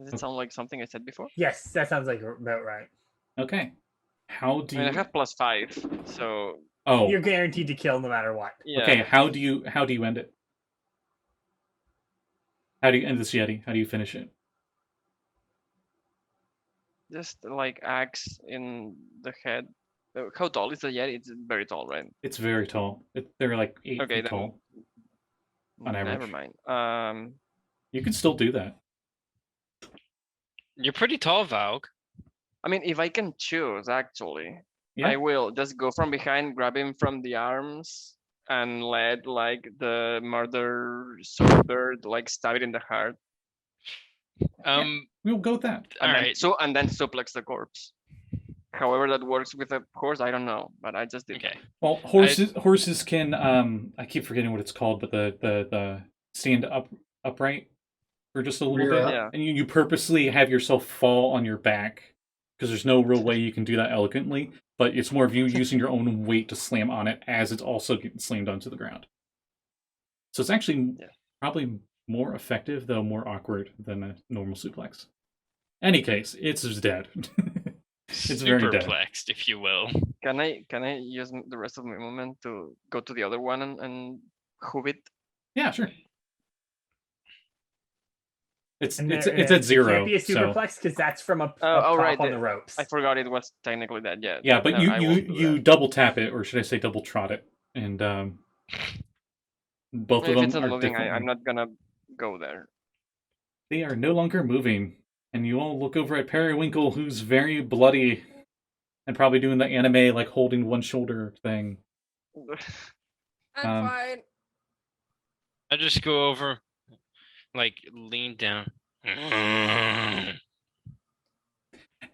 Does it sound like something I said before? Yes, that sounds like about right. Okay. How do I mean, I you? have +5, so Oh, You're guaranteed to kill no matter what. yeah. okay. How do you end it? How do you end this Yeti? How do you finish it? Just like axe in the head. How tall is the Yeti? It's very tall, right? It's very tall. They're like 8 Okay, feet then tall. On never average. mind. You can still do that. You're pretty tall, Valgg. I mean, if I can choose, actually, Yeah. I will just go from behind, grab him from the arms, and let like the murder sword like stab it in the heart, We'll go with that. All and then right. and then suplex the corpse. However that works with a horse, I don't know, but I just did. Okay. Well, horses can I keep forgetting what it's called, but the stand upright for just a little Rear bit, up. Yeah. and you purposely have yourself fall on your back because there's no real way you can do that elegantly. But it's more of you using your own weight to slam on it as it's also getting slammed onto the ground. So it's actually probably more effective, though more awkward than a normal suplex. Any case, it's just dead. It's very dead. Superplexed, if you will. Can I use the rest of my movement to go to the other one and hoof it? Yeah, sure. It's And it's there- it's it at 0. can't be a So superplex because that's from up Oh, top right, on the ropes. I forgot it was technically that. Yeah. yeah, but No, I won't do you that. double tap it, or should I say double trot it, and both of If them it's not are moving, different. I'm not gonna go there. They are no longer moving, and you all look over at Periwinkle, who's very bloody, and probably doing the anime like holding one shoulder thing. I'm fine. I just go over, like lean down.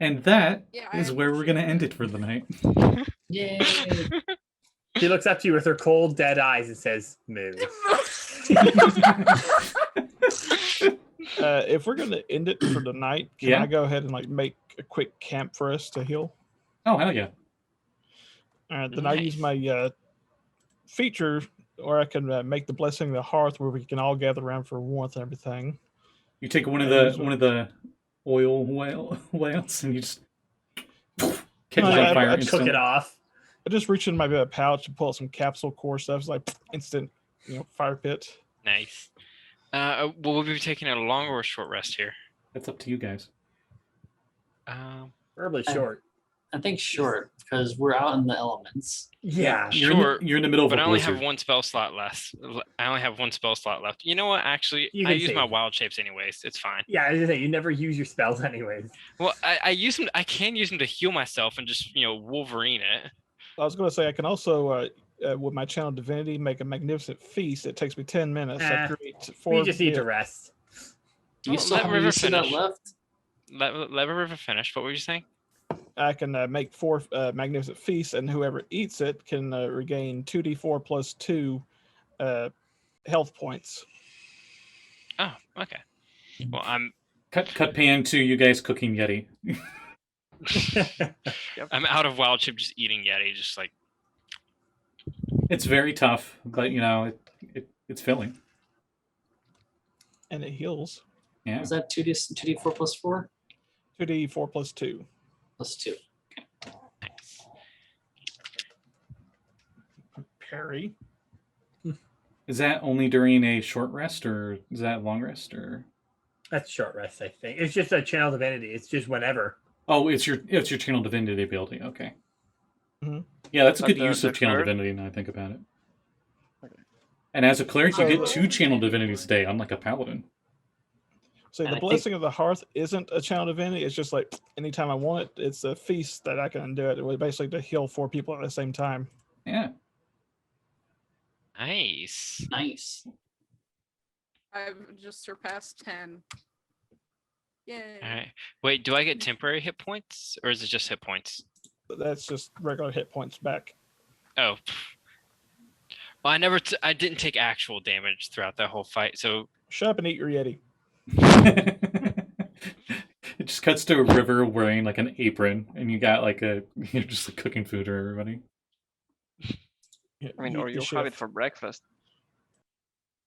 And that Yeah, is I where we're gonna end it for the night. Yay! She looks up to you with her cold, dead eyes and says, "Move." If we're gonna end it for the night, can Yeah. I go ahead and like make a quick camp for us to heal? Oh hell yeah! All right, then I use my feature, or I can make the blessing of the hearth, where we can all gather around for warmth and everything. You take one of the oil whales and you just catch No, it I- on fire I Took instantly. it off. I just reach in my pouch and pull out some capsule core stuff. It's like instant, fire pit. Nice. Will we be taking a long or a short rest here? That's up to you guys. Probably short. I think short because we're out in the elements. Yeah. You're in the middle of But a I only blizzard. have one spell slot left. I only have one spell slot left. You know what? Actually, You I can use my save. wild shapes anyways. It's fine. Yeah, I was gonna say you never use your spells anyways. Well, I use them. I can use them to heal myself and just Wolverine it. I was going to say I can also, with my channel divinity, make a magnificent feast. It takes me 10 minutes. I create four. We just need to rest. Do you Well, still let have River use of that finish. left? Let River finish. What were you saying? I can make 4 magnificent feasts, and whoever eats it can regain 2d4 plus 2 health points. Oh, okay. Well, I'm Cut pan to you guys cooking Yeti. I'm out of wild shape, just eating Yeti, just like It's very tough, but it's filling. And it heals. Yeah. Is that 2d4 plus 4? 2d4 plus 2. Plus 2. Parry. Is that only during a short rest, or is that long rest, or? That's short rest, I think. It's just a channel divinity. It's just whenever. Oh, it's your channel divinity ability. Okay. Mhm. Yeah, that's a But good the- use the of channel third- divinity. Now I think about it. Okay. And as a cleric, you So get the- 2 channel divinities a day, unlike a paladin. So And the I think- blessing of the hearth isn't a channel divinity. It's just like anytime I want it, it's a feast that I can do it. It was basically to heal 4 people at the same time. Yeah. nice. Nice. I've just surpassed 10. Yay. All right. Wait, do I get temporary hit points, or is it just hit points? But that's just regular hit points back. Oh. Well, I didn't take actual damage throughout that whole fight. So Shut up and eat your Yeti. It just cuts to a river wearing like an apron, and you got like you're just like, cooking food for everybody. Yeah, I mean, eat or the you'll have it chef. for breakfast.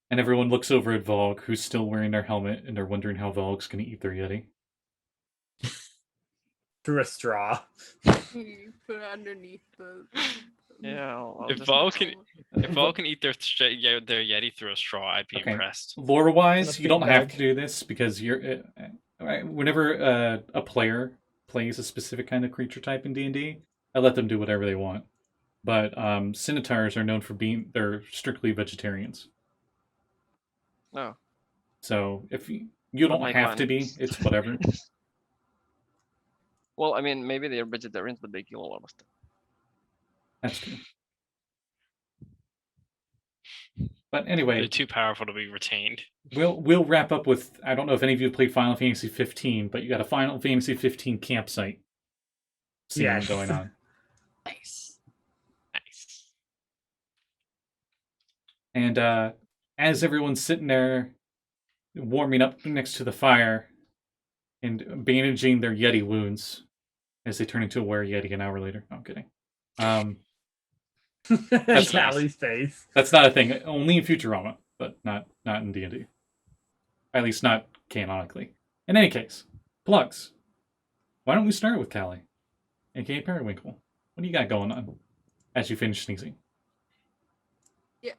And everyone looks over at Valgg, who's still wearing their helmet, and they're wondering how Valg's going to eat their Yeti. Through a straw. You put it underneath the. Yeah, I'll if just- Valgg can eat their Yeti through a straw, I'd be Okay. impressed. Lore-wise, And a you don't have feedback. to do this because you're whenever a player plays a specific kind of creature type in D&D, I let them do whatever they want. But Centaurs are known for they're strictly vegetarians. No. So if you But don't my have to clan be, is. it's whatever. Well, I mean, maybe they're vegetarians, but they kill a lot of stuff. That's true. But They're anyway, too powerful to be retained. we'll wrap up with, I don't know if any of you have played Final Fantasy 15, but you got a Final Fantasy 15 campsite scene Yes. going on. Nice. Nice. And as everyone's sitting there warming up next to the fire and bandaging their Yeti wounds as they turn into a were-Yeti an hour later. No, I'm kidding. That's nice. Callie's face. That's not a thing. Only in Futurama, but not in D&D. At least not canonically. In any case, plugs. Why don't we start with Callie, aka Periwinkle? What do you got going on as you finish sneezing? Yeah.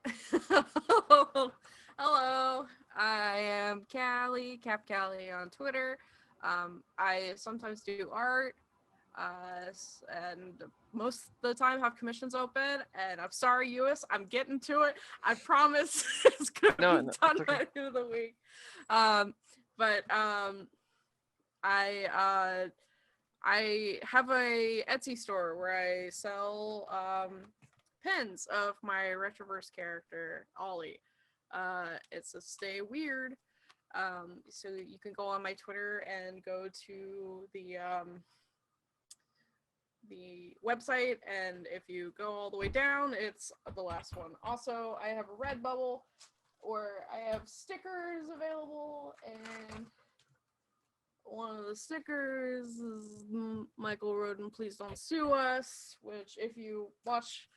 Hello. I am Callie, Cap Callie on Twitter. I sometimes do art, and most of the time have commissions open. And I'm sorry, Lluis, I'm getting to it. I promise it's gonna No, be no, done it's okay. by the end of the week. I have a Etsy store where I sell pins of my Retroverse character Ollie. It's a Stay Weird. So you can go on my Twitter and go to the website, and if you go all the way down, it's the last one. Also, I have a Redbubble where I have stickers available, and one of the stickers is Michael Roden, Please Don't Sue Us, which if you watch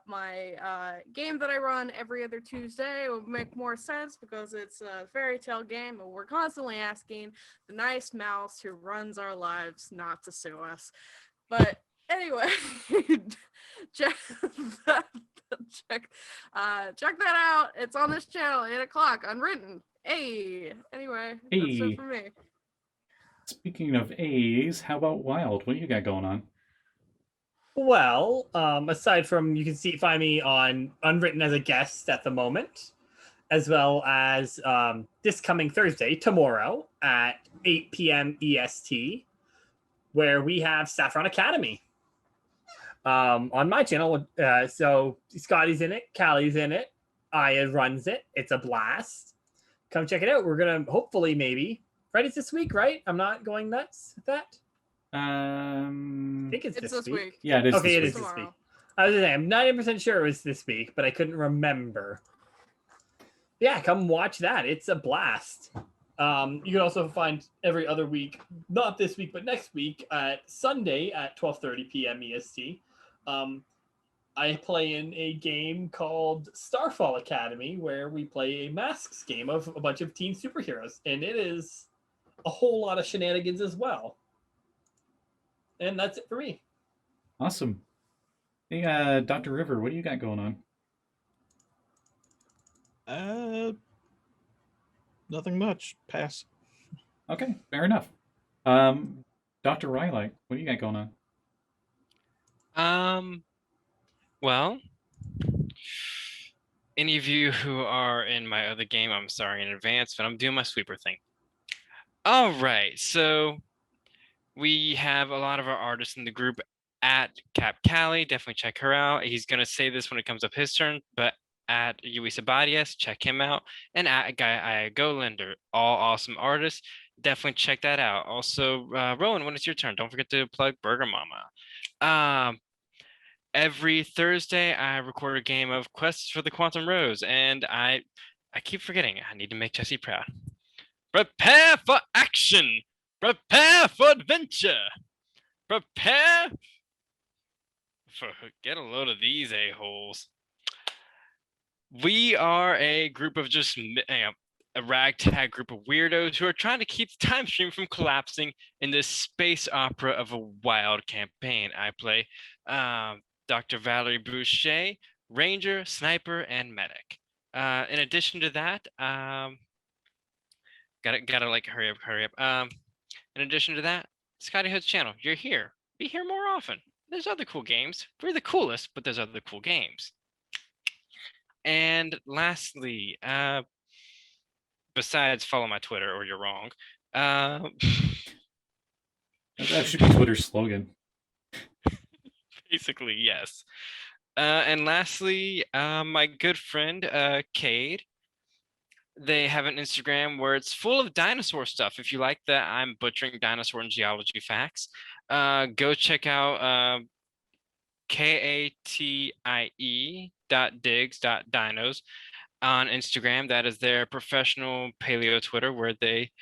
my game that I run every other Tuesday, it would make more sense because it's a fairy tale game and we're constantly asking the nice mouse who runs our lives not to sue us. But anyway, check that out. It's on this channel, 8 o'clock, unwritten. Hey, anyway, that's Hey. it for me. Speaking of A's, how about Wild? What do you got going on? Well, aside from you can find me on Unwritten as a guest at the moment, as well as this coming Thursday, tomorrow at 8 p.m. EST, where we have Saffron Academy on my channel. So Scotty's in it, Callie's in it, Aya runs it. It's a blast. Come check it out. We're gonna hopefully maybe it's this week, right? I'm not going nuts with that. I think it's this week. Yeah, it is. Okay, this it is week. this week. I was gonna say, I'm 90% sure it was this week, but I couldn't remember. Yeah, come watch that. It's a blast. You can also find every other week, not this week, but next week at Sunday at 12:30 p.m. EST. I play in a game called Starfall Academy, where we play a masks game of a bunch of teen superheroes, and it is a whole lot of shenanigans as well. And that's it for me. Awesome. Hey, Dr. River, what do you got going on? Nothing much. Pass. Okay, fair enough. Dr. Rhyolite, what do you got going on? Well, any of you who are in my other game, I'm sorry in advance, but I'm doing my sweeper thing. All right, so we have a lot of our artists in the group at Cap Callie. Definitely check her out. He's gonna say this when it comes up his turn, but at Lluis Abadias, check him out, and at Guy Golender, all awesome artists. Definitely check that out. Also, Rowan, when it's your turn, don't forget to plug Burger Mama. every Thursday I record a game of Quests for the Quantum Rose, and I keep forgetting. I need to make Jesse proud. Prepare for action. Prepare for adventure. Prepare for get a load of these a-holes. We are a group of just a ragtag group of weirdos who are trying to keep the time stream from collapsing in this space opera of a wild campaign. I play Dr. Valerie Boucher, Ranger, Sniper, and Medic. In addition to that, gotta like hurry up. In addition to that, Scotty Hood's channel. You're here. Be here more often. There's other cool games. We're the coolest, but there's other cool games. And lastly, besides follow my Twitter or you're wrong. That should be Twitter's slogan. Basically, yes. And lastly, my good friend, Cade. They have an Instagram where it's full of dinosaur stuff. If you like that, I'm butchering dinosaur and geology facts. Go check out katie.digs.dinos on Instagram. That is their professional paleo Twitter where they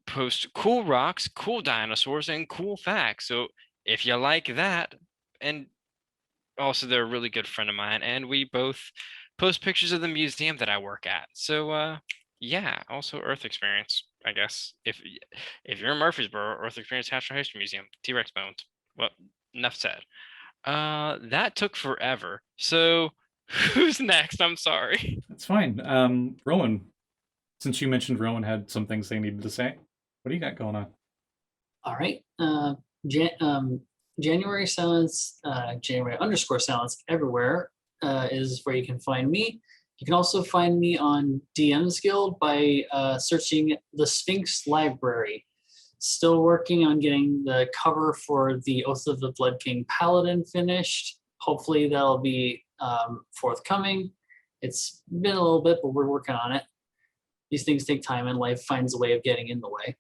post cool rocks, cool dinosaurs, and cool facts. So if you like that, and also they're a really good friend of mine, and we both post pictures of the museum that I work at. So yeah, also Earth Experience, I guess. If you're in Murfreesboro, Earth Experience Natural History Museum, T-Rex bones. Well, enough said. That took forever. So who's next? I'm sorry. That's fine. Rowan, since you mentioned Rowan had some things they needed to say, what do you got going on? All right. January Silence, January_Silence everywhere is where you can find me. You can also find me on DM's Guild by searching the Sphinx Library. Still working on getting the cover for the Oath of the Blood King Paladin finished. Hopefully that'll be forthcoming. It's been a little bit, but we're working on it. These things take time and life finds a way of getting in the way.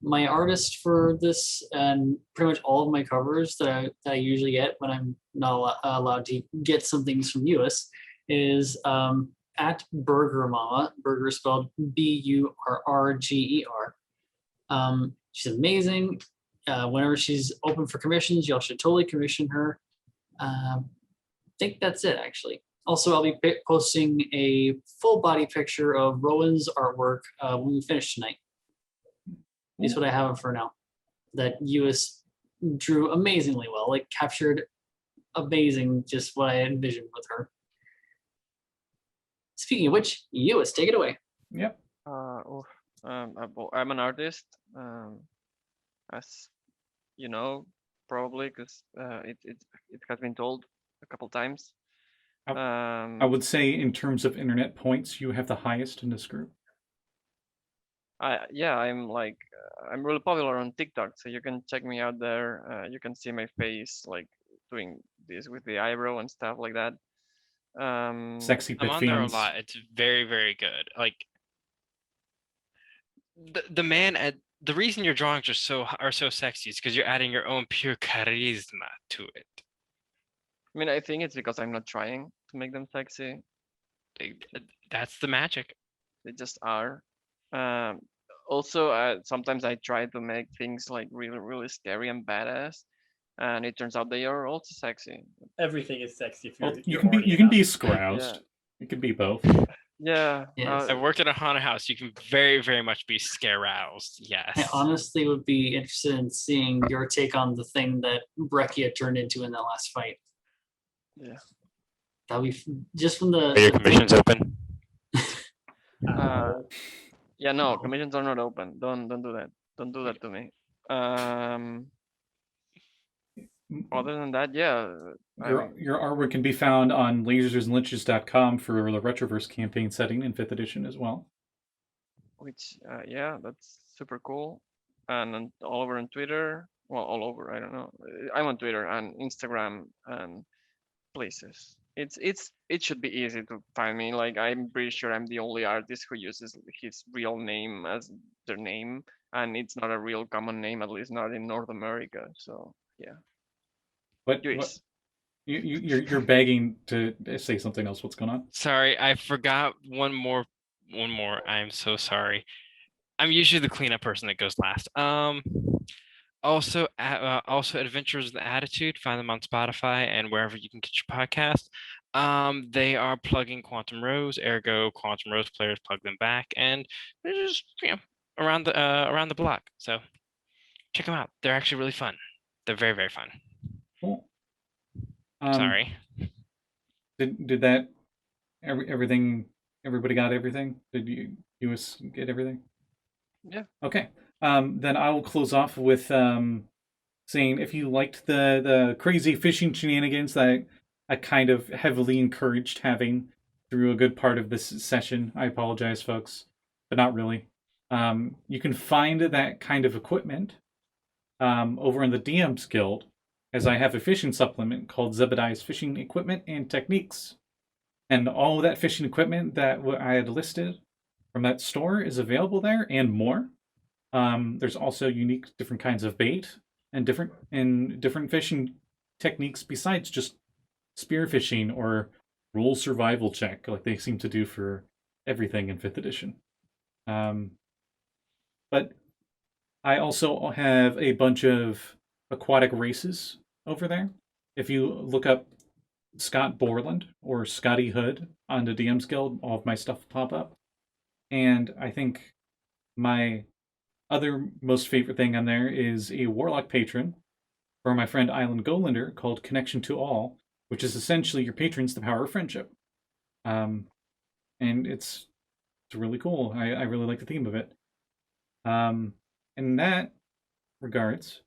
My artist for this and pretty much all of my covers that I usually get when I'm not allowed to get some things from Lluis is at Burger Mama. Burger spelled BURRGER. She's amazing. Whenever she's open for commissions, y'all should totally commission her. I think that's it, actually. Also, I'll be posting a full body picture of Rowan's artwork when we finish tonight. That's what I have for now. That Lluis drew amazingly well, like captured amazing just what I envisioned with her. Speaking of which, Lluis, take it away. Yep. I'm an artist, as you know, probably because it has been told a couple times. I would say in terms of internet points, you have the highest in this group. Yeah, I'm really popular on TikTok, so you can check me out there. You can see my face like doing this with the eyebrow and stuff like that. Sexy I'm on there a Bitfians. lot. It's very, very good. Like the man at the reason your drawings are so sexy is because you're adding your own pure charisma to it. I mean, I think it's because I'm not trying to make them sexy. That's the magic. They just are. Also, sometimes I try to make things like really, really scary and badass, and it turns out they are also sexy. Everything is sexy if Well, you're you horny can be enough. scroused. Yeah. You can be both. Yeah. Yes. I worked at a haunted house. You can very, very much be scare-roused. Yes. I honestly would be interested in seeing your take on the thing that Breccia turned into in that last fight. Yeah. That'll be just from the. Are your commissions open? Yeah, no, commissions are not open. Don't do that. Don't do that to me. Other than that, yeah. Your artwork can be found on lasersandliches.com for the Retroverse campaign setting in 5th edition as well. Which, yeah, that's super cool. And all over on Twitter. Well, all over, I don't know. I'm on Twitter and Instagram and places. It should be easy to find me. Like, I'm pretty sure I'm the only artist who uses his real name as their name, and it's not a real common name, at least not in North America. So yeah. What You're begging to say something else. What's going on? Sorry, I forgot one more. I'm so sorry. I'm usually the cleanup person that goes last. Also, Adventures with Attitude. Find them on Spotify and wherever you can get your podcast. They are plugging Quantum Rose, ergo Quantum Rose players plug them back, and they're just around the block. So check them out. They're actually really fun. They're very, very fun. Cool. Sorry. Did that everything? Everybody got everything? Did you get everything? Yeah. Okay. Then I will close off with saying if you liked the crazy fishing shenanigans that I kind of heavily encouraged having through a good part of this session, I apologize, folks, but not really. You can find that kind of equipment over in the DM's Guild, as I have a fishing supplement called Zebediah's Fishing Equipment and Techniques. And all that fishing equipment that I had listed from that store is available there and more. There's also unique different kinds of bait and different fishing techniques besides just spearfishing or roll survival check like they seem to do for everything in 5th edition. But I also have a bunch of aquatic races over there. If you look up Scott Borland or Scotty Hood on the DM's Guild, all of my stuff will pop up. And I think my other most favorite thing on there is a Warlock patron for my friend Island Golander called Connection to All, which is essentially your patrons the power of friendship. And it's really cool. I really like the theme of it. In that regards,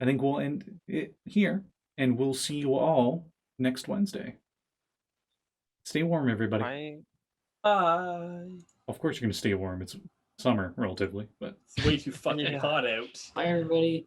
I think we'll end it here, and we'll see you all next Wednesday. Stay warm, everybody. Bye. Of course you're going to stay warm. It's summer, relatively, but It's way too fucking Yeah. hot out. Bye, everybody.